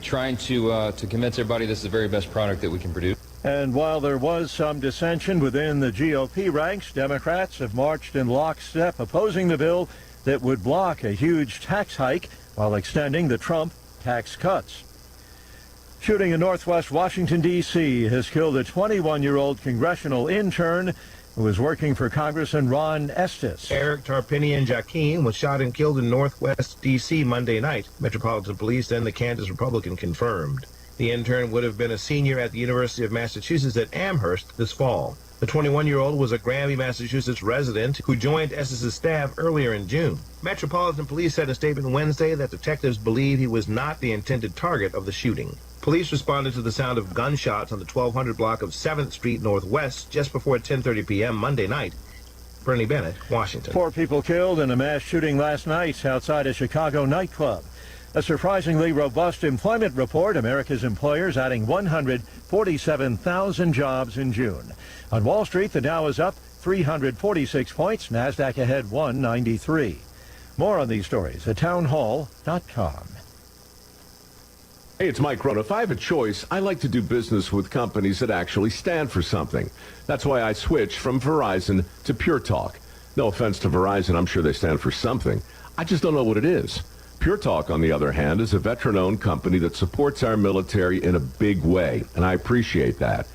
trying to convince everybody this is the very best product that we can produce. And while there was some dissension within the GOP ranks, Democrats have marched in lockstep opposing the bill that would block a huge tax hike while extending the Trump tax cuts. Shooting in northwest Washington, D.C. has killed a 21-year-old congressional intern who was working for Congressman Ron Estes. Eric Tarpinian Jaquin was shot and killed in northwest D.C. Monday night. Metropolitan Police and the Kansas Republican confirmed. The intern would have been a senior at the University of Massachusetts at Amherst this fall. The 21-year-old was a Granby, Massachusetts resident who joined Estes' staff earlier in June. Metropolitan Police said in a statement Wednesday that detectives believe he was not the intended target of the shooting. Police responded to the sound of gunshots on the 1200 block of 7th Street Northwest just before 10:30 p.m. Monday night. Bernie Bennett, Washington. 4 people killed in a mass shooting last night outside a Chicago nightclub. A surprisingly robust employment report, America's employers adding 147,000 jobs in June. On Wall Street, the Dow is up 346 points, NASDAQ ahead 193. More on these stories at townhall.com. Hey, it's Mike Rohn. If I have a choice, I like to do business with companies that actually stand for something. That's why I switched from Verizon to Pure Talk. No offense to Verizon, I'm sure they stand for something. I just don't know what it is. Pure Talk, on the other hand, is a veteran-owned company that supports our military in a big way, and I appreciate that.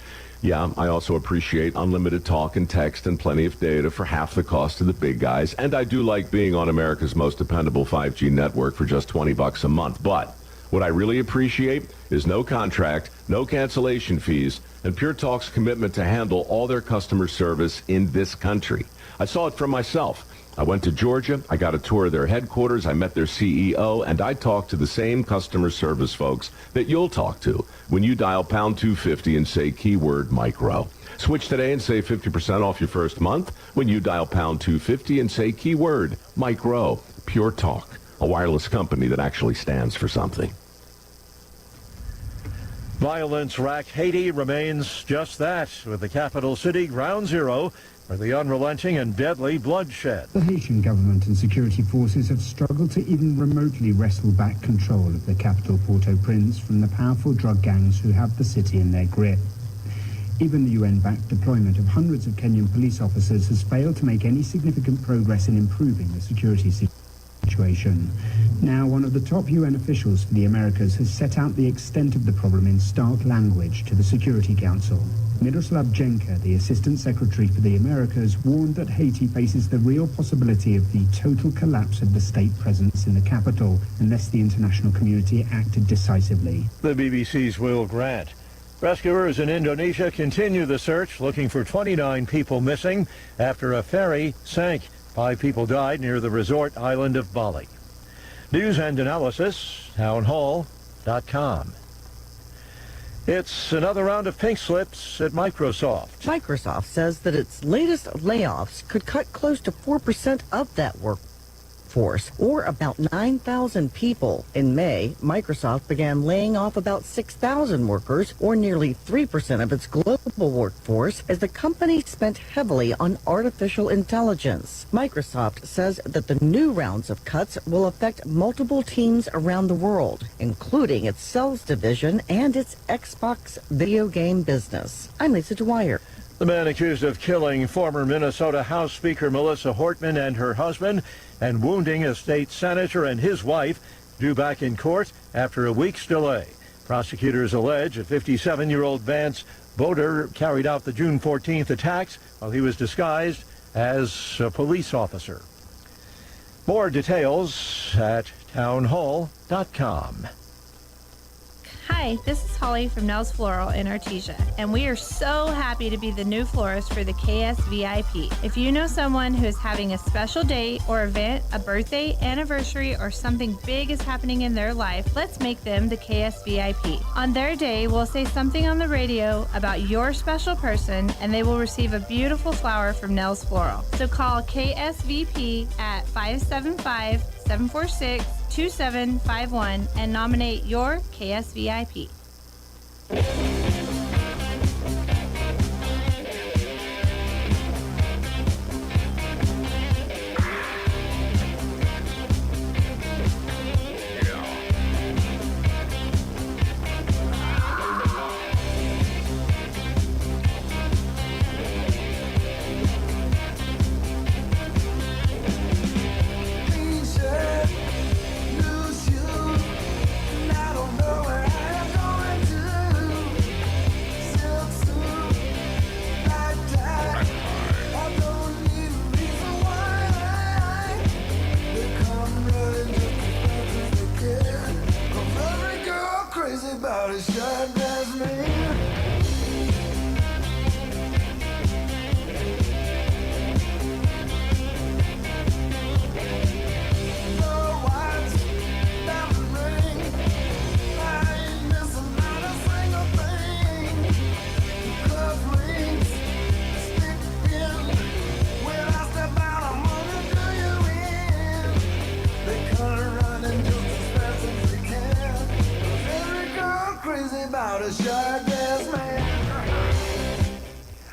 Yeah, I also appreciate unlimited talk and text and plenty of data for half the cost of the big guys, and I do like being on America's most dependable 5G network for just $20 a month, but what I really appreciate is no contract, no cancellation fees, and Pure Talk's commitment to handle all their customer service in this country. I saw it for myself. I went to Georgia, I got a tour of their headquarters, I met their CEO, and I talked to the same customer service folks that you'll talk to when you dial pound 250 and say keyword micro. Switch today and save 50% off your first month when you dial pound 250 and say keyword micro. Pure Talk, a wireless company that actually stands for something. Violence racked Haiti remains just that, with the capital city ground zero for the unrelenting and deadly bloodshed. The Haitian government and security forces have struggled to even remotely wrestle back control of the capital Port-au-Prince from the powerful drug gangs who have the city in their grip. Even the UN-backed deployment of hundreds of Kenyan police officers has failed to make any significant progress in improving the security situation. Now, one of the top UN officials for the Americas has set out the extent of the problem in stark language to the Security Council. Miroslav Jenka, the Assistant Secretary for the Americas, warned that Haiti faces the real possibility of the total collapse of the state presence in the capital unless the international community acted decisively. The BBC's Will Grant. Rescuers in Indonesia continue the search, looking for 29 people missing after a ferry sank. 5 people died near the resort island of Bali. News and analysis, townhall.com. It's another round of pink slips at Microsoft. Microsoft says that its latest layoffs could cut close to 4% of that workforce, or about 9,000 people. In May, Microsoft began laying off about 6,000 workers, or nearly 3% of its global workforce, as the company spent heavily on artificial intelligence. Microsoft says that the new rounds of cuts will affect multiple teams around the world, including its sales division and its Xbox video game business. I'm Lisa Dwyer. The man accused of killing former Minnesota House Speaker Melissa Hortman and her husband and wounding a state senator and his wife due back in court after a week's delay. Prosecutors allege a 57-year-old Vance Boder carried out the June 14th attacks while he was disguised as a police officer. More details at townhall.com. Hi, this is Holly from Nels Floral in Artesia, and we are so happy to be the new florist for the KSVIP. If you know someone who is having a special day or event, a birthday, anniversary, or something big is happening in their life, let's make them the KSVIP. On their day, we'll say something on the radio about your special person, and they will receive a beautiful flower from Nels Floral. So call KSVP at 575-746-2751 and nominate your KSVIP.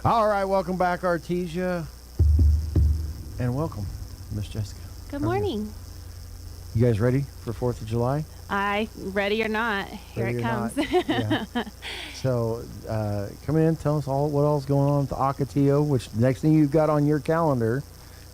All right, welcome back, Artesia, and welcome, Miss Jessica. Good morning. You guys ready for 4th of July? Ready or not, here Ready it comes. Yeah. So, come in, tell us all what all's going on at the Ocotillo, which the next thing you've got on your calendar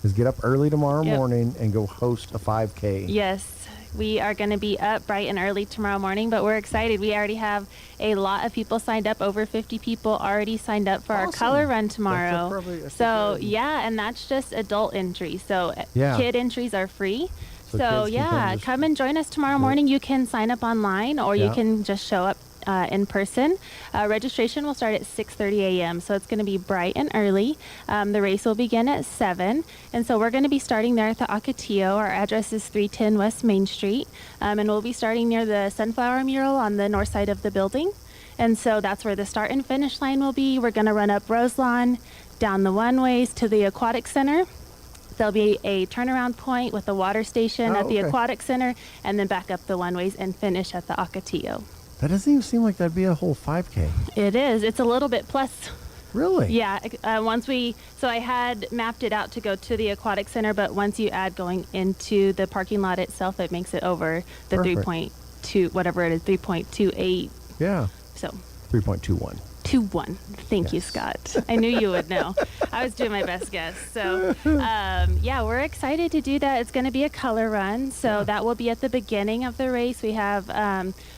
is get up early tomorrow morning and go host a 5K. Yes. We are going to be up bright and early tomorrow morning, but we're excited. We already have a lot of people signed up. Over 50 people already signed up for our color run tomorrow. And that's just adult entry. So kid entries are free. So come and join us tomorrow morning. You can sign up online or you can just show up in person. Registration will start at 6:30 a.m. So it's going to be bright and early. The race will begin at 7. And so we're going to be starting there at the Ocotillo. Our address is 310 West Main Street. And we'll be starting near the sunflower mural on the north side of the building. And so that's where the start and finish line will be. We're going to run up Roselawn, down the one-ways to the Aquatic Center. There'll be a turnaround point with a water station at the Aquatic Center, and then back up the one-ways and finish at the Ocotillo. That doesn't even seem like that'd be a whole 5K. It is. It's a little bit plus. Really? Yeah. So I had mapped it out to go to the Aquatic Center, but once you add going into the parking lot itself, it makes it over the 3.2, whatever it is, 3.28. Yeah. So. 3.21. 2-1. Thank you, Scott. I knew you would know. I was doing my best guess. So, yeah, we're excited to do that. It's going to be a color run. So that will be at the beginning of the race. We have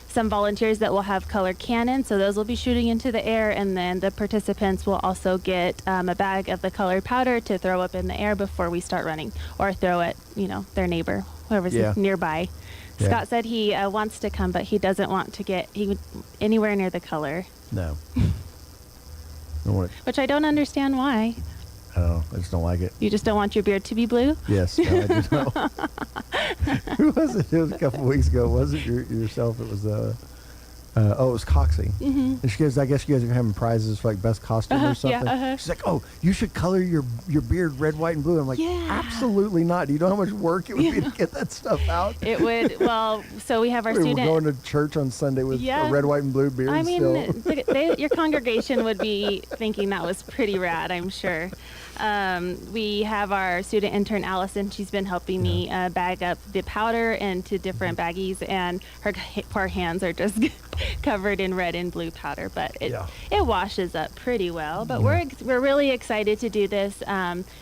some volunteers that will have color cannons. So those will be shooting into the air. And then the participants will also get a bag of the colored powder to throw up in the air before we start running, or throw at, their neighbor, whoever's nearby. Yeah. Scott said he wants to come, but he doesn't want to get anywhere near the color. No. Which I don't understand why. I don't know. I just don't like it. You just don't want your beard to be blue? Yes, no, I do know. Who was it? It was a couple of weeks ago. It wasn't yourself. It was it was Coxie. Mm-hmm. And she goes, I guess you guys are having prizes for like best costume or something. Yeah, She's like, oh, you should color your beard red, white, and blue. I'm like, absolutely not. Do you know how much work it would be to get that stuff out? It would. Well, so we have our student. We're going to church on Sunday with a red, white, and blue beard. I mean, your congregation would be thinking that was pretty rad, I'm sure. We have our student intern, Allison. She's been helping me bag up the powder into different baggies, and her poor hands are just covered in red and blue powder, but it washes up pretty well. But we're really excited to do this.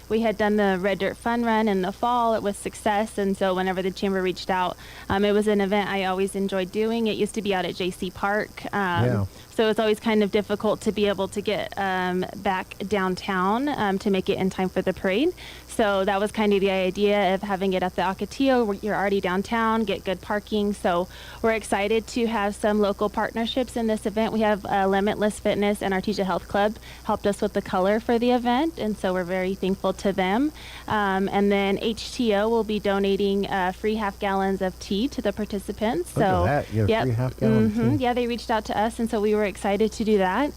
We had done the Red Dirt Fun Run in the fall. It was success, and so whenever the chamber reached out, it was an event I always enjoyed doing. It used to be out at JC Park. So it's always kind of difficult to be able to get back downtown to make it in time for the parade. So that was kind of the idea of having it at the Ocotillo, where you're already downtown, get good parking. So we're excited to have some local partnerships in this event. We have Limitless Fitness and Artesia Health Club helped us with the color for the event, and so we're very thankful to them. And then HTO will be donating free half gallons of tea to the participants. Look at that. You have free half gallons. Yeah, they reached out to us, and so we were excited to do that.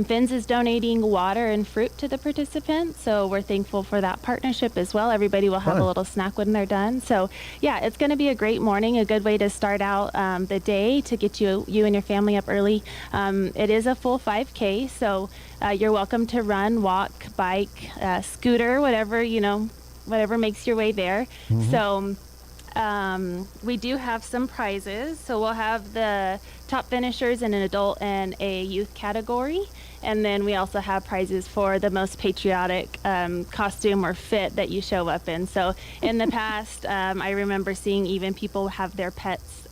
Finn's is donating water and fruit to the participants, so we're thankful for that partnership as well. Everybody will have a little snack when they're done. So yeah, it's going to be a great morning, a good way to start out the day to get you and your family up early. It is a full 5K, so you're welcome to run, walk, bike, scooter, whatever makes your way there. Mm-hmm. So we do have some prizes. So we'll have the top finishers in an adult and a youth category. And then we also have prizes for the most patriotic costume or fit that you show up in. So in the past, I remember seeing even people have their pets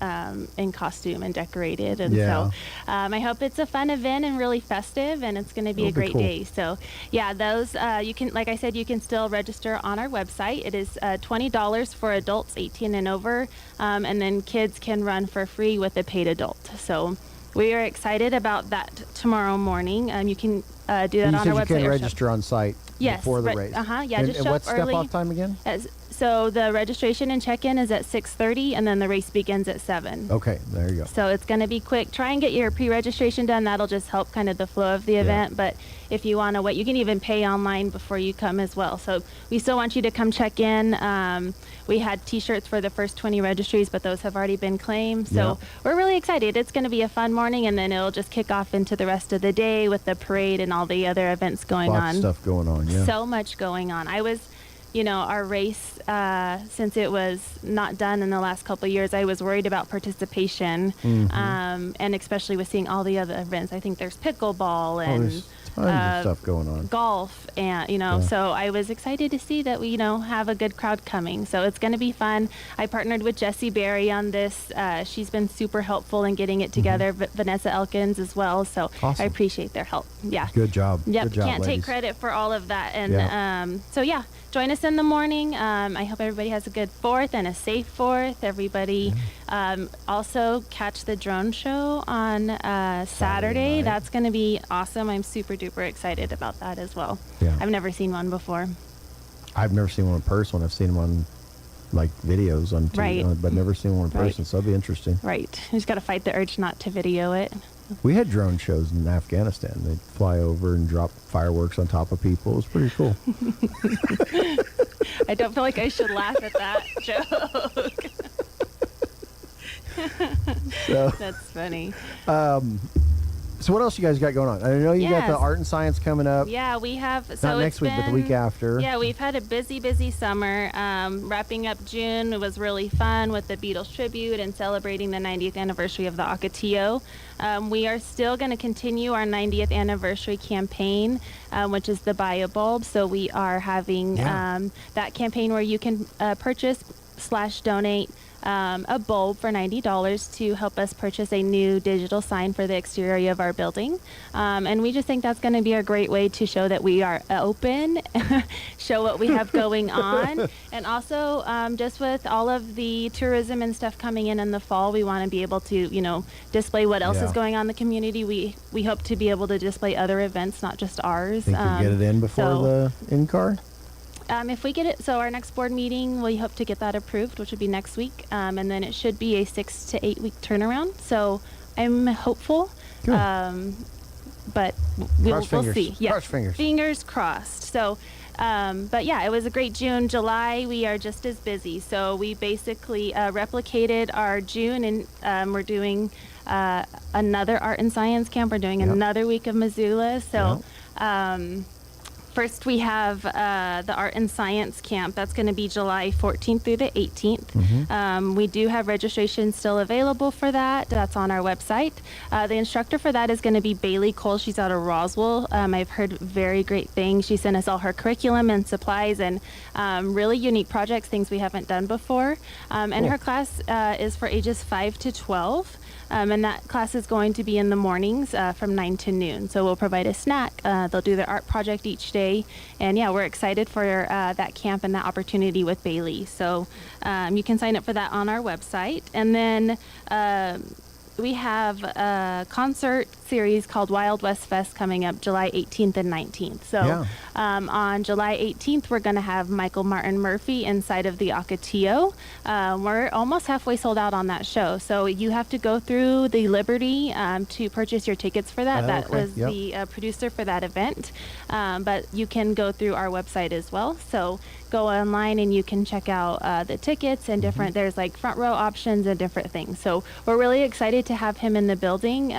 in costume and decorated. And so I hope it's a fun event and really festive, and it's going to be a great day. So yeah, those you can, like I said, you can still register on our website. It is $20 for adults 18 and over, and then kids can run for free with a paid adult. So we are excited about that tomorrow morning. You can do that on our website. You can register on site before the race. Yeah, just show up what's early. Step-off time again? So the registration and check-in is at 6:30, and then the race begins at 7. Okay, there you go. So it's going to be quick. Try and get your pre-registration done. That'll just help kind of the flow of the event. But if you want to wait, you can even pay online before you come as well. So we still want you to come check in. We had T-shirts for the first 20 registries, but those have already been claimed. So we're really excited. It's going to be a fun morning, and then it'll just kick off into the rest of the day with the parade and all the other events going on. Lots of stuff going on, So much going on. I was, our race, since it was not done in the last couple of years, I was worried about participation, and especially with seeing all the other events. I think there's pickleball and tons of stuff going on. Golf, and so I was excited to see that we have a good crowd coming. So it's going to be fun. I partnered with Jessie Berry on this. She's been super helpful in getting it together. Vanessa Elkins as well. So awesome. I appreciate their help. Yeah. Good job. Yep. Good job, Can't ladies. take credit for all of that. And so yeah, join us in the morning. I hope everybody has a good 4th and a safe 4th. Everybody also catch the drone show on Saturday. That's going to be awesome. I'm super duper excited about that as well. Yeah. I've never seen one before. I've never seen one in person. I've seen them on like videos on TV, but never seen one in person. So that'll be interesting. Right. You just got to fight the urge not to video it. We had drone shows in Afghanistan. They'd fly over and drop fireworks on top of people. It was pretty cool. I don't feel like I should laugh at that joke. So, that's funny. So what else you guys got going on? I know you got the Yes. art and science coming up. Yeah, we have. So Not next week, but the week after. Yeah, we've had a busy summer. Wrapping up June, it was really fun with the Beatles tribute and celebrating the 90th anniversary of the Ocotillo. We are still going to continue our 90th anniversary campaign, which is the Buy a Bulb. So we are having that campaign where you can purchase/donate a bulb for $90 to help us purchase a new digital sign for the exterior of our building. And we just think that's going to be a great way to show that we are open, show what we have going on. And also, just with all of the tourism and stuff coming in the fall, we want to be able to, display what else is going on in the community. We hope to be able to display other events, not just ours. Think you get it in before the in-car? If we get it, so our next board meeting, we hope to get that approved, which would be next week. And then it should be a 6 to 8 week turnaround. So I'm hopeful. But we'll see. Yeah. Cross fingers. Fingers crossed. So, but yeah, it was a great June. July, we are just as busy. So we basically replicated our June, and we're doing another art and science camp. We're doing another week of Missoula. So, first, we have the Art and Science Camp. That's going to be July 14th through the 18th. We do have registration still available for that. That's on our website. The instructor for that is going to be Bailey Cole. She's out of Roswell. I've heard very great things. She sent us all her curriculum and supplies and really unique projects, things we haven't done before. And her class is for ages 5 to 12. And that class is going to be in the mornings from 9 to noon. So we'll provide a snack. They'll do their art project each day. And yeah, we're excited for that camp and that opportunity with Bailey. So you can sign up for that on our website. And then we have a concert series called Wild West Fest coming up July 18th and 19th. So on July 18th, we're going to have Michael Martin Murphy inside of the Ocotillo. We're almost halfway sold out on that show. So you have to go through the Liberty to purchase your tickets for that. That was the producer for that event. But you can go through our website as well. So go online and you can check out the tickets and different, there's like front row options and different things. So we're really excited to have him in the building.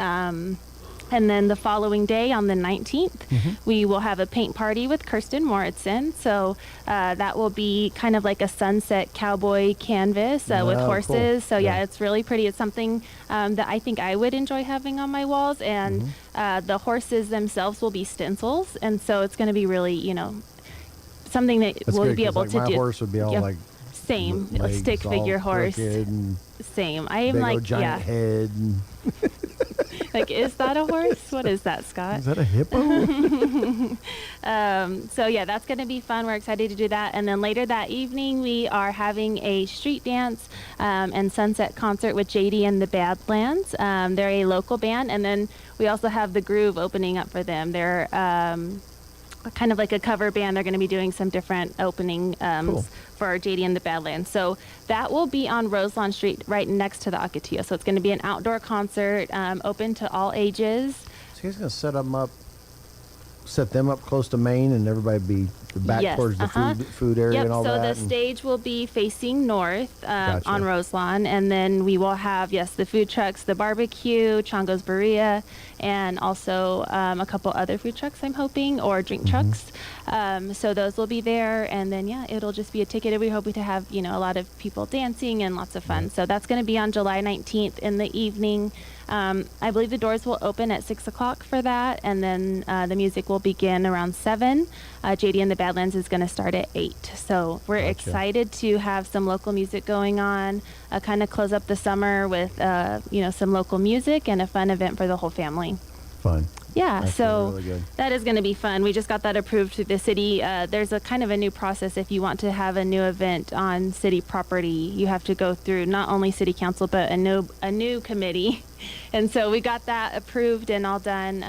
And then the following day on the 19th, we will have a paint party with Kirsten Moritzen. So that will be kind of like a sunset cowboy canvas with horses. Cool. So yeah, it's really pretty. It's something that I think I would enjoy having on my walls. And the horses themselves will be stencils. And so it's going to be really, something that we'll be able to do. My horse would be all like same, a stick figure horse. Same. I am like giant head. Like, is that a horse? What is that, Scott? Is that a hippo? So yeah, that's going to be fun. We're excited to do that. And then later that evening, we are having a street dance and sunset concert with JD and the Badlands. They're a local band. And then we also have The Groove opening up for them. They're kind of like a cover band. They're going to be doing some different opening for JD and the Badlands. So that will be on Roselawn Street right next to the Ocotillo. So it's going to be an outdoor concert open to all ages. So you guys going to set them up close to Main and everybody be back towards the food area and all that? So the stage will be facing north on Roselawn, and then we will have, the food trucks, the barbecue, Chongo's Burria, and also a couple other food trucks, I'm hoping, or drink trucks. So those will be there, and then, it'll just be a ticketed. We hope to have, a lot of people dancing and lots of fun. So that's going to be on July 19th in the evening. I believe the doors will open at 6 o'clock for that, and then the music will begin around 7. JD and the Badlands is going to start at 8. So we're excited to have some local music going on, kind of close up the summer with, some local music and a fun event for the whole family. Fun. Yeah, That's so really good. that is going to be fun. We just got that approved through the city. There's a kind of a new process if you want to have a new event on city property. You have to go through not only city council but a new committee. And so we got that approved and all done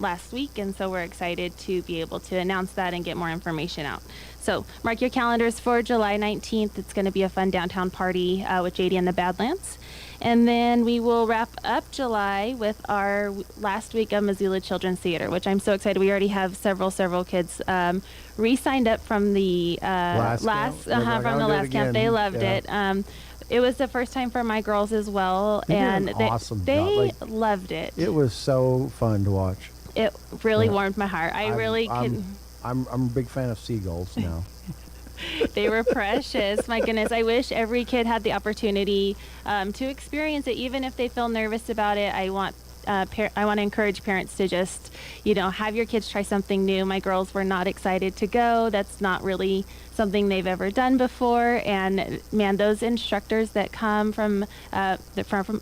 last week, and so we're excited to be able to announce that and get more information out. So mark your calendars for July 19th. It's going to be a fun downtown party with JD and the Badlands. And then we will wrap up July with our last week of Missoula Children's Theater, which I'm so excited. We already have several kids re-signed up from the last camp. They loved it. It was the first time for my girls as well, You did and an awesome they job. loved it. It was so fun to watch. It really warmed my heart. I really could. I'm a big fan of seagulls now. They were precious. My goodness, I wish every kid had the opportunity to experience it, even if they feel nervous about it. I want to encourage parents to just, have your kids try something new. My girls were not excited to go. That's not really something they've ever done before. And man, those instructors that come from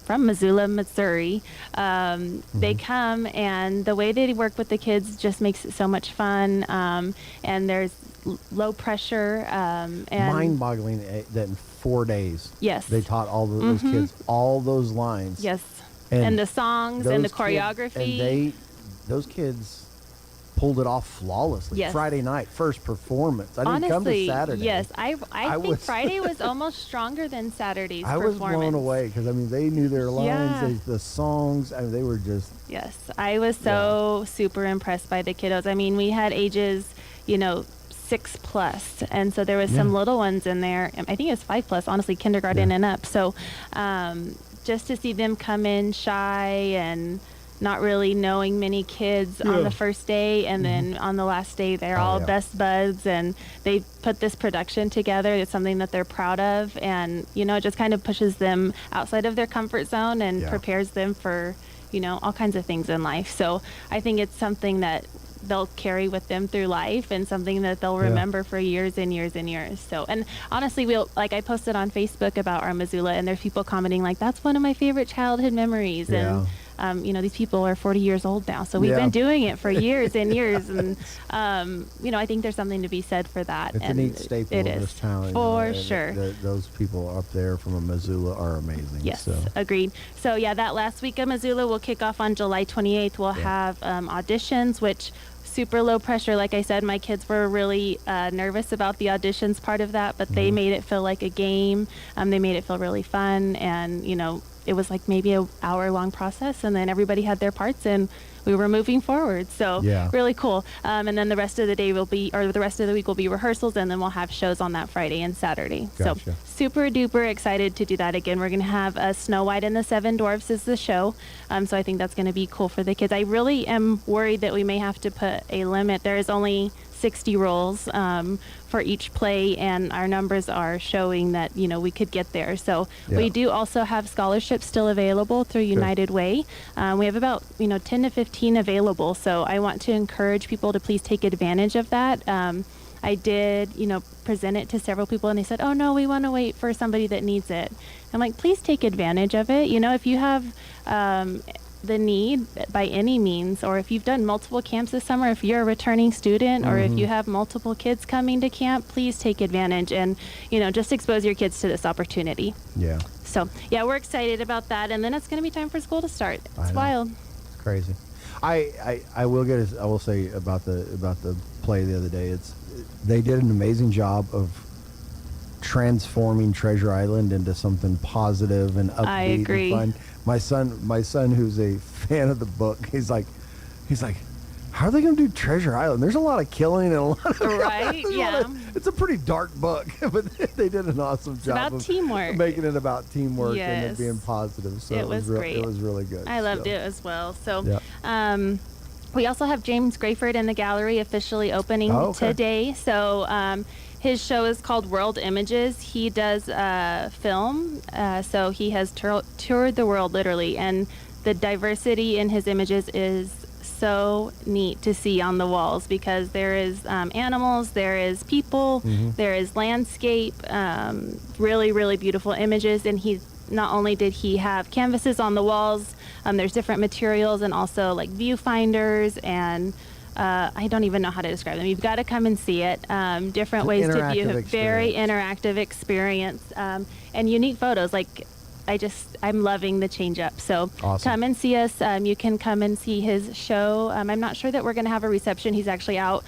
Missoula, Missouri, they come, and the way they work with the kids just makes it so much fun. And there's low pressure and mind-boggling that in 4 days, yes, they taught all those kids all those lines. Yes, and the songs and the choreography. Those kids pulled it off flawlessly. Yes. Friday night, first performance. I didn't come to Saturday. Yes, I think Friday was almost stronger than Saturday's I performance. was blown away because they knew their lines, Yeah. the songs. They were just. Yes, I was so super impressed by the kiddos. We had ages, 6+, and so there was some little ones in there. I think it was 5+, honestly, kindergarten and up. So just to see them come in shy and not really knowing many kids on the first day, and then on the last day they're all best buds, and they put this production together. It's something that they're proud of, and it just kind of pushes them outside of their comfort zone and prepares them for all kinds of things in life. So I think it's something that they'll carry with them through life, and something that they'll remember for years and years and years. So, and honestly, I posted on Facebook about our Missoula, and there's people commenting that's one of my favorite childhood memories. And these people are 40 years old now, so we've been doing it for years and years. And I think there's something to be said for that. It's a neat staple of this town. For sure. Those people up there from Missoula are amazing. Yes, so. Agreed. So that last week of Missoula will kick off on July 28th. We'll have auditions, which super low pressure. Like I said, my kids were really nervous about the auditions part of that, but they made it feel like a game. They made it feel really fun, and it was maybe an hour-long process, and then everybody had their parts, and we were moving forward. So really cool. And then the rest of the day the rest of the week will be rehearsals, and then we'll have shows on that Friday and Saturday. Gotcha. So super duper excited to do that again. We're going to have Snow White and the Seven Dwarfs as the show. So I think that's going to be cool for the kids. I really am worried that we may have to put a limit. There is only 60 roles for each play, and our numbers are showing that we could get there. So we do also have scholarships still available through United Way. We have about 10 to 15 available, so I want to encourage people to please take advantage of that. I did present it to several people, and they said, oh no, we want to wait for somebody that needs it. I'm like, please take advantage of it. If you have the need by any means, or if you've done multiple camps this summer, if you're a returning student, or if you have multiple kids coming to camp, please take advantage and just expose your kids to this opportunity. So we're excited about that, and then it's going to be time for school to start. It's wild. It's crazy. I will say about the play the other day, they did an amazing job of transforming Treasure Island into something positive and upbeat. I agree. And fun. My son, who's a fan of the book, he's like, how are they going to do Treasure Island? There's a lot of killing and a lot of right. It's a pretty dark book, but they did an awesome job about of teamwork, making it about teamwork and it being positive. So it was great. It was really good. I loved it as well. So, we also have James Grayford in the gallery officially opening today. So, his show is called World Images. He does film, so he has toured the world literally, and the diversity in his images is so neat to see on the walls, because there is animals, there is people, there is landscape, really, really beautiful images. And not only did he have canvases on the walls, there's different materials and also viewfinders and I don't even know how to describe them. You've got to come and see it. Different ways to view it. Very interactive experience and unique photos. I'm loving the change up. So come and see us. You can come and see his show. I'm not sure that we're going to have a reception. He's actually out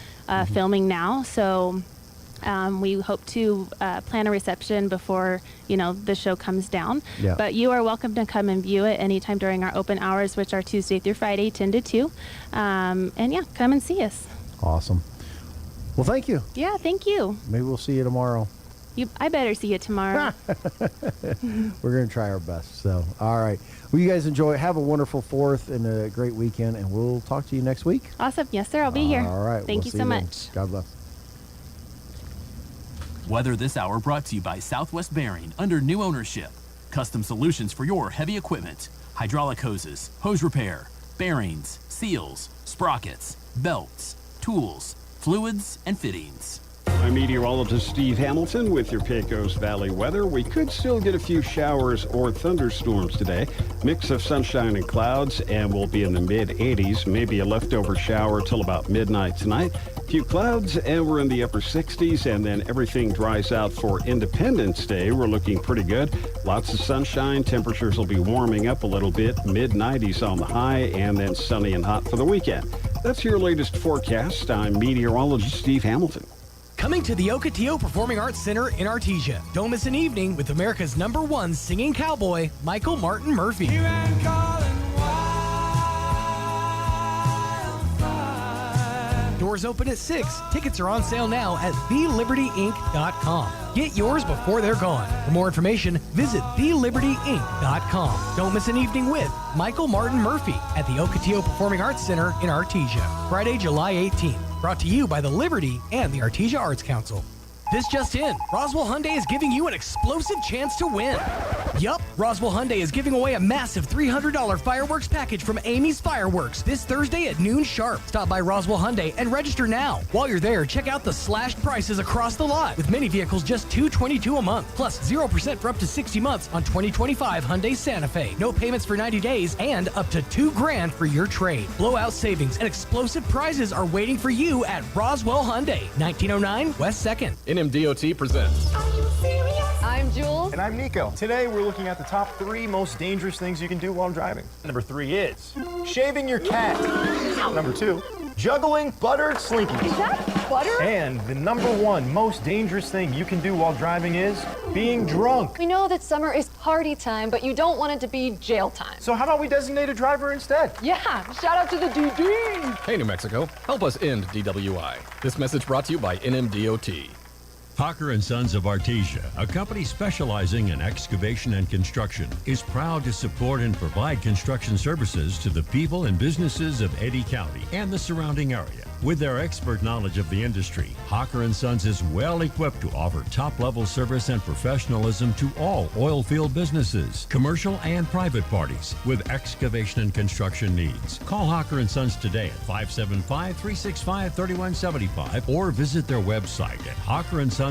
filming now. So we hope to plan a reception before the show comes down. But you are welcome to come and view it anytime during our open hours, which are Tuesday through Friday, 10 to 2. Come and see us. Awesome. Well, thank you. Yeah, thank you. Maybe we'll see you tomorrow. I better see you tomorrow. We're going to try our best. So, all right. Well, you guys enjoy. Have a wonderful 4th and a great weekend, and we'll talk to you next week. Awesome. Yes, sir. I'll be here. All right. Thank We'll you see so then. much. God bless. Weather this hour brought to you by Southwest Bearing under new ownership. Custom solutions for your heavy equipment. Hydraulic hoses, hose repair, bearings, seals, sprockets, belts, tools, fluids, and fittings. I'm meteorologist Steve Hamilton with your Pecos Valley weather. We could still get a few showers or thunderstorms today. Mix of sunshine and clouds, and we'll be in the mid-80s. Maybe a leftover shower till about midnight tonight. A few clouds, and we're in the upper 60s, and then everything dries out for Independence Day. We're looking pretty good. Lots of sunshine. Temperatures will be warming up a little bit. Mid-90s on the high, and then sunny and hot for the weekend. That's your latest forecast. I'm meteorologist Steve Hamilton. Coming to the Ocotillo Performing Arts Center in Artesia. Don't miss an evening with America's #1 singing cowboy, Michael Martin Murphey. Doors open at 6. Tickets are on sale now at thelibertyinc.com. Get yours before they're gone. For more information, visit thelibertyinc.com. Don't miss an evening with Michael Martin Murphey at the Ocotillo Performing Arts Center in Artesia. Friday, July 18th. Brought to you by the Liberty and the Artesia Arts Council. This just in, Roswell Hyundai is giving you an explosive chance to win. Yup, Roswell Hyundai is giving away a massive $300 fireworks package from Amy's Fireworks this Thursday at noon sharp. Stop by Roswell Hyundai and register now. While you're there, check out the slashed prices across the lot with many vehicles just $222 a month, plus 0% for up to 60 months on 2025 Hyundai Santa Fe. No payments for 90 days and up to $2,000 for your trade. Blowout savings and explosive prizes are waiting for you at Roswell Hyundai, 1909 West 2nd. NMDOT presents. I'm Jules. And I'm Nico. Today we're looking at the top 3 most dangerous things you can do while driving. Number 3 is shaving your cat. Number 2, juggling buttered slinkies. Is that butter? And the number 1 most dangerous thing you can do while driving is being drunk. We know that summer is party time, but you don't want it to be jail time. So how about we designate a driver instead? Yeah, shout out to the DD. Hey, New Mexico, help us end DWI. This message brought to you by NMDOT. Hocker & Sons of Artesia, a company specializing in excavation and construction, is proud to support and provide construction services to the people and businesses of Eddy County and the surrounding area. With their expert knowledge of the industry, Hocker & Sons is well equipped to offer top-level service and professionalism to all oil field businesses, commercial and private parties with excavation and construction needs. Call Hocker & Sons today at 575-365-3175 or visit their website at hockerandsons.com.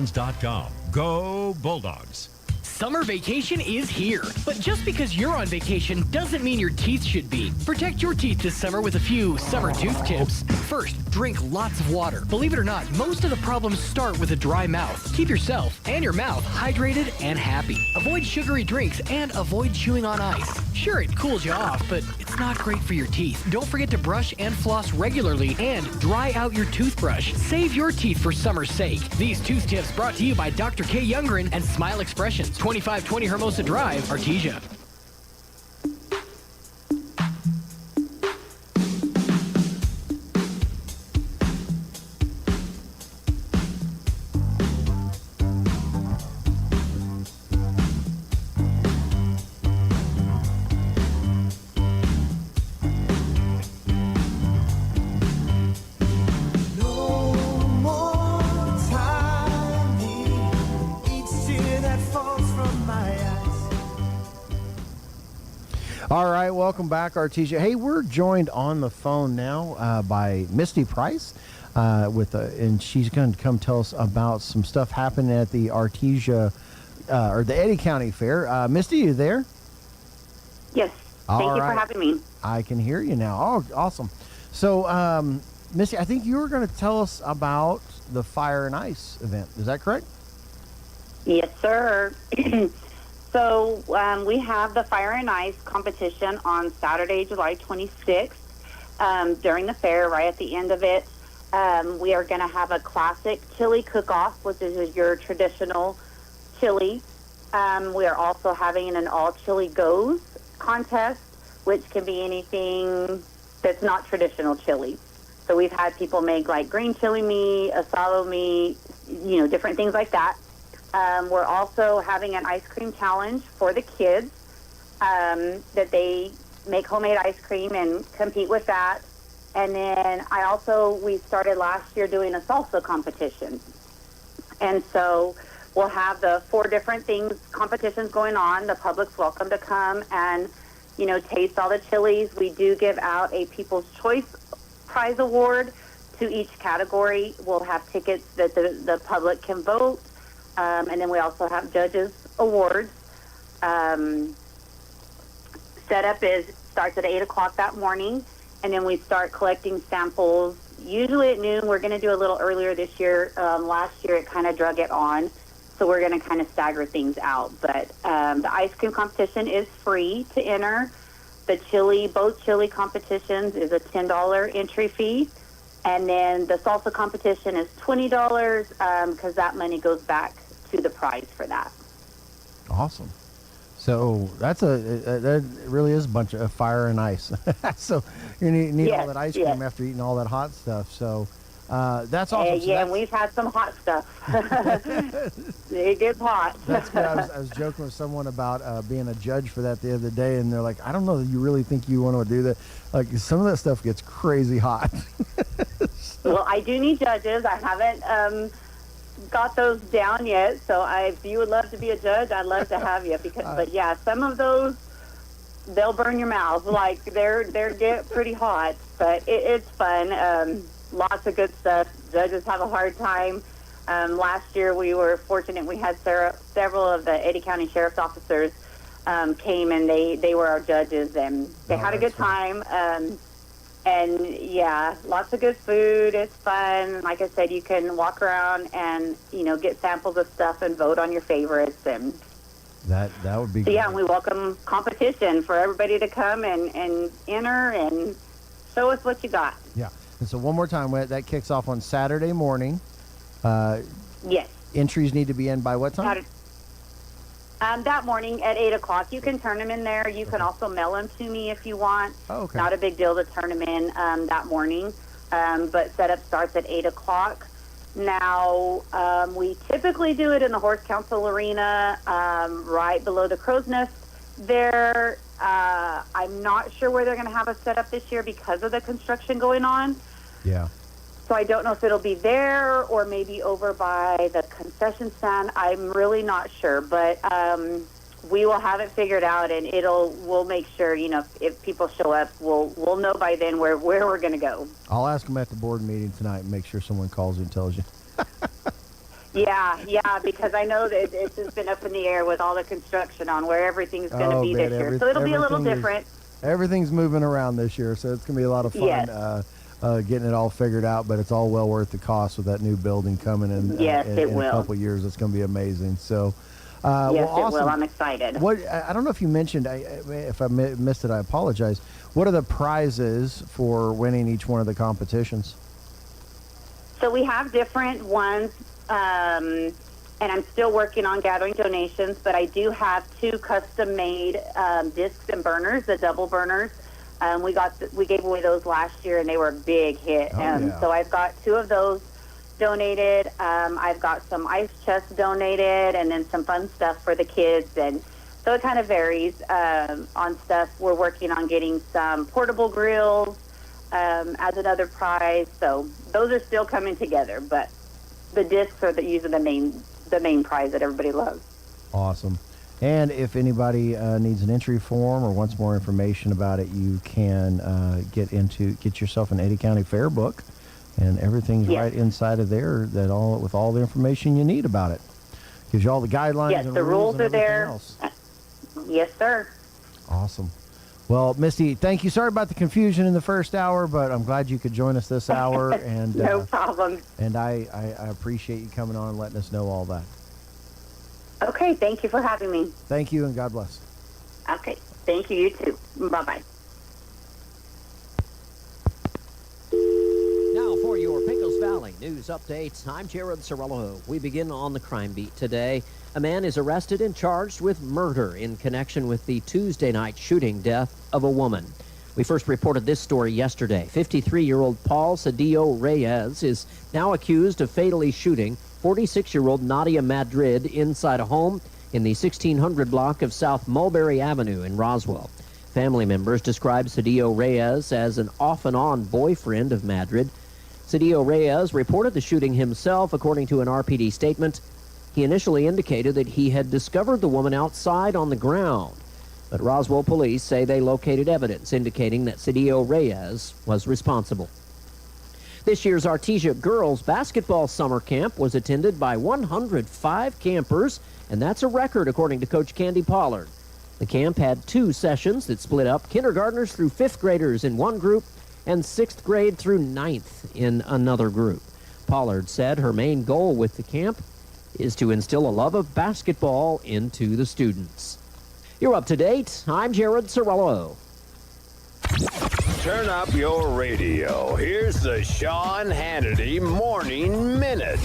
Go Bulldogs! Summer vacation is here, but just because you're on vacation doesn't mean your teeth should be. Protect your teeth this summer with a few summer tooth tips. First, drink lots of water. Believe it or not, most of the problems start with a dry mouth. Keep yourself and your mouth hydrated and happy. Avoid sugary drinks and avoid chewing on ice. Sure, it cools you off, but it's not great for your teeth. Don't forget to brush and floss regularly and dry out your toothbrush. Save your teeth for summer's sake. These tooth tips brought to you by Dr. K. Youngren and Smile Expressions, 2520 Hermosa Drive, Artesia. All right, welcome back, Artesia. Hey, we're joined on the phone now by Misty Price, and she's going to come tell us about some stuff happening at the Artesia or the Eddy County Fair. Misty, you there? Yes. Thank you for having me. I can hear you now. Oh, awesome. So, Misty, I think you were going to tell us about the Fire and Ice event. Is that correct? Yes, sir. So we have the Fire and Ice competition on Saturday, July 26th. During the fair, right at the end of it, we are going to have a classic chili cook-off, which is your traditional chili. We are also having an all chili goes contest, which can be anything that's not traditional chili. So we've had people make like green chili meat, asado meat, different things like that. We're also having an ice cream challenge for the kids, that they make homemade ice cream and compete with that. And then we started last year doing a salsa competition. And so we'll have the 4 different competitions going on. The public's welcome to come and, taste all the chilies. We do give out a People's Choice Prize Award to each category. We'll have tickets that the public can vote. And then we also have judges' awards. Setup starts at 8 o'clock that morning, and then we start collecting samples. Usually at noon. We're going to do a little earlier this year. Last year it kind of drug it on, so we're going to kind of stagger things out. But the ice cream competition is free to enter. Both chili competitions is a $10 entry fee. And then the salsa competition is $20 because that money goes back to the prize for that. Awesome. So that really is a bunch of fire and ice. So you need all that ice cream after eating all that hot stuff. So that's awesome. And we've had some hot stuff. It gets hot. That's good. I was joking with someone about being a judge for that the other day, and they're like, I don't know that you really think you want to do that. Like, some of that stuff gets crazy hot. Well, I do need judges. I haven't got those down yet. So if you would love to be a judge, I'd love to have you. But yeah, some of those, they'll burn your mouth. Like, they're get pretty hot, but it's fun. Lots of good stuff. Judges have a hard time. Last year we were fortunate. We had several of the Eddy County Sheriff's officers came, and they were our judges, and they had a good time. And yeah, lots of good food. It's fun. Like I said, you can walk around and, get samples of stuff and vote on your favorites. And that would be so, yeah, and we welcome competition for everybody to come and enter and show us what you got. Yeah. And so one more time, that kicks off on Saturday morning. Yes. Entries need to be in by what time? Saturday. That morning at 8 o'clock. You can turn them in there. You can also mail them to me if you want. Oh, okay. Not a big deal to turn them in that morning. But setup starts at 8 o'clock. Now, we typically do it in the Horse Council Arena, right below the Crow's Nest there. I'm not sure where they're going to have a setup this year because of the construction going on. Yeah. So I don't know if it'll be there or maybe over by the concession stand. I'm really not sure, but we will have it figured out, and we'll make sure, if people show up, we'll know by then where we're going to go. I'll ask them at the board meeting tonight and make sure someone calls you and tells you. Yeah, because I know that it's just been up in the air with all the construction on where everything's going to be this year. So it'll be a little different. Everything's moving around this year, so it's going to be a lot of fun. Yes. Getting it all figured out, but it's all well worth the cost with that new building coming in. Yes, it in will. a couple of years. It's going to be amazing. So, yes, awesome. it will. I'm excited. I don't know if you mentioned. If I missed it, I apologize. What are the prizes for winning each one of the competitions? So we have different ones, and I'm still working on gathering donations. But I do have 2 custom-made discs and burners, the double burners. We gave away those last year, and they were a big hit. So I've got 2 of those donated. I've got some ice chests donated, and then some fun stuff for the kids. And so it kind of varies on stuff. We're working on getting some portable grills as another prize. So those are still coming together, but the discs are usually the main prize that everybody loves. Awesome. And if anybody needs an entry form or wants more information about it, you can get yourself an Eddy County Fair book, and everything's right inside of there. With all the information you need about it. Gives you all the guidelines. Yes, and the rules and are there. Else. Yes, sir. Awesome. Well, Misty, thank you. Sorry about the confusion in the first hour, but I'm glad you could join us this hour. And no problem. And I appreciate you coming on and letting us know all that. Okay, thank you for having me. Thank you, and God bless. Okay, thank you. You too. Bye-bye. Now for your Pecos Valley news updates, I'm Jared Cirillo. We begin on the crime beat today. A man is arrested and charged with murder in connection with the Tuesday night shooting death of a woman. We first reported this story yesterday. 53-year-old Paul Cedillo Reyes is now accused of fatally shooting 46-year-old Nadia Madrid inside a home in the 1600 block of South Mulberry Avenue in Roswell. Family members describe Cedillo Reyes as an off-and-on boyfriend of Madrid. Cedillo Reyes reported the shooting himself, according to an RPD statement. He initially indicated that he had discovered the woman outside on the ground, but Roswell police say they located evidence indicating that Cedillo Reyes was responsible. This year's Artesia girls basketball summer camp was attended by 105 campers, and that's a record according to Coach Candy Pollard. The camp had 2 sessions that split up kindergartners through 5th graders in one group and 6th grade through 9th in another group. Pollard said her main goal with the camp is to instill a love of basketball into the students. You're up to date. I'm Jared Cirillo. Turn up your radio. Here's the Sean Hannity Morning Minute.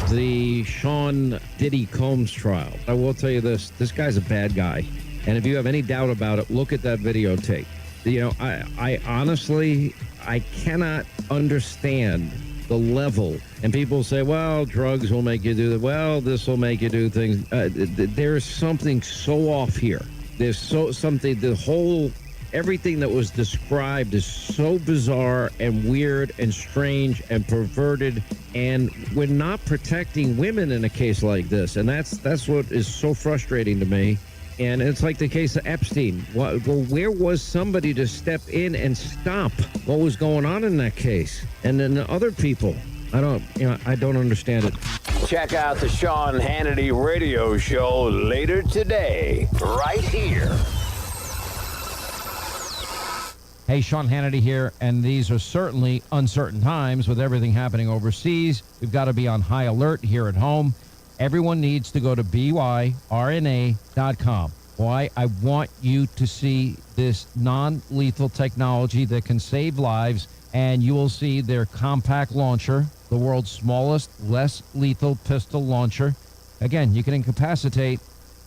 The Sean Diddy Combs trial. I will tell you this guy's a bad guy. And if you have any doubt about it, look at that videotape. You know, I honestly, I cannot understand the level. And people say, well, drugs will make you do that. Well, this will make you do things. There's something so off here. There's something, everything that was described is so bizarre and weird and strange and perverted. And we're not protecting women in a case like this. And that's what is so frustrating to me. And it's like the case of Epstein. Well, where was somebody to step in and stop what was going on in that case? And then the other people, I don't understand it. Check out the Sean Hannity radio show later today, right here. Hey, Sean Hannity here, and these are certainly uncertain times with everything happening overseas. We've got to be on high alert here at home. Everyone needs to go to byrna.com. Why? I want you to see this non-lethal technology that can save lives, and you will see their compact launcher, the world's smallest, less lethal pistol launcher. Again, you can incapacitate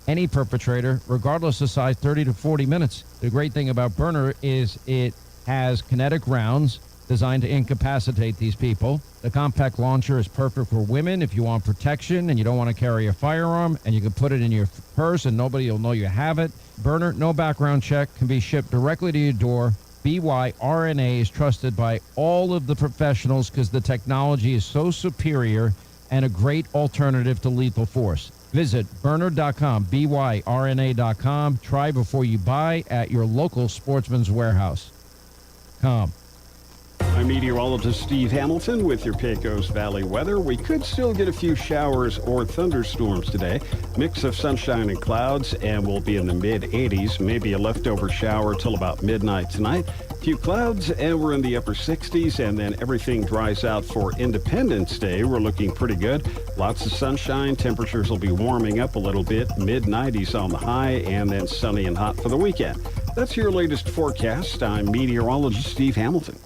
any perpetrator, regardless of size, 30 to 40 minutes. The great thing about Burner is it has kinetic rounds designed to incapacitate these people. The compact launcher is perfect for women if you want protection and you don't want to carry a firearm, and you can put it in your purse and nobody will know you have it. Burner, no background check, can be shipped directly to your door. BYRNA is trusted by all of the professionals because the technology is so superior and a great alternative to lethal force. Visit Burner.com, BYRNA.com. Try before you buy at your local Sportsman's Warehouse. I'm meteorologist Steve Hamilton with your Pecos Valley weather. We could still get a few showers or thunderstorms today. Mix of sunshine and clouds, and we'll be in the mid-80s. Maybe a leftover shower till about midnight tonight. A few clouds, and we're in the upper 60s, and then everything dries out for Independence Day. We're looking pretty good. Lots of sunshine. Temperatures will be warming up a little bit. Mid-90s on the high, and then sunny and hot for the weekend. That's your latest forecast. I'm meteorologist Steve Hamilton.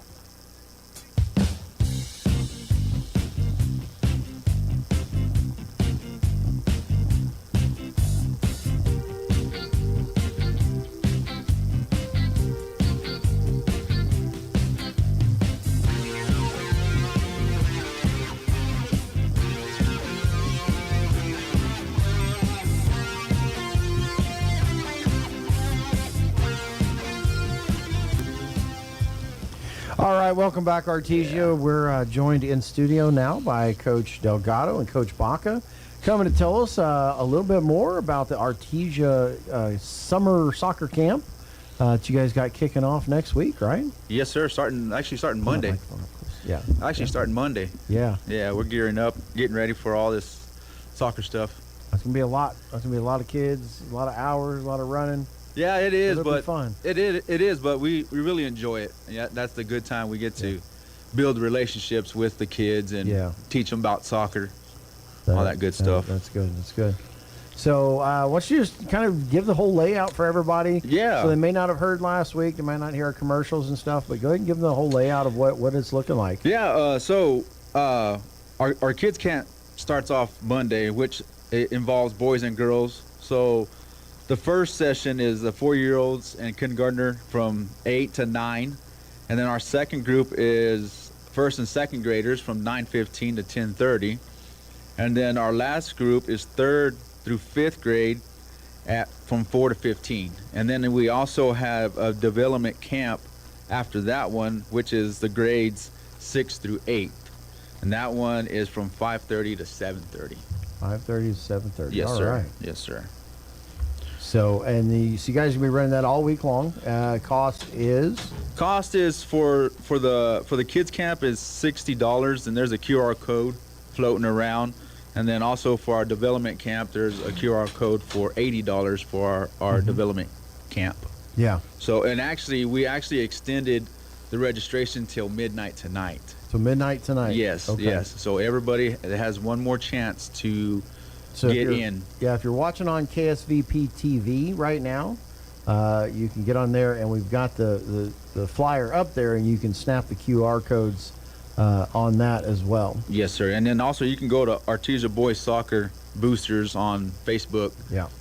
All right, welcome back, Artesia. We're joined in studio now by Coach Delgado and Coach Baca, coming to tell us a little bit more about the Artesia summer soccer camp that you guys got kicking off next week, right? Yes, sir. Starting Monday. Yeah. Starting Monday. Yeah. Yeah, we're gearing up, getting ready for all this soccer stuff. That's gonna be a lot. That's gonna be a lot of kids, a lot of hours, a lot of running. Yeah, it is, It'll but be fun. It is, but we really enjoy it. Yeah, that's the good time we get to build relationships with the kids and teach them about soccer, all that good stuff. That's good. That's good. So, why don't you just kind of give the whole layout for everybody? Yeah. So they may not have heard last week, they might not hear our commercials and stuff, but go ahead and give them the whole layout of what it's looking like. Yeah. Our kids camp starts off Monday, which it involves boys and girls. So the first session is the 4-year-olds and kindergartner from 8 to 9. And then our second group is first and second graders from 9:15 to 10:30. And then our last group is 3rd through 5th grade from 4 to 15. And then we also have a development camp after that one, which is the grades 6 through 8. And that one is from 5:30 to 7:30. 5:30 to 7:30. Yes, All sir. right. Yes, sir. So, and so you guys are gonna be running that all week long. Cost is for the kids camp is $60, and there's a QR code floating around. And then also for our development camp, there's a QR code for $80 for our development camp. Yeah. So, and we actually extended the registration till midnight tonight. So midnight tonight. Yes, Okay. yes. So everybody has one more chance to get in. Yeah, if you're watching on KSVP TV right now, you can get on there, and we've got the flyer up there, and you can snap the QR codes on that as well. Yes, sir. And then also you can go to Artesia Boys Soccer Boosters on Facebook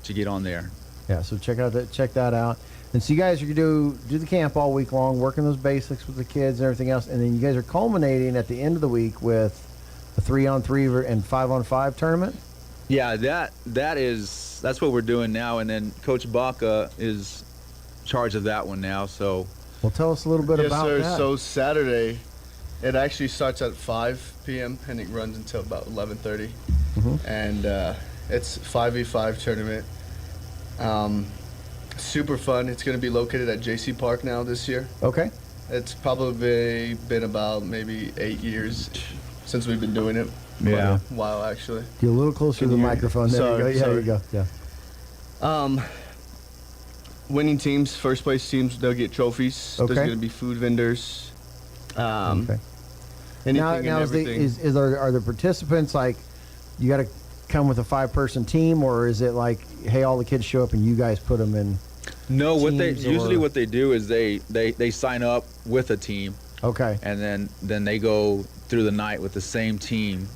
to get on there. Yeah, so check that out. And so you guys are going to do the camp all week long, working those basics with the kids and everything else, and then you guys are culminating at the end of the week with a 3-on-3 and 5-on-5 tournament. Yeah, that's what we're doing now, and then Coach Baca is in charge of that one now. So, well, tell us a little bit about that. So Saturday, it actually starts at 5 p.m. and it runs until about 11:30, and it's 5v5 tournament. Super fun. It's going to be located at JC Park now this year. Okay. It's probably been about maybe 8 years since we've been doing it. Yeah. A while, actually. Get a little closer to the microphone. There you go. Yeah, there you go. Yeah. Winning teams, first place teams, they'll get trophies. Okay. There's going to be food vendors. Okay. Anything Now and are everything. are the participants like you got to come with a 5-person team, or is it like, hey, all the kids show up and you guys put them in? No, what they do is they sign up with a team. Okay. And then they go through the night with the same team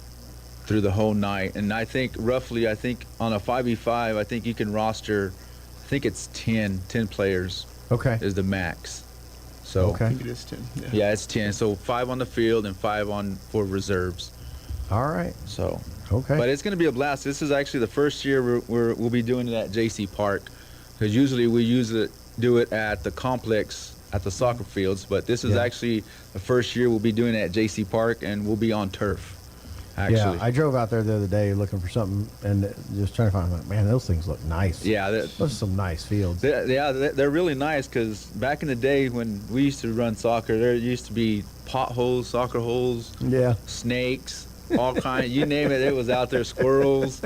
through the whole night. And I think roughly, on a 5v5, I think you can roster, I think it's 10 players. Okay. Is the max. So I think it is 10. Yeah, it's 10. So 5 on the field and 5 for reserves. All right. So. Okay. But it's going to be a blast. This is actually the first year we'll be doing it at JC Park, because usually we do it at the complex at the soccer fields. But this is actually the first year we'll be doing it at JC Park, and we'll be on turf. Actually. Yeah, I drove out there the other day looking for something and just trying to find. I'm like, man, those things look nice. Yeah, those are some nice fields. They're really nice, because back in the day when we used to run soccer, there used to be potholes, soccer holes, snakes. All kind, you name it, it was out there. Squirrels,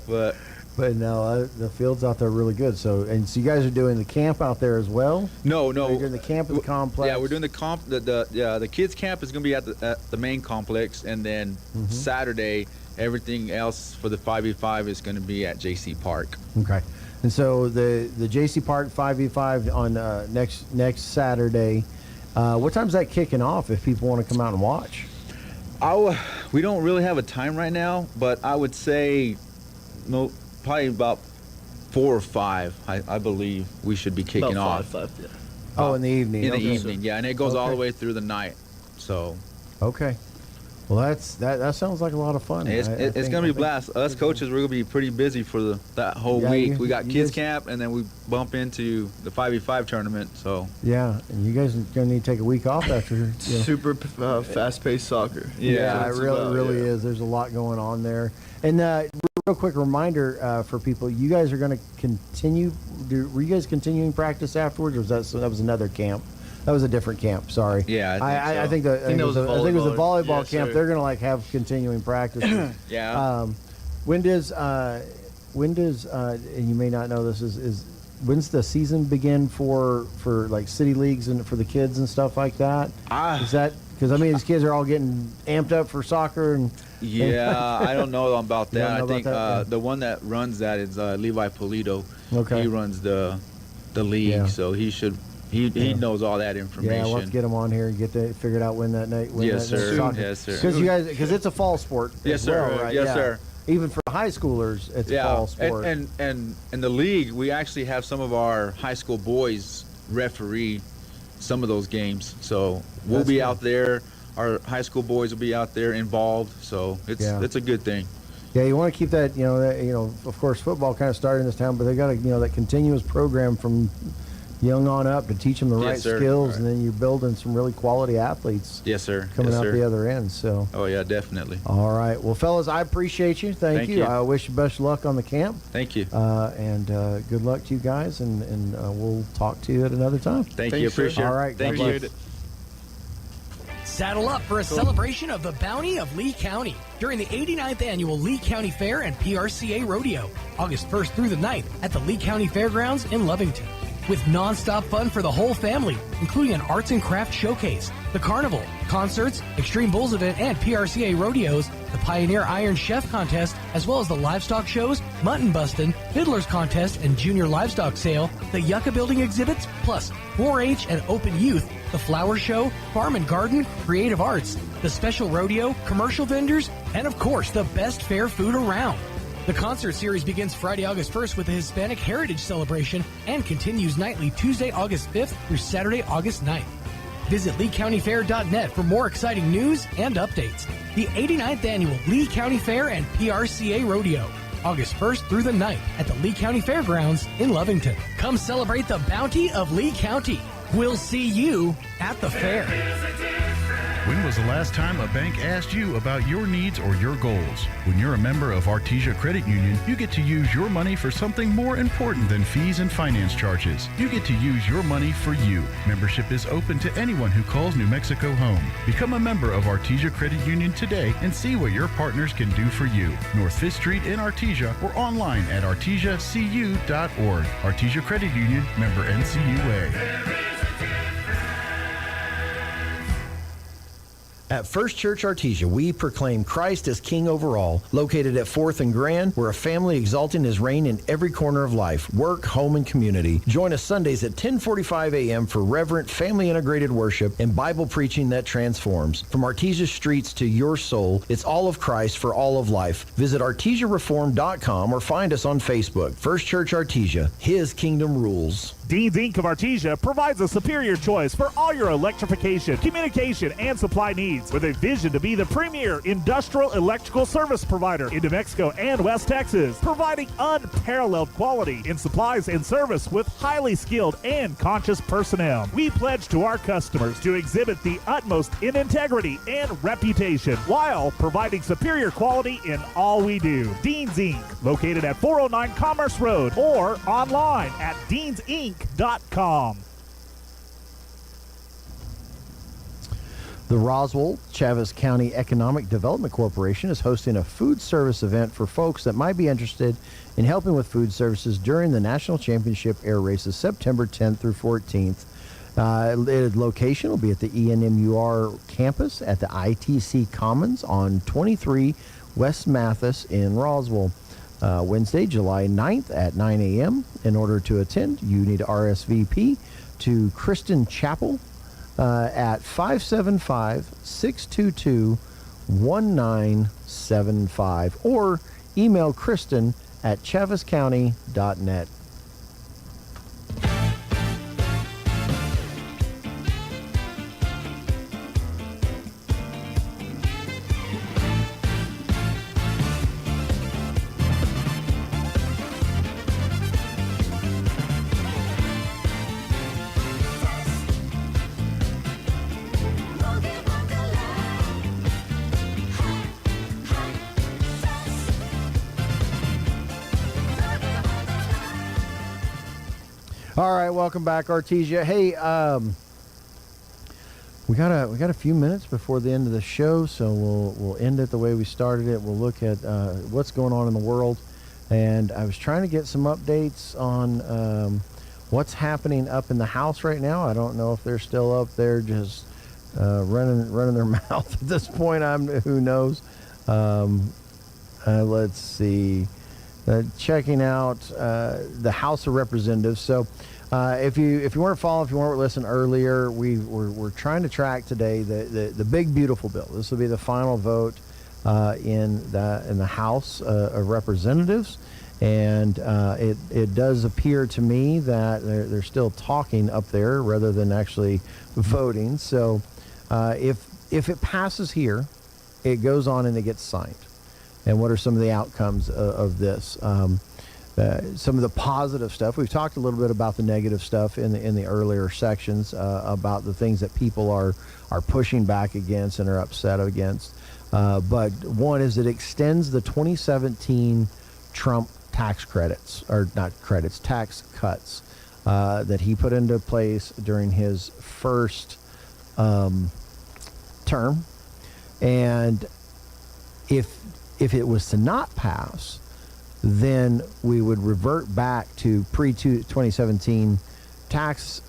but no, the fields out there are really good. So you guys are doing the camp out there as well? No, you're doing the camp at the complex. Yeah, we're doing the kids camp is going to be at the main complex, and then Saturday everything else for the 5v5 is going to be at JC Park. Okay, and so the JC Park 5v5 on next Saturday. What time's that kicking off if people want to come out and watch? We don't really have a time right now, but I would say probably about 4 or 5. I believe we should be kicking off. 5, yeah. Oh, in the evening. In the evening, yeah, and it goes all the way through the night. So. Okay. Well, that sounds like a lot of fun. It's going to be a blast. Us coaches, we're going to be pretty busy for that whole week. We got kids camp, and then we bump into the 5v5 tournament. So yeah, and you guys are going to need to take a week off after. Super fast-paced soccer. Yeah, it really is. There's a lot going on there. And real quick reminder for people: you guys are going to continue. Were you guys continuing practice afterwards, or was that was another camp? That was a different camp. Sorry. Yeah, I think it was the volleyball camp. They're going to have continuing practice. Yeah. When does and you may not know this is when's the season begin for like city leagues and for the kids and stuff like that? Is that because these kids are all getting amped up for soccer and. Yeah, I don't know about that. I think the one that runs that is Levi Polito. Okay. He runs the league, so he should. He knows all that information. Yeah, we'll have to get him on here and get that figured out when that night. Yes, sir. Yes, sir. Because it's a fall sport. Yes, sir. Well, right? Yes, sir. Even for high schoolers, it's a fall sport. And in the league, we actually have some of our high school boys referee some of those games. So we'll be out there. Our high school boys will be out there involved. So it's a good thing. Yeah, you want to keep that, of course, football kind of started in this town, but they got that continuous program from young on up to teach them the right skills, right. And then you're building some really quality athletes. Yes, sir. Coming yes, out sir. the other end. So. Oh yeah, definitely. All right. Well, fellas, I appreciate you. Thank you. I wish you best luck on the camp. Thank you. And good luck to you guys, and we'll talk to you at another time. Thank you. Appreciate it. All right. Thank you. Saddle up for a celebration of the bounty of Lee County during the 89th Annual Lee County Fair and PRCA Rodeo, August 1st through the 9th at the Lee County Fairgrounds in Lovington. With nonstop fun for the whole family, including an arts and crafts showcase, the carnival, concerts, Extreme Bulls event, and PRCA rodeos, the Pioneer Iron Chef contest, as well as the livestock shows, mutton bustin', fiddlers contest, and junior livestock sale, the Yucca building exhibits, plus 4-H and open youth, the flower show, farm and garden, creative arts, the special rodeo, commercial vendors, and of course, the best fair food around. The concert series begins Friday, August 1st with the Hispanic Heritage Celebration and continues nightly Tuesday, August 5th through Saturday, August 9th. Visit LeeCountyFair.net for more exciting news and updates. The 89th Annual Lee County Fair and PRCA Rodeo, August 1st through the 9th at the Lee County Fairgrounds in Lovington. Come celebrate the bounty of Lee County. We'll see you at the fair. When was the last time a bank asked you about your needs or your goals? When you're a member of Artesia Credit Union, you get to use your money for something more important than fees and finance charges. You get to use your money for you. Membership is open to anyone who calls New Mexico home. Become a member of Artesia Credit Union today and see what your partners can do for you. North 5th Street in Artesia or online at artesiacu.org. Artesia Credit Union, member NCUA. At First Church Artesia, we proclaim Christ as King over all. Located at 4th and Grand, we're a family exalting His reign in every corner of life, work, home, and community. Join us Sundays at 10:45 a.m. for reverent, family-integrated worship and Bible preaching that transforms. From Artesia streets to your soul, it's all of Christ for all of life. Visit artesiareform.com or find us on Facebook. First Church Artesia, His kingdom rules. Dean's Inc. of Artesia provides a superior choice for all your electrification, communication, and supply needs, with a vision to be the premier industrial electrical service provider in New Mexico and West Texas, providing unparalleled quality in supplies and service with highly skilled and conscious personnel. We pledge to our customers to exhibit the utmost in integrity and reputation while providing superior quality in all we do. Dean's Inc., located at 409 Commerce Road or online at deansinc.com. The Roswell-Chaves County Economic Development Corporation is hosting a food service event for folks that might be interested in helping with food services during the National Championship Air Races September 10th through 14th. The location will be at the ENMUR campus at the ITC Commons on 23 West Mathis in Roswell. Wednesday, July 9th at 9 a.m. In order to attend, you need to RSVP to Kristen Chappell at 575-622-1975 or email Kristen at chaviscounty.net. All right, welcome back, Artesia. Hey, we got a few minutes before the end of the show, so we'll end it the way we started it. We'll look at what's going on in the world, and I was trying to get some updates on what's happening up in the House right now. I don't know if they're still up there just running their mouth at this point. Who knows? Let's see. Checking out the House of Representatives. So if you weren't following, if you weren't listening earlier, we're trying to track today the big beautiful bill. This will be the final vote in the House of Representatives, and it does appear to me that they're still talking up there rather than actually voting. So if it passes here, it goes on and it gets signed. and what are some of the outcomes of this. Some of the positive stuff. We've talked a little bit about the negative stuff in the earlier sections about the things that people are pushing back against and are upset against. But one is it extends the 2017 Trump tax credits, or not credits, tax cuts that he put into place during his first term. And if it was to not pass, then we would revert back to pre-2017 tax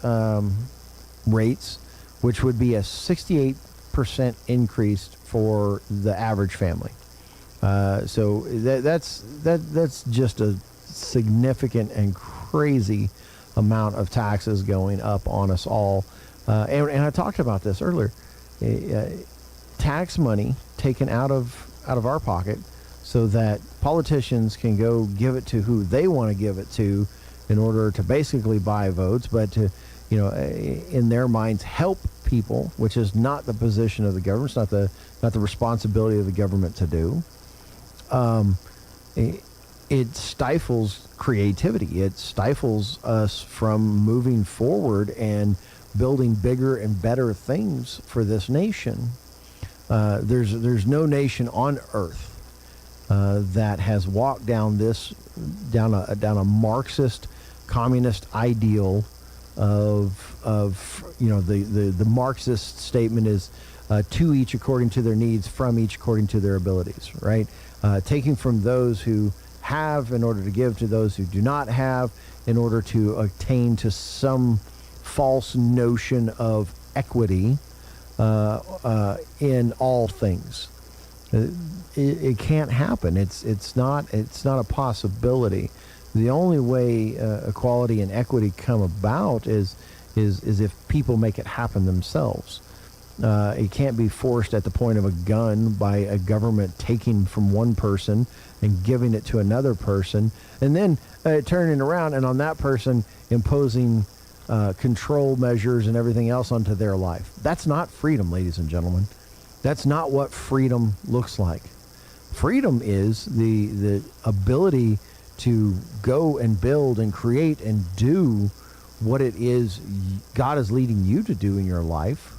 rates, which would be a 68% increase for the average family. So that's just a significant and crazy amount of taxes going up on us all. And I talked about this earlier. Tax money taken out of our pocket, so that politicians can go give it to who they want to give it to in order to basically buy votes, but to, in their minds, help people, which is not the position of the government. It's not the responsibility of the government to do. It stifles creativity. It stifles us from moving forward and building bigger and better things for this nation. There's no nation on earth that has walked down a Marxist communist ideal of the Marxist statement is to each according to their needs, from each according to their abilities, right? Taking from those who have in order to give to those who do not have, in order to attain to some false notion of equity in all things. It can't happen. It's not a possibility. The only way equality and equity come about is if people make it happen themselves. It can't be forced at the point of a gun by a government taking from one person and giving it to another person, and then turning around and on that person imposing control measures and everything else onto their life. That's not freedom, ladies and gentlemen. That's not what freedom looks like. Freedom is the ability to go and build and create and do what it is God is leading you to do in your life,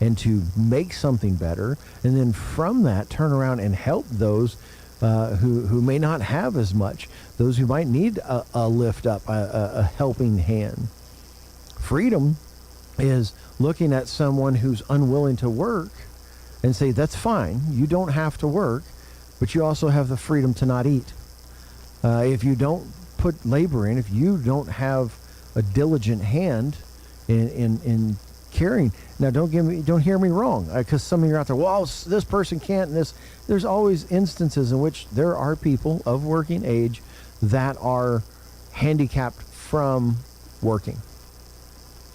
and to make something better, and then from that turn around and help those who may not have as much, those who might need a lift up, a helping hand. Freedom is looking at someone who's unwilling to work and say, that's fine, you don't have to work, but you also have the freedom to not eat. If you don't put labor in, if you don't have a diligent hand in caring. Now, don't hear me wrong, because some of you are out there, well, this person can't, and this. There's always instances in which there are people of working age that are handicapped from working,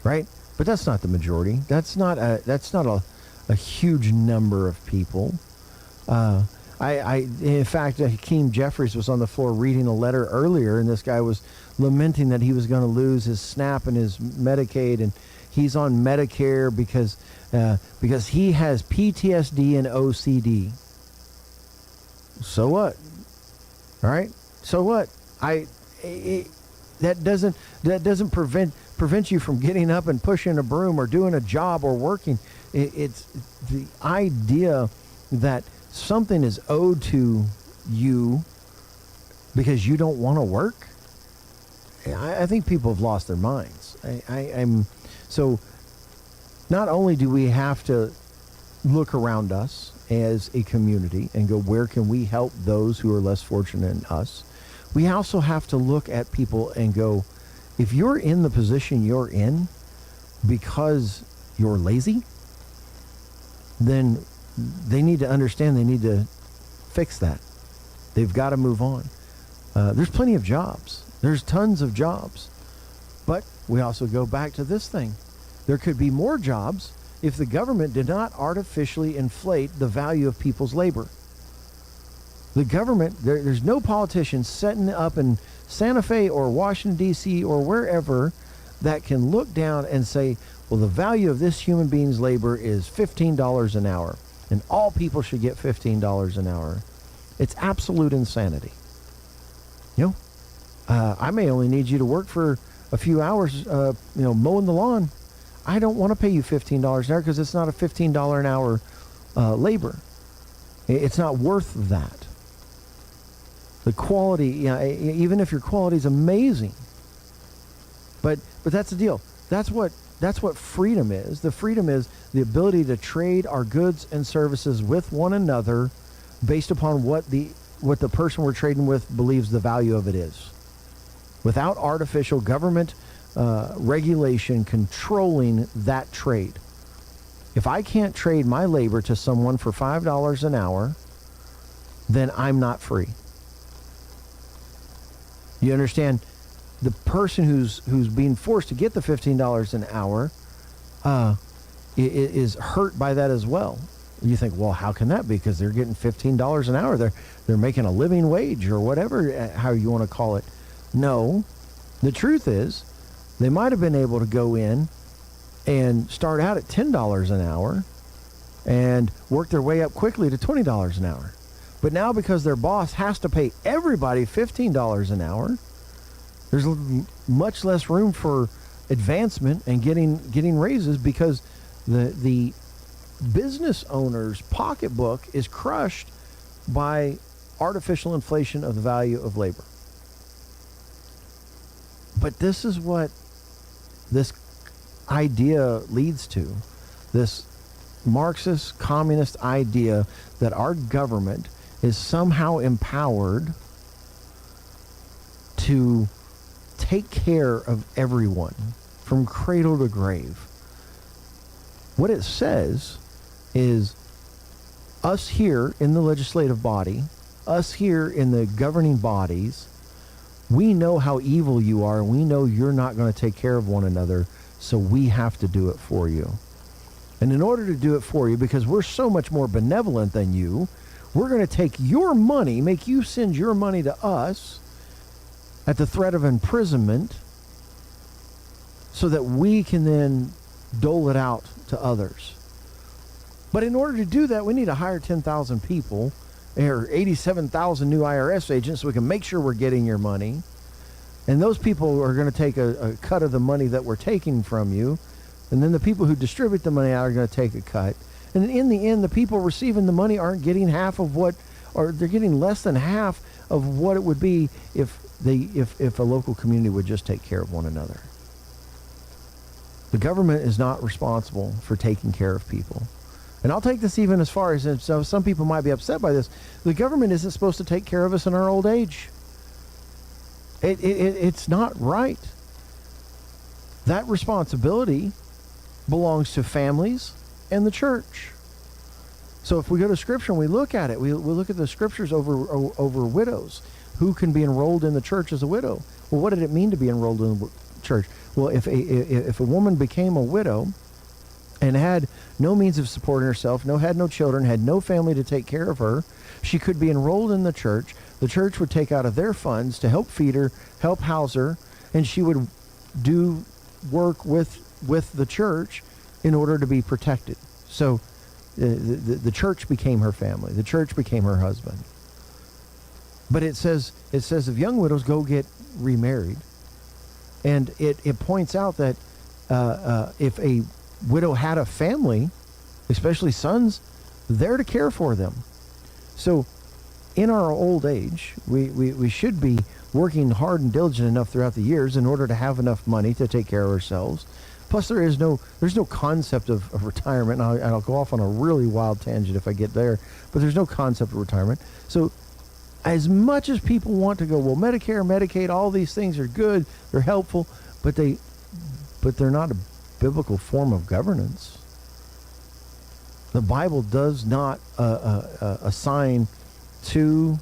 right? But that's not the majority. That's not a huge number of people. In fact, Hakeem Jeffries was on the floor reading a letter earlier, and this guy was lamenting that he was going to lose his SNAP and his Medicaid, and he's on Medicare because he has PTSD and OCD. So what? All right. So what? That doesn't prevent you from getting up and pushing a broom or doing a job or working. It's the idea that something is owed to you because you don't want to work. I think people have lost their minds. So not only do we have to look around us as a community and go, where can we help those who are less fortunate than us? We also have to look at people and go, if you're in the position you're in because you're lazy, then they need to understand they need to fix that. They've got to move on. There's plenty of jobs. There's tons of jobs. But we also go back to this thing. There could be more jobs if the government did not artificially inflate the value of people's labor. The government, there's no politician setting up in Santa Fe or Washington, D.C. or wherever that can look down and say, well, the value of this human being's labor is $15 an hour, and all people should get $15 an hour. It's absolute insanity. I may only need you to work for a few hours, mowing the lawn. I don't want to pay you $15 an hour because it's not a $15 an hour labor. It's not worth that. The quality, even if your quality is amazing, but that's the deal. That's what freedom is. The freedom is the ability to trade our goods and services with one another based upon what the person we're trading with believes the value of it is, without artificial government regulation controlling that trade. If I can't trade my labor to someone for $5 an hour, then I'm not free. You understand? The person who's being forced to get the $15 an hour is hurt by that as well. You think, well, how can that be? Because they're getting $15 an hour. They're making a living wage or whatever, how you want to call it. No, the truth is they might have been able to go in and start out at $10 an hour and work their way up quickly to $20 an hour. But now because their boss has to pay everybody $15 an hour, there's much less room for advancement and getting raises because the business owner's pocketbook is crushed by artificial inflation of the value of labor. But this is what this idea leads to, this Marxist communist idea that our government is somehow empowered to take care of everyone from cradle to grave. What it says is us here in the legislative body, us here in the governing bodies, we know how evil you are, and we know you're not going to take care of one another, so we have to do it for you. And in order to do it for you, because we're so much more benevolent than you, we're going to take your money, make you send your money to us at the threat of imprisonment so that we can then dole it out to others. But in order to do that, we need to hire 10,000 people or 87,000 new IRS agents so we can make sure we're getting your money. And those people are going to take a cut of the money that we're taking from you. And then the people who distribute the money out are going to take a cut. And in the end, the people receiving the money aren't getting half of what, or they're getting less than half of what it would be if a local community would just take care of one another. The government is not responsible for taking care of people. And I'll take this even as far as, so some people might be upset by this, the government isn't supposed to take care of us in our old age. It's not right. That responsibility belongs to families and the church. So if we go to Scripture and we look at it, we look at the Scriptures over widows. Who can be enrolled in the church as a widow? Well, what did it mean to be enrolled in the church? Well, if a woman became a widow and had no means of supporting herself, had no children, had no family to take care of her, she could be enrolled in the church. The church would take out of their funds to help feed her, help house her, and she would do work with the church in order to be protected. So the church became her family. The church became her husband. But it says if young widows go get remarried, and it points out that if a widow had a family, especially sons, they're to care for them. So in our old age, we should be working hard and diligent enough throughout the years in order to have enough money to take care of ourselves. Plus, there's no concept of retirement. And I'll go off on a really wild tangent if I get there, but there's no concept of retirement. So as much as people want to go, well, Medicare, Medicaid, all these things are good, they're helpful, but they're not a biblical form of governance. The Bible does not assign to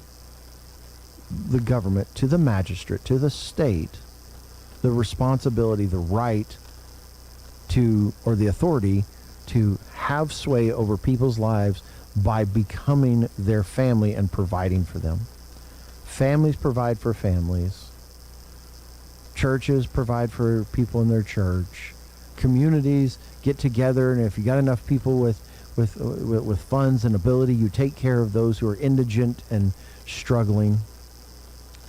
the government, to the magistrate, to the state, the responsibility, the right to, or the authority to have sway over people's lives by becoming their family and providing for them. Families provide for families. Churches provide for people in their church. Communities get together, and if you got enough people with with funds and ability. You take care of those who are indigent and struggling.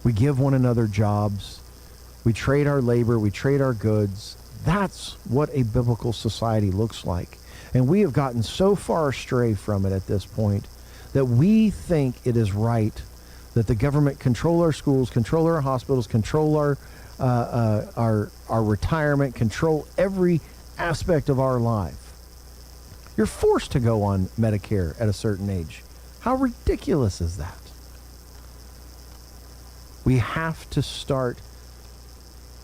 We give one another jobs. We trade our labor. We trade our goods. That's what a biblical society looks like. And we have gotten so far astray from it at this point that we think it is right that the government control our schools, control our hospitals, control our retirement, control every aspect of our life. You're forced to go on Medicare at a certain age. How ridiculous is that? We have to start,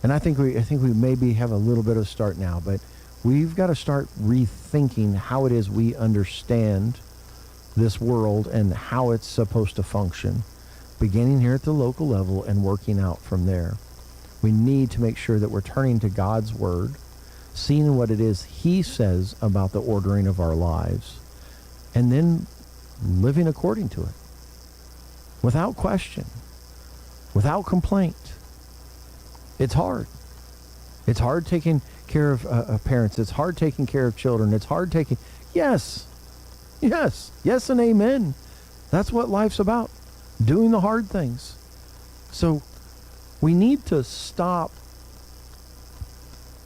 and I think we maybe have a little bit of start now, but we've got to start rethinking how it is we understand this world and how it's supposed to function, beginning here at the local level and working out from there. We need to make sure that we're turning to God's Word, seeing what it is He says about the ordering of our lives, and then living according to it, without question, without complaint. It's hard. It's hard taking care of parents. It's hard taking care of children. It's hard taking... Yes, and amen. That's what life's about, doing the hard things. So we need to stop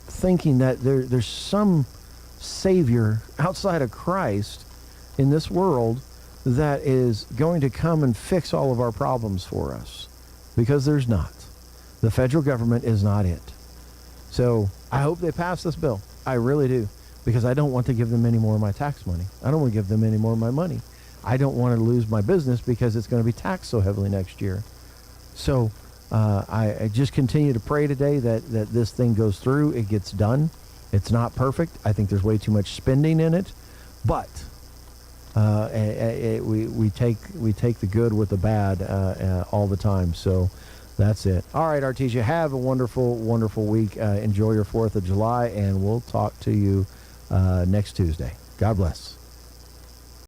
thinking that there's some Savior outside of Christ in this world that is going to come and fix all of our problems for us, because there's not. The federal government is not it. So I hope they pass this bill. I really do, because I don't want to give them any more of my tax money. I don't want to give them any more of my money. I don't want to lose my business because it's going to be taxed so heavily next year. So I just continue to pray today that this thing goes through, it gets done. It's not perfect. I think there's way too much spending in it, but we take the good with the bad all the time. So that's it. All right, Artesia, have a wonderful, wonderful week. Enjoy your 4th of July, and we'll talk to you next Tuesday. God bless.